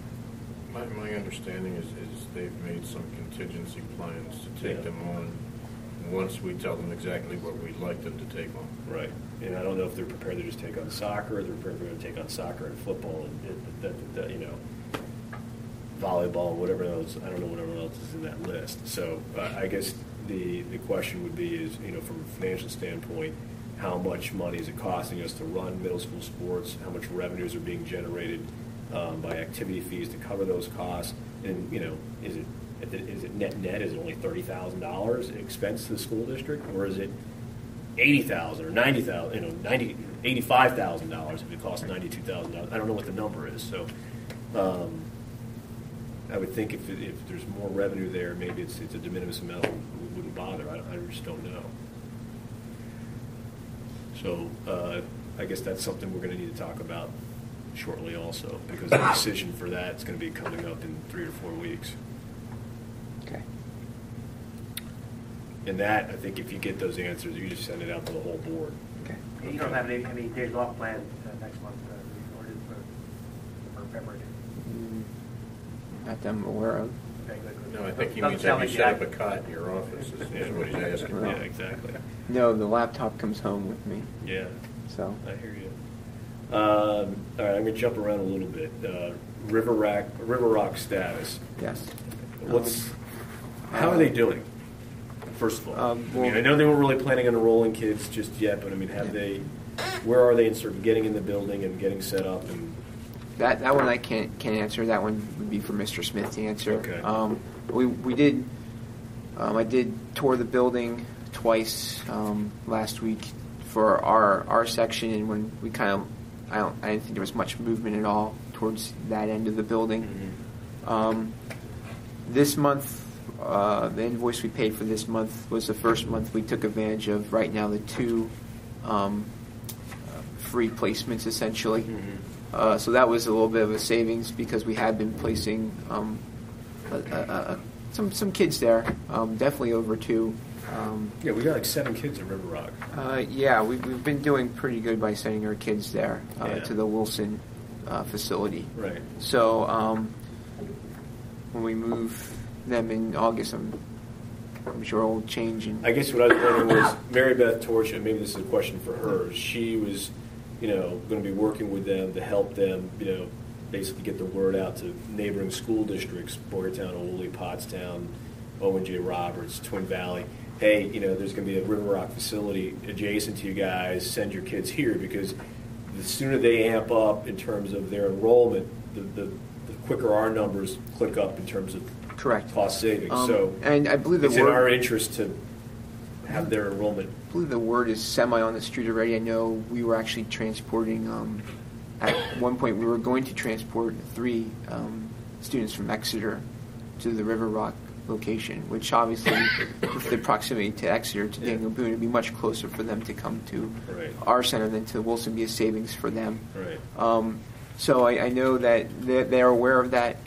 My understanding is they've made some contingency plans to take Yeah. them on once we tell them exactly what we'd like them to take on. Right. And I don't know if they're prepared to just take on soccer, or they're prepared to take on soccer and football and you know, volleyball, whatever else. I don't know whatever else is in that list. So I guess the question would be is, you know, from a financial standpoint, how much money is it costing us to run middle school sports? How much revenues are being generated by activity fees to cover those costs? And, you know, is it net? Is it only $30,000 expense to the school district, or is it $80,000 or $90,000? You know, $85,000 if it costs $92,000. I don't know what the number is. So I would think if there's more revenue there, maybe it's a de minimis amount. We wouldn't bother. I just don't know. So I guess that's something we're going to need to talk about shortly also, because the decision for that is going to be coming up in 3 or 4 weeks. Okay. And that, I think if you get those answers, you just send it out to the whole board. Okay. You don't have any days off planned next month, or February? Not that I'm aware of. Okay, good. No, I think he Doesn't means sound have you like set up a cot in your office, is what he's asking. Yeah, exactly. No, the laptop comes home with me, Yeah, so. I hear you. All right, I'm going to jump around a little bit. River Rock status. Yes. How are they doing? First of all, well- I know they weren't really planning on enrolling kids just yet, but I mean, where are they in sort of getting in the building and getting set up? And That one I can't answer. That one would be for Mr. Smith to answer. Okay. We did. I did tour the building twice last week for our section, and when we I didn't think there was much movement at all towards that end of the building. This month, the invoice we paid for this month was the first month we took advantage of. Right now, the 2 free placements essentially. So that was a little bit of a savings because we had been placing some kids there, definitely over 2. yeah, we got like 7 kids at River Rock. Yeah, we've been doing pretty good by sending our kids there Yeah. to the Wilson facility. Right. So when we move them in August, I'm sure it'll change. And I guess what I was wondering was Mary Beth Torch, and maybe this is a question for her. She was, you know, going to be working with them to help them, you know, basically get the word out to neighboring school districts, Boyertown, Ole, Pottstown, Owen J. Roberts, Twin Valley. Hey, you know, there's going to be a River Rock facility adjacent to you guys. Send your kids here, because the sooner they amp up in terms of their enrollment, the quicker our numbers click up in terms of correct. cost savings. So and I believe it's in our interest to have their enrollment. I believe the word is semi on the street already. I know we were actually transporting. At one point, we were going to transport 3 students from Exeter to the River Rock location, which obviously, with the proximity to Exeter, to Daniel Boone, it'd be much closer for them to come to Right. our center than to Wilson, be a savings for them. Right. So I know that they're aware of that.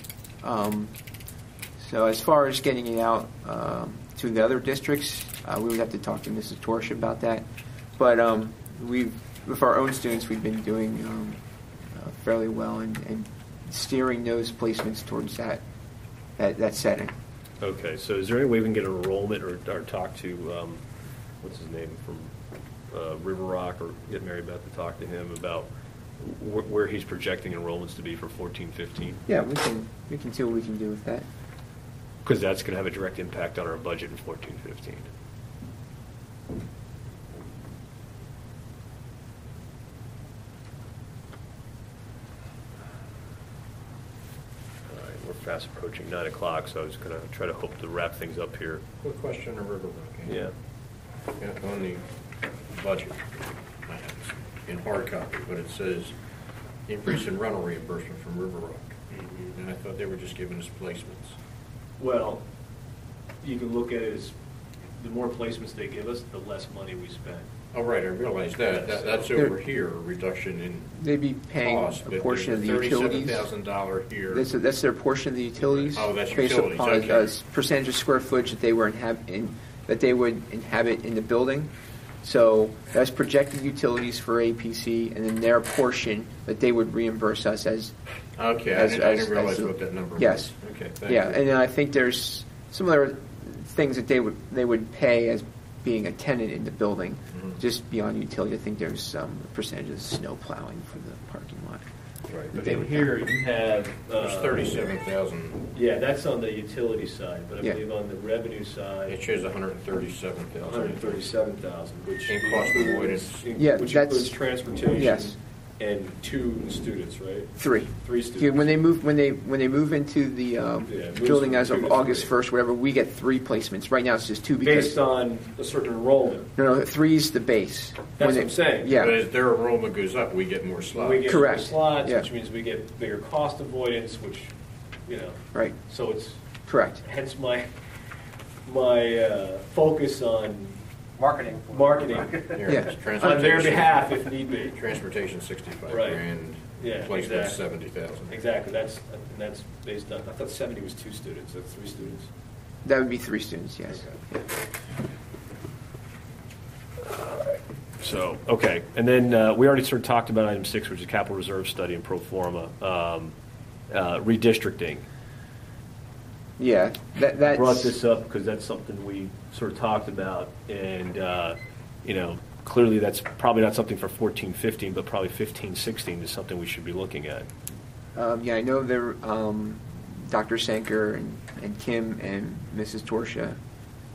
So as far as getting it out, to the other districts. We would have to talk to Mrs. Torsch about that. But with our own students, we've been doing fairly well and steering those placements towards that setting. Okay, so is there any way we can get an enrollment or talk to, what's his name, from River Rock, or get Mary Beth to talk to him about where he's projecting enrollments to be for 14-15? Yeah, we can see what we can do with that. Because that's going to have a direct impact on our budget in 14-15. All right, we're fast approaching 9 o'clock, so I was going to try to hope to wrap things up here. Quick question on River Rock. Yeah. On the budget, in hard copy, but it says increase in rental reimbursement from River Rock. And I thought they were just giving us placements. Well, you can look at it as the more placements they give us, the less money we spend. Oh, right, I realize that. That's over here, a reduction in They'd be paying cost. a portion of the utilities. $37,000 here. That's their portion of the utilities. Oh, that's based utilities, upon okay. a percentage of square footage that they would inhabit in the building. So that's projected utilities for APC, and then their portion that they would reimburse us as. Okay, I didn't realize what that number was. Yes. Okay, thank Yeah, you. and then I think there's some other things that they would pay as being a tenant in the building, just beyond utility. I think there's some percentage of snow plowing for the parking lot. Right, But but they in would here you have. There's 37,000. Yeah, that's on the utility side, but I Yeah. believe on the revenue side. It shows 137,000. 137,000, which In cost avoidance. Yeah, which that's- includes transportation. Yes. And 2 students, right? 3. 3 Yeah, students. when they move into the moves building from as 2 of to August 3. 1st, whatever, we get 3 placements. Right now it's just 2 because Based on a certain enrollment. no, 3 is the base. That's When what I'm saying. Yeah, But as their enrollment goes up, we get more slots. We get Correct. more slots, Yeah. which means we get bigger cost avoidance, which, right, so it's, correct. hence my focus on Marketing. marketing Here, Yeah. it's on their transportation. behalf if need be. Transportation, 65 Right. grand. Yeah, Placement, exactly. 70,000. Exactly, that's based on, I thought 70 was 2 students, that's 3 students. That would be 3 students, yes. Okay. So, okay, and then we already sort of talked about item 6, which is capital reserve study and pro forma, redistricting. Yeah, that's I brought this up because that's something we sort of talked about, and, clearly that's probably not something for 14-15, but probably 15-16 is something we should be looking at. Yeah, I know there, Dr. Sanker and Kim and Mrs. Torsha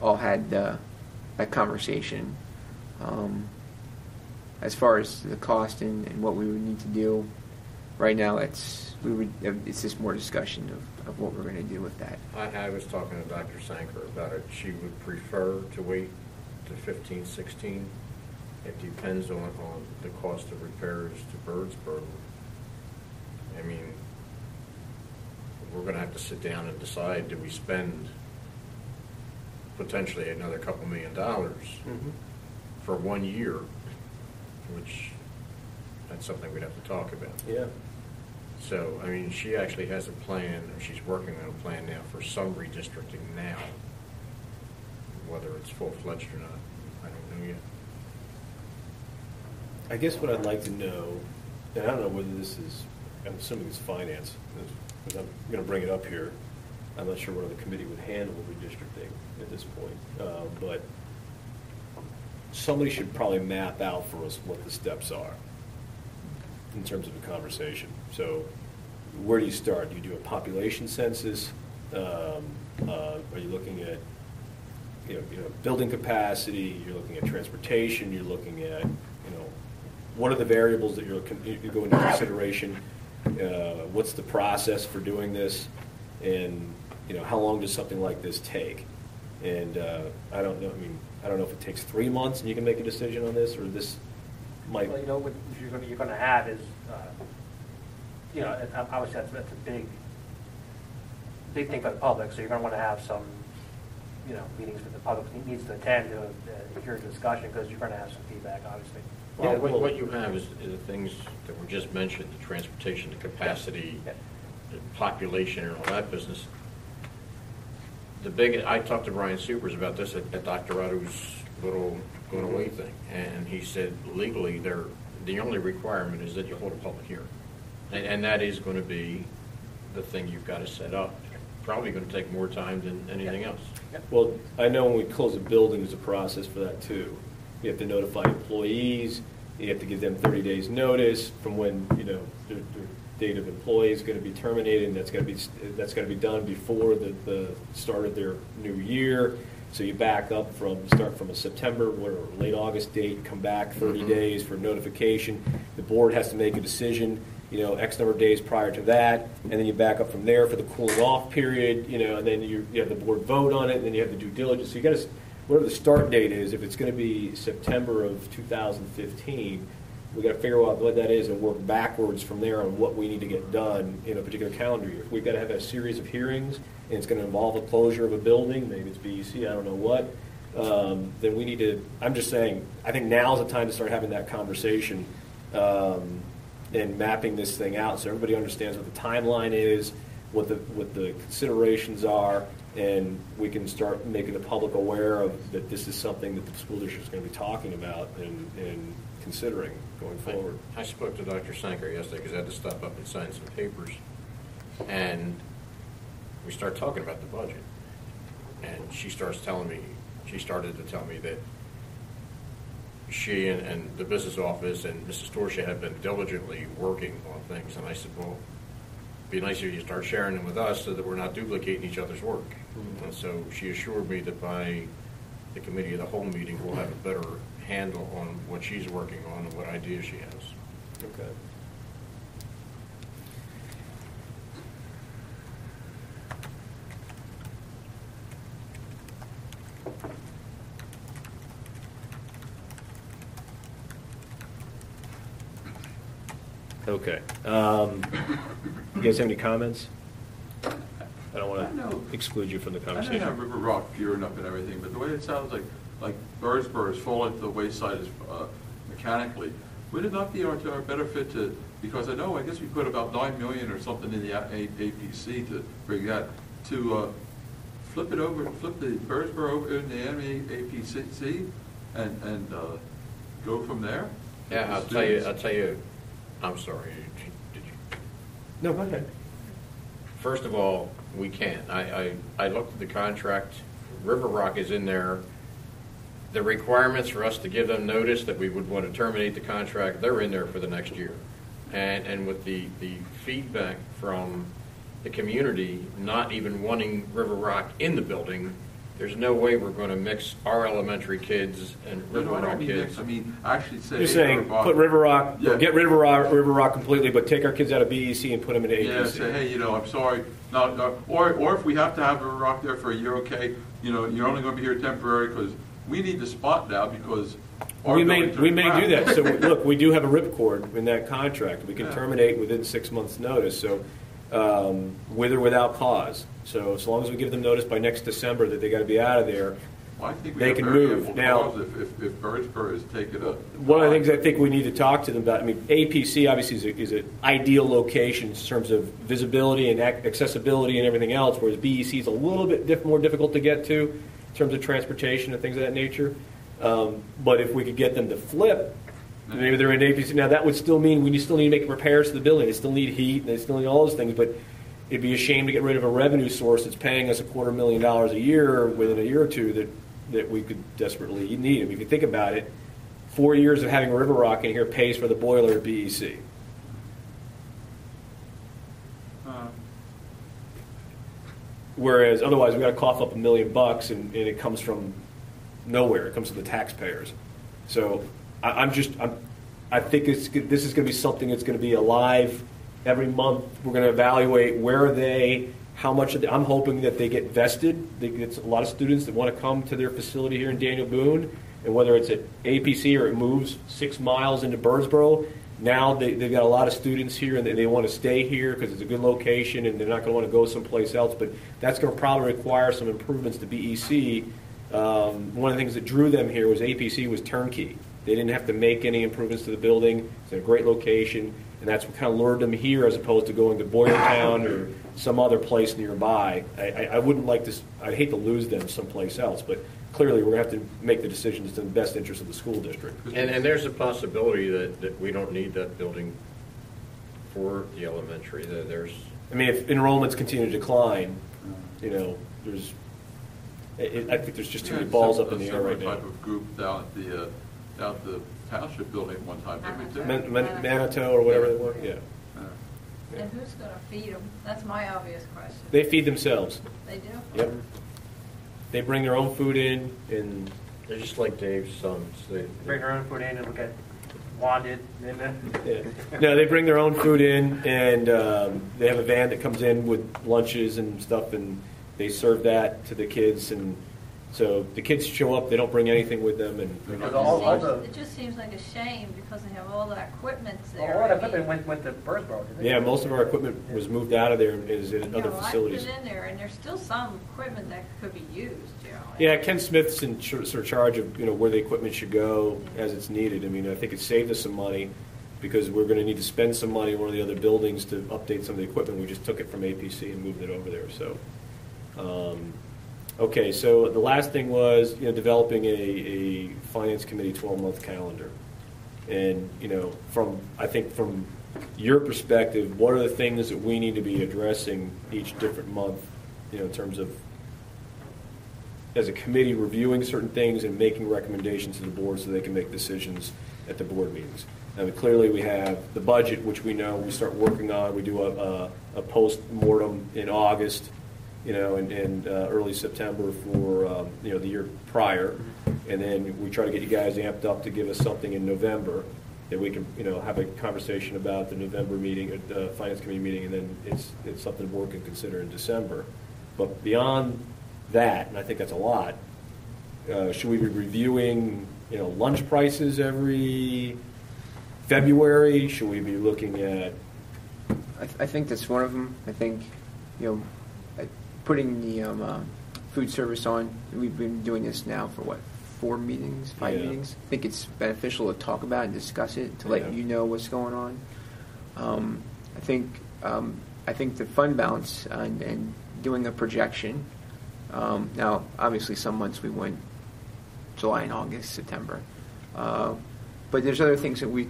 all had that conversation. As far as the cost and what we would need to do, right now it's just more discussion of what we're going to do with that. I was talking to Dr. Sanker about it. She would prefer to wait to 15, 16. It depends on the cost of repairs to Birdsboro. I mean, we're going to have to sit down and decide, do we spend potentially another couple $1 million for 1 year, which that's something we'd have to talk about. Yeah. So, I mean, she actually has a plan, or she's working on a plan now for some redistricting now. Whether it's full-fledged or not, I don't know yet. I guess what I'd like to know, and I don't know whether this is, I'm assuming it's finance, because I'm going to bring it up here. I'm not sure whether the committee would handle redistricting at this point, but somebody should probably map out for us what the steps are in terms of the conversation. So where do you start? Do you do a population census? Are you looking at building capacity? You're looking at transportation. You're looking at what are the variables that you go into consideration? What's the process for doing this? And how long does something like this take? And I don't know. I mean, I don't know if it takes 3 months and you can make a decision on this, or this might. Well, what you're going to have is, obviously that's a big thing for the public. So you're going to want to have some, meetings that the public needs to attend to hear a discussion, because you're going to have some feedback, obviously. Well, what you have is the things that were just mentioned, the transportation, the capacity, Yeah. the population, and all that business. I talked to Brian Supers about this at Dr. Otto's little going away thing, and he said legally the only requirement is that you hold a public hearing. And that is going to be the thing you've got to set up. Probably going to take more time than anything else. Well, I know when we close a building, there's a process for that too. You have to notify employees, you have to give them 30 days notice from when, their date of employee is going to be terminated, and that's going to be done before the start of their new year. So you start from a September or late August date, come back 30 days for notification. The board has to make a decision, X number of days prior to that, and then you back up from there for the cooling off period, and then you have the board vote on it, and then you have the due diligence. So you got to, whatever the start date is, if it's going to be September of 2015, we got to figure out what that is and work backwards from there on what we need to get done in a particular calendar year. If we've got to have a series of hearings, and it's going to involve a closure of a building, maybe it's BEC, I don't know what, then we need to, I'm just saying, I think now's the time to start having that conversation and mapping this thing out so everybody understands what the timeline is, what the considerations are, and we can start making the public aware of that this is something that the school district is going to be talking about and considering going forward. I spoke to Dr. Sanker yesterday because I had to stop up and sign some papers, and we start talking about the budget, and she started to tell me that she and the business office and Mrs. Torsha have been diligently working on things, and I said, well, it'd be nice if you start sharing them with us so that we're not duplicating each other's work. Mm-hmm. And so she assured me that by the committee of the whole meeting, we'll have a better handle on what she's working on and what ideas she has. Okay. Okay. You guys have any comments? I don't want to exclude you from the I know conversation. you have River Rock gearing up and everything, but the way it sounds like Birdsboro is falling to the wayside mechanically, would it not be to our benefit to, because I guess we put about $9 million or something in the APC to bring that, to flip the Birdsboro over in the APC and go from there? Yeah, I'll tell you, I'm sorry, did you? No, go ahead. First of all, we can't. I looked at the contract. River Rock is in there. The requirements for us to give them notice that we would want to terminate the contract, they're in there for the next year. And with the feedback from the community not even wanting River Rock in the building, there's no way we're going to mix our elementary kids and River Rock kids. I mean, actually say. You're saying put River Rock, get rid of River Rock completely, but take our kids out of BEC and put them in APC. Yeah, say, hey, I'm sorry. No, or if we have to have River Rock there for a year, okay, you're only going to be here temporary because we need the spot now because we may do that. So look, we do have a ripcord in that contract. We can terminate within 6 months' notice. So with or without cause. So as long as we give them notice by next December that they got to be out of there, well, I think we they have can very move. ample Now, cause if Birdsboro is taking a. one of the things I think we need to talk to them about, I mean, APC obviously is an ideal location in terms of visibility and accessibility and everything else, whereas BEC is a little bit more difficult to get to in terms of transportation and things of that nature. But if we could get them to flip, maybe they're in APC. Now, that would still mean we still need to make repairs to the building. They still need heat, and they still need all those things, but it'd be a shame to get rid of a revenue source that's paying us $250,000 a year within a year or two that we could desperately need. I mean, if you think about it, 4 years of having River Rock in here pays for the boiler at BEC. Whereas otherwise, we got to cough up $1 million, and it comes from nowhere. It comes from the taxpayers. So I think this is going to be something that's going to be alive every month. We're going to evaluate where are they, how much of I'm hoping that they get vested. It's a lot of students that want to come to their facility here in Daniel Boone, and whether it's at APC or it moves 6 miles into Birdsboro, now they've got a lot of students here and they want to stay here because it's a good location and they're not going to want to go someplace else. But that's going to probably require some improvements to BEC One of the things that drew them here was APC was turnkey. They didn't have to make any improvements to the building. It's in a great location, and that's what kind of lured them here as opposed to going to Boyertown or some other place nearby. I wouldn't like to, I'd hate to lose them someplace else, but clearly we're going to have to make the decisions in the best interest of the school district. And there's a possibility that we don't need that building for the elementary. There's, I mean, if enrollments continue to decline, you know, there's, I think there's just too many balls up in the air right now. Type of group down at the township building at one time, didn't we? Manitou or whatever they were, yeah. And who's going to feed them? That's my obvious question. They feed themselves. They do? Yep. They bring their own food in, and they're just like Dave's sons. They Bring their own food in and look at wanted, yeah. No, they bring their own food in, and they have a van that comes in with lunches and stuff, and they serve that to the kids. And so the kids show up; they don't bring anything with them, and Because all the It just seems like a shame because they have all that equipment there. all that equipment went to Birdsboro. didn't it? yeah, most of our equipment was moved out of there and is in You other know, facilities. I've been in there, and there's still some equipment that could be used, you know. Yeah, Ken Smith's in sort of charge of where the equipment should go as it's needed. I mean, I think it saved us some money because we're going to need to spend some money in one of the other buildings to update some of the equipment. We just took it from APC and moved it over there. So, okay. So the last thing was developing a finance committee 12-month calendar, and from your perspective, what are the things that we need to be addressing each different month, in terms of as a committee reviewing certain things and making recommendations to the board so they can make decisions at the board meetings. I mean, clearly we have the budget, which we know we start working on. We do a post-mortem in August, and early September for, the year prior. And then we try to get you guys amped up to give us something in November that we can, have a conversation about the November meeting, the Finance Committee meeting, and then it's something the board can consider in December. But beyond that, and I think that's a lot, should we be reviewing, lunch prices every February? Should we be looking at? I think that's one of them. I think, putting the food service on. We've been doing this now for 4 meetings, 5 Yeah. meetings. I think it's beneficial to talk about and discuss it to let you know what's going on. I think the fund balance and doing a projection. Now, obviously, some months we went July and August, September, but there's other things that we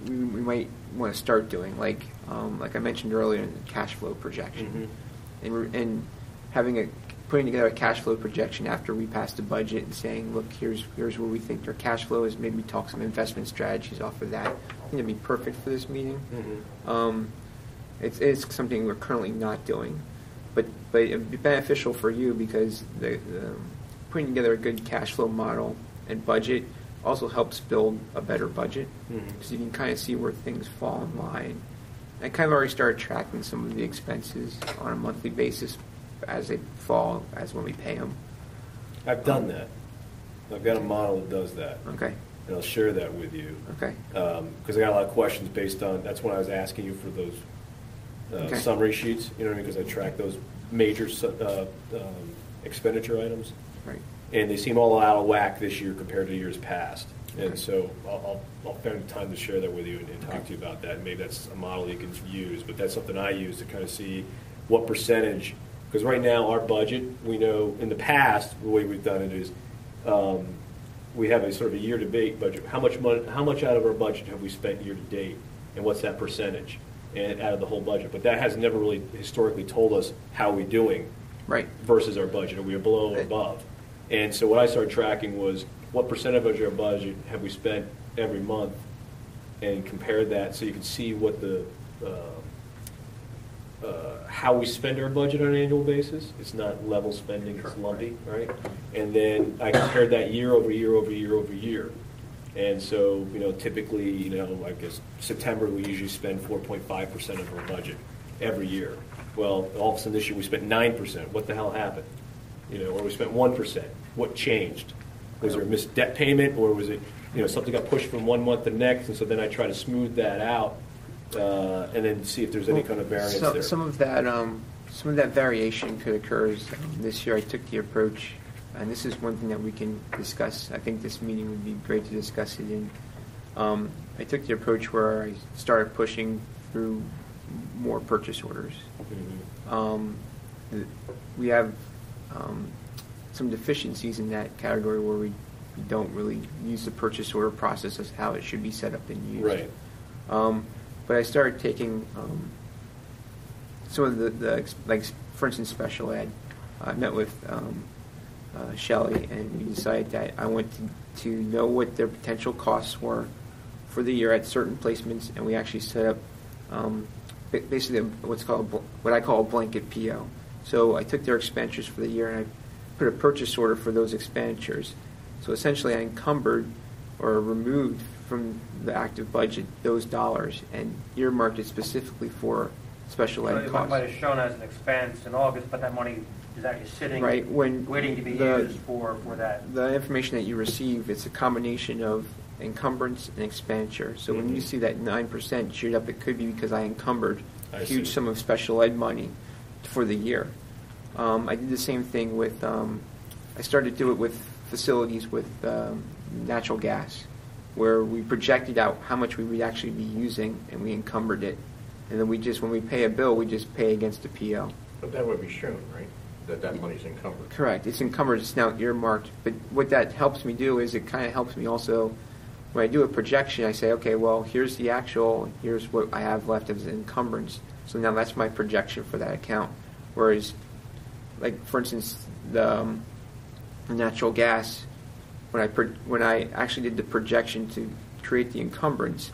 might want to start doing, like I mentioned earlier, in the cash flow projection, and putting together a cash flow projection after we pass the budget and saying, look, here's where we think our cash flow is. Maybe talk some investment strategies off of that. I think it'd be perfect for this meeting. It's something we're currently not doing. But it'd be beneficial for you because the putting together a good cash flow model and budget also helps build a better budget because you can kind of see where things fall in line. I kind of already started tracking some of the expenses on a monthly basis as they fall, as when we pay them. I've done that. I've got a model that does that. Okay. And I'll share that with you. Okay. Because I got a lot of questions based on, that's when I was asking you for those summary sheets, because I track those major expenditure items. Right. And they seem all out of whack this year compared to years past. And so I'll find time to share that with you and talk to you about that. Maybe that's a model you can use, but that's something I use to kind of see what percentage, because right now our budget, we know in the past, the way we've done it is we have a sort of a year-to-date budget. How much out of our budget have we spent year-to-date, and what's that percentage and out of the whole budget? But that has never really historically told us how we're doing versus our budget. Are we below or above? And so what I started tracking was what percent of our budget have we spent every month, and compare that so you can see what the how we spend our budget on an annual basis. It's not level spending, it's lumpy, right? And then I compared that year over year over year over year. And so, typically, I guess September we usually spend 4.5% of our budget every year. Well, all of a sudden this year we spent 9%. What the hell happened? Or we spent 1%. What changed? Was there a missed debt payment, or was it, something got pushed from one month to the next? And so then I try to smooth that out and then see if there's any kind of variance there. Some of that variation could occur. This year I took the approach, and this is one thing that we can discuss. I think this meeting would be great to discuss it in. I took the approach where I started pushing through more purchase orders. We have some deficiencies in that category where we don't really use the purchase order process as how it should be set up and used. Right. But I started taking some of the like, for instance, special ed. I met with Shelley, and we decided that I wanted to know what their potential costs were for the year at certain placements, and we actually set up basically what I call a blanket PO. So I took their expenditures for the year and I put a purchase order for those expenditures. So essentially I encumbered or removed from the active budget those dollars and earmarked it specifically for special ed So costs. it might have shown as an expense in August, but that money is actually sitting, Right, when waiting to be the- used for that. The information that you receive, it's a combination of encumbrance and expenditure. So when you see that 9% shoot up, it could be because I encumbered I a huge see. sum of special ed money for the year. I did the same thing with, I started to do it with facilities with natural gas, where we projected out how much we would actually be using and we encumbered it. And then when we pay a bill, we just pay against the PO. But that would be shown, right? That money's encumbered. Correct. It's encumbered. It's now earmarked. But what that helps me do is it kind of helps me also, when I do a projection, I say, okay, well, here's the actual, here's what I have left as an encumbrance. So now that's my projection for that account. Whereas, like, for instance, the natural gas, when I actually did the projection to create the encumbrance,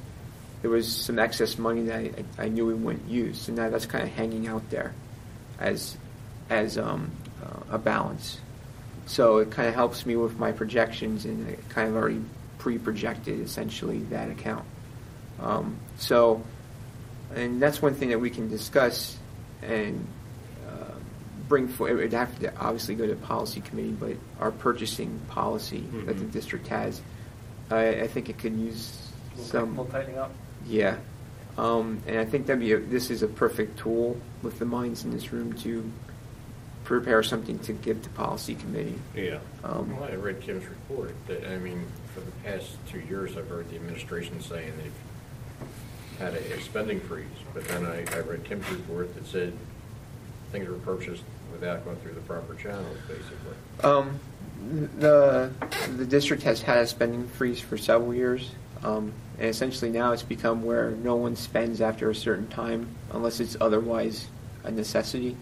there was some excess money that I knew we wouldn't use. So now that's kind of hanging out there as a balance. So it kind of helps me with my projections, and I kind of already pre-projected essentially that account. And that's one thing that we can discuss and bring forward. It would have to obviously go to policy committee, but our purchasing policy that the district has, I think it could use some. We'll tightening up. Yeah. And I think this is a perfect tool with the minds in this room to prepare something to give to policy committee. Yeah. Well, I read Kim's report. That, I mean, for the past 2 years, I've heard the administration saying they've had a spending freeze. But then I read Kim's report that said things were purchased without going through the proper channels, basically. The district has had a spending freeze for several years. And essentially now it's become where no one spends after a certain time unless it's otherwise a necessity.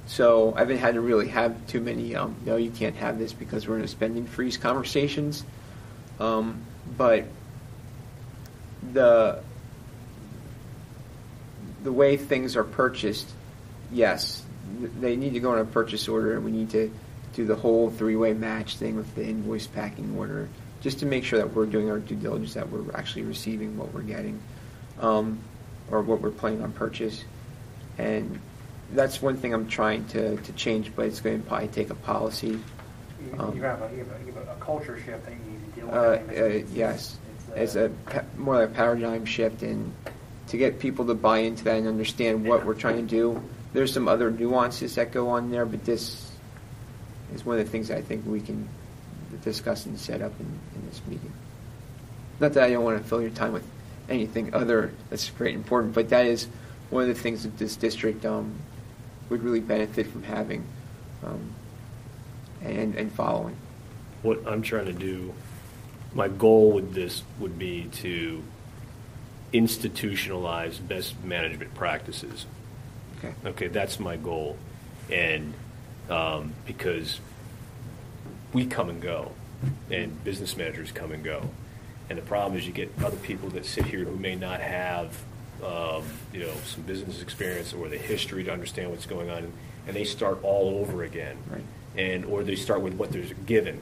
So I haven't had to really have too many, no, you can't have this because we're in a spending freeze conversations. But the way things are purchased, yes, they need to go on a purchase order, and we need to do the whole three-way match thing with the invoice packing order, just to make sure that we're doing our due diligence, that we're actually receiving what we're getting, or what we're planning on purchase. And that's one thing I'm trying to change, but it's going to probably take a policy. You have a culture shift that you need to deal with. Yes, it's more like a paradigm shift, and to get people to buy into that and understand what we're trying to do. There's some other nuances that go on there, but this is one of the things I think we can discuss and set up in this meeting. Not that I don't want to fill your time with anything other that's great and important, but that is one of the things that this district would really benefit from having and following. What I'm trying to do, my goal with this would be to institutionalize best management practices. Okay, that's my goal. And because we come and go, and business managers come and go. And the problem is you get other people that sit here who may not have some business experience or the history to understand what's going on, and they start all over again. Right. Or they start with what they're given,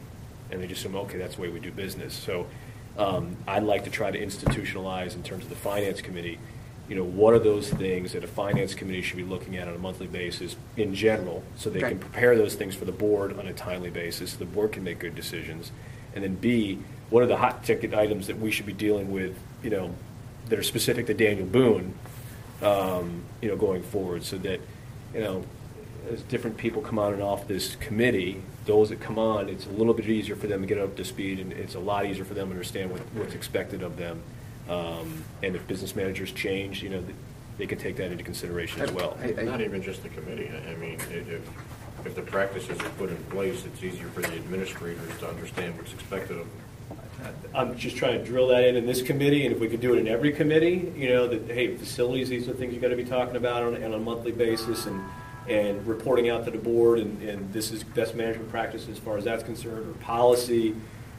and they just assume, okay, that's the way we do business. So I'd like to try to institutionalize in terms of the finance committee, what are those things that a finance committee should be looking at on a monthly basis in general, so they can prepare those things for the board on a timely basis, so the board can make good decisions. And then B, what are the hot ticket items that we should be dealing with, that are specific to Daniel Boone, going forward, so that, as different people come on and off this committee, those that come on, it's a little bit easier for them to get up to speed, and it's a lot easier for them to understand what's expected of them. And if business managers change, they can take that into consideration as well. Not even just the committee. I mean, if the practices are put in place, it's easier for the administrators to understand what's expected of them. I'm just trying to drill that in this committee, and if we could do it in every committee, that, hey, facilities, these are things you got to be talking about on a monthly basis, and reporting out to the board, and this is best management practice as far as that's concerned, or policy,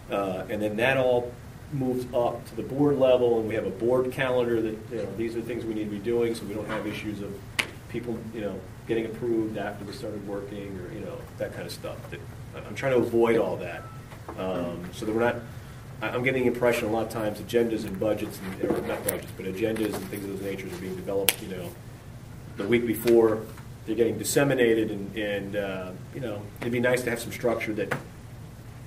and then that all moves up to the board level, and we have a board calendar that, these are things we need to be doing, so we don't have issues of people, getting approved after they started working, or, that kind of stuff. I'm trying to avoid all that, so that we're not. I'm getting the impression a lot of times agendas and budgets, or not budgets, but agendas and things of those natures are being developed, the week before they're getting disseminated, and it'd be nice to have some structure that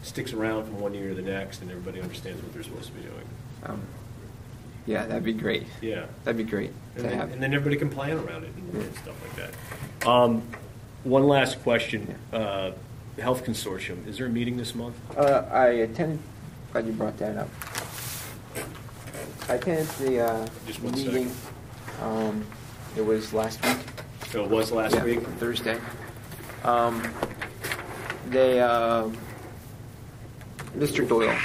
sticks around from one year to the next, and everybody understands what they're supposed to be doing. Yeah, that'd be great. Yeah. That'd be great And to then, have. and then everybody can plan around it and stuff like that. One last question. Health Consortium, is there a meeting this month? I attended. Glad you brought that up. I attended the Just one meeting. It was last week. So it was last week? Thursday. They, Mr. Doyle,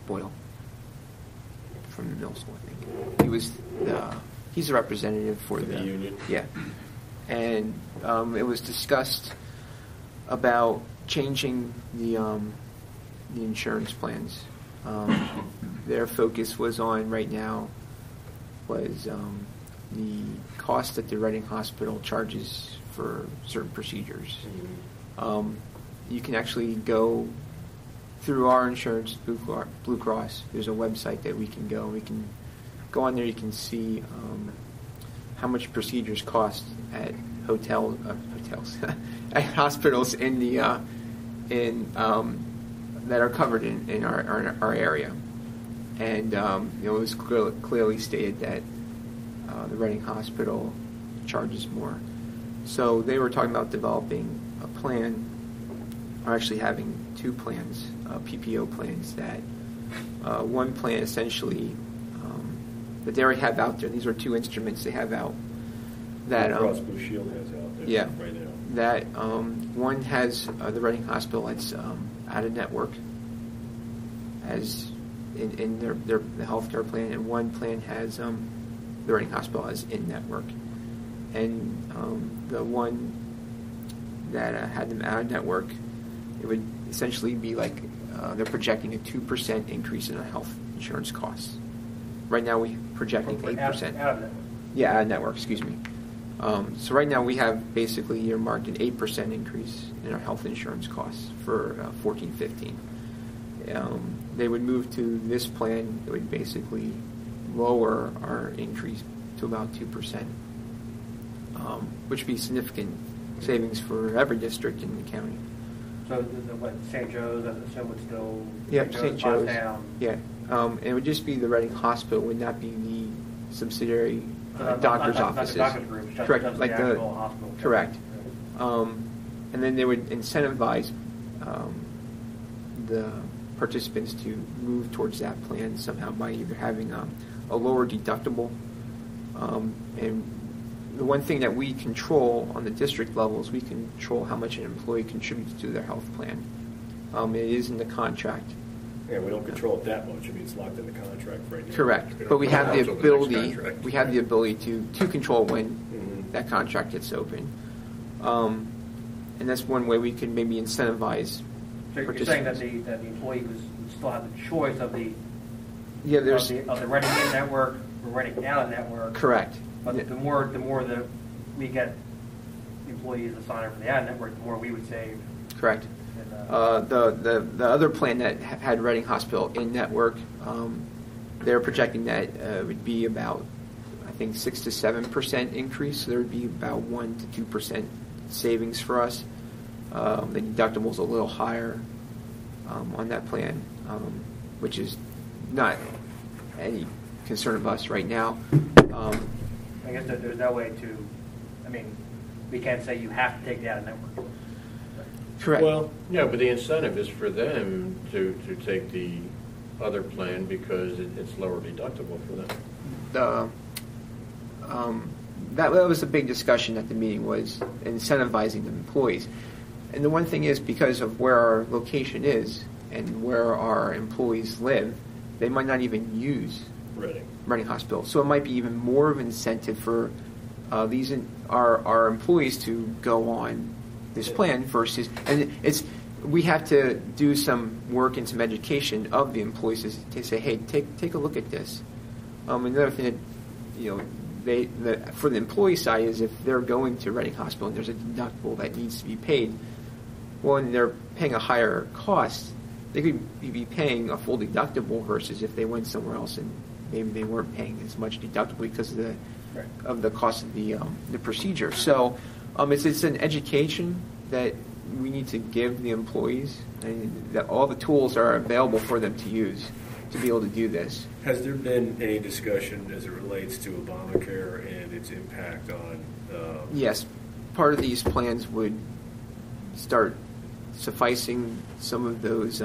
Boyle, from the middle school, I think. He was he's a representative for the union. Yeah, and it was discussed about changing the insurance plans. Their focus was on right now was the cost that the Reading Hospital charges for certain procedures. You can actually go through our insurance, Blue Cross. There's a website that we can go. We can go on there. You can see how much procedures cost at hotels, at hospitals in the that are covered in our area. And it was clearly stated that the Reading Hospital charges more. So they were talking about developing a plan, or actually having two plans, PPO plans, that one plan essentially that they already have out there. These are two instruments they have out. That Blue Cross Blue Shield has out there yeah, right now. That one has the Reading Hospital that's out of network, as in their the healthcare plan, and one plan has the Reading Hospital as in network, and the one that had them out of network, it would essentially be like they're projecting a 2% increase in our health insurance costs. Right now we're projecting 8%. Out of network. Yeah, out of network. Excuse me. So right now we have basically earmarked an 8% increase in our health insurance costs for 14-15. They would move to this plan. It would basically lower our increase to about 2%, which would be significant savings for every district in the county. So what, St. Joe's, I assume would still... Yep, St. Joe's. Down. Yeah. It would just be the Reading Hospital, would not be the subsidiary doctor's offices. Not the doctor's group, just Correct, the like actual hospital. Correct. And then they would incentivize the participants to move towards that plan somehow by either having a lower deductible. And the one thing that we control on the district level is we control how much an employee contributes to their health plan. It is in the contract. Yeah, we don't control it that much. I mean, it's locked in the contract right now. Correct, but we have the ability. We have the ability to control when that contract gets open, and that's one way we can maybe incentivize. So you're saying that the employee would still have the choice of the of the Reading in network or Reading out of network. Correct. But the more that we get employees assigned up for the out of network, the more we would save. Correct. The other plan that had Reading Hospital in network, they're projecting that it would be about, I think, 6 to 7% increase. So there would be about 1 to 2% savings for us. The deductible's a little higher on that plan, which is not any concern of us right now. I guess that there's no way to. I mean, we can't say you have to take the out of network. Correct. Well, No, but the incentive is for them to take the other plan because it's lower deductible for them. That was a big discussion at the meeting, was incentivizing the employees. And the one thing is, because of where our location is and where our employees live, they might not even use Reading Hospital. So it might be even more of an incentive for our employees to go on this plan versus, and we have to do some work and some education of the employees to say, hey, take a look at this. Another thing that for the employee side is, if they're going to Reading Hospital and there's a deductible that needs to be paid, well, and they're paying a higher cost, they could be paying a full deductible versus if they went somewhere else and maybe they weren't paying as much deductible because of the cost of the procedure. So it's an education that we need to give the employees, and that all the tools are available for them to use to be able to do this. has there been any discussion as it relates to Obamacare and its impact on? Yes, part of these plans would start sufficing some of those.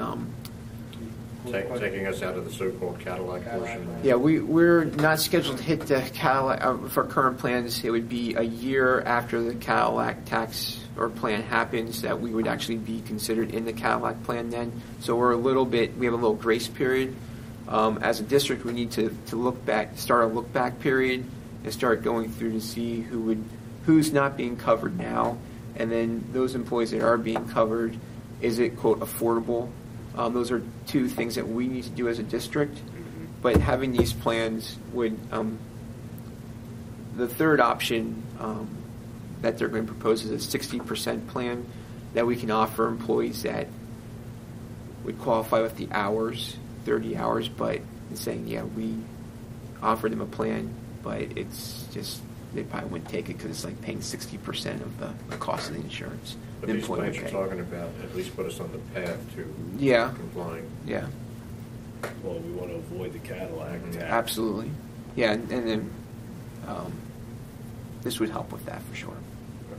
Taking us out of the so-called Cadillac portion. Yeah, we're not scheduled to hit the Cadillac for current plans. It would be a year after the Cadillac tax or plan happens that we would actually be considered in the Cadillac plan then. So we have a little grace period. As a district, we need to look back, start a look back period, and start going through to see who's not being covered now, and then those employees that are being covered, is it, quote, affordable? Those are two things that we need to do as a district. But having these plans would, the third option that they're going to propose is a 60% plan that we can offer employees that would qualify with the hours, 30 hours, but saying, yeah, we offer them a plan, but it's just, they probably wouldn't take it because it's like paying 60% of the cost of the insurance. But these plans you're talking about at least put us on the path to complying. Yeah. Well, we want to avoid the Cadillac tax. Absolutely. Yeah, and then this would help with that for sure.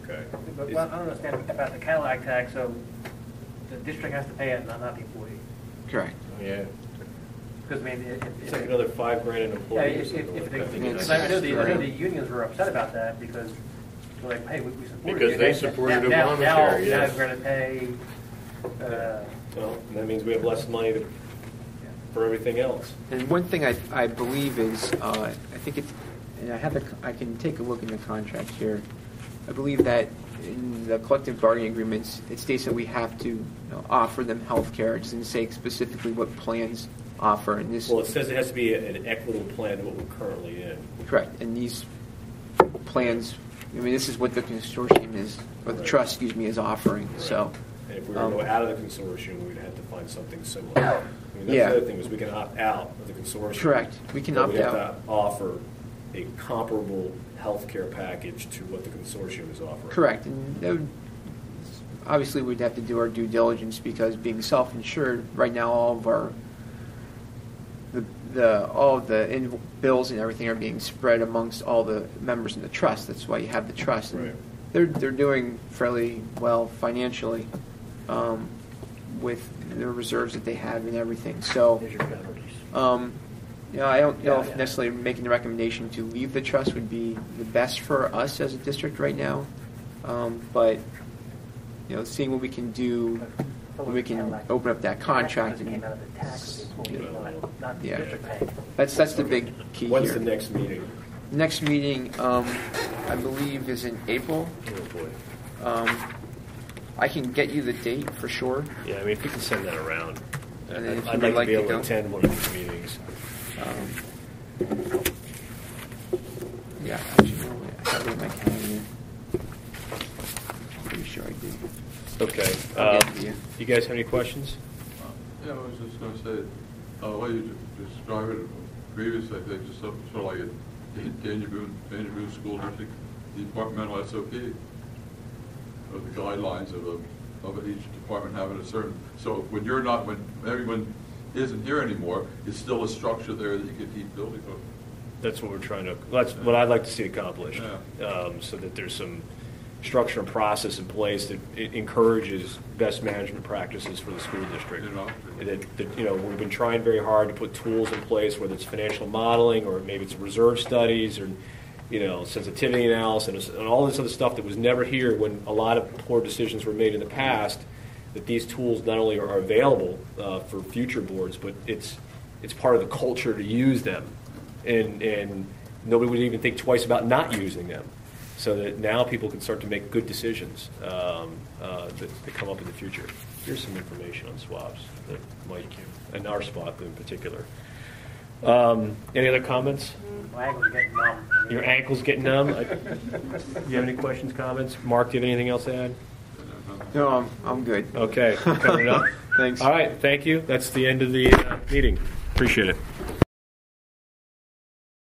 Okay. But I don't understand about the Cadillac tax, so the district has to pay it, not the employee. Correct. Yeah. Because, I mean, It's like another $5,000 an employee. I know the unions were upset about that because they're like, hey, we supported Because you. they supported Now Obamacare, yes. we're going to pay. Well, that means we have less money for everything else. And one thing I believe is, I think it's, and I can take a look in the contract here. I believe that in the collective bargaining agreements, it states that we have to offer them health care. It doesn't say specifically what plans offer. And this, Well, it says it has to be an equitable plan to what we're currently in. correct. And these plans, I mean, this is what the consortium is, or the trust, excuse me, is offering. Right. So, And if we were to go out of the consortium, we'd have to find something similar. I mean, that's Yeah. the other thing, is we can opt out of the consortium. correct. We can but opt we have out. to offer a comparable health care package to what the consortium is offering. Correct. And that would, obviously, we'd have to do our due diligence because being self-insured, right now, all of our bills and everything are being spread amongst all the members in the trust. That's why you have the trust. And Right. they're doing fairly well financially with the reserves that they have and everything. So, There's your penalties. I don't know if necessarily making the recommendation to leave the trust would be the best for us as a district right now. But seeing what we can do, when we can open up that contract, Came and out of the tax of the employee, not the Yeah. district paying. that's the big key When's here. the next meeting? Next meeting, I believe, is in April. Oh, boy. I can get you the date for sure. Yeah, I mean, if you can send that around, And then if you I'd would like to be able to go. attend one of these meetings. Yeah, actually, no, I have it in my calendar. Pretty sure I did. Okay. I'll get it to you. You guys have any questions? Yeah, I was just going to say, the way you described it previously, I think, just sort of like a Daniel Boone School District departmental SOP, or the guidelines of each department having a certain, so when everyone isn't here anymore, it's still a structure there that you can keep building on. That's what we're trying to, that's what I'd like to see accomplished. Yeah. So that there's some structure and process in place that it encourages best management practices for the school district. You know. We've been trying very hard to put tools in place, whether it's financial modeling or maybe it's reserve studies or sensitivity analysis and all this other stuff that was never here when a lot of poor decisions were made in the past. That these tools not only are available for future boards, but it's part of the culture to use them, and nobody would even think twice about not using them. So that now people can start to make good decisions that come up in the future. Here's some information on swabs that might, and our spot in particular. Any other comments? My ankle's getting numb. Your ankle's getting numb? Do you have any questions, comments? Mark, do you have anything else to add? No, I'm good. Okay, coming up. Thanks. All right, thank you. That's the end of the meeting. Appreciate it.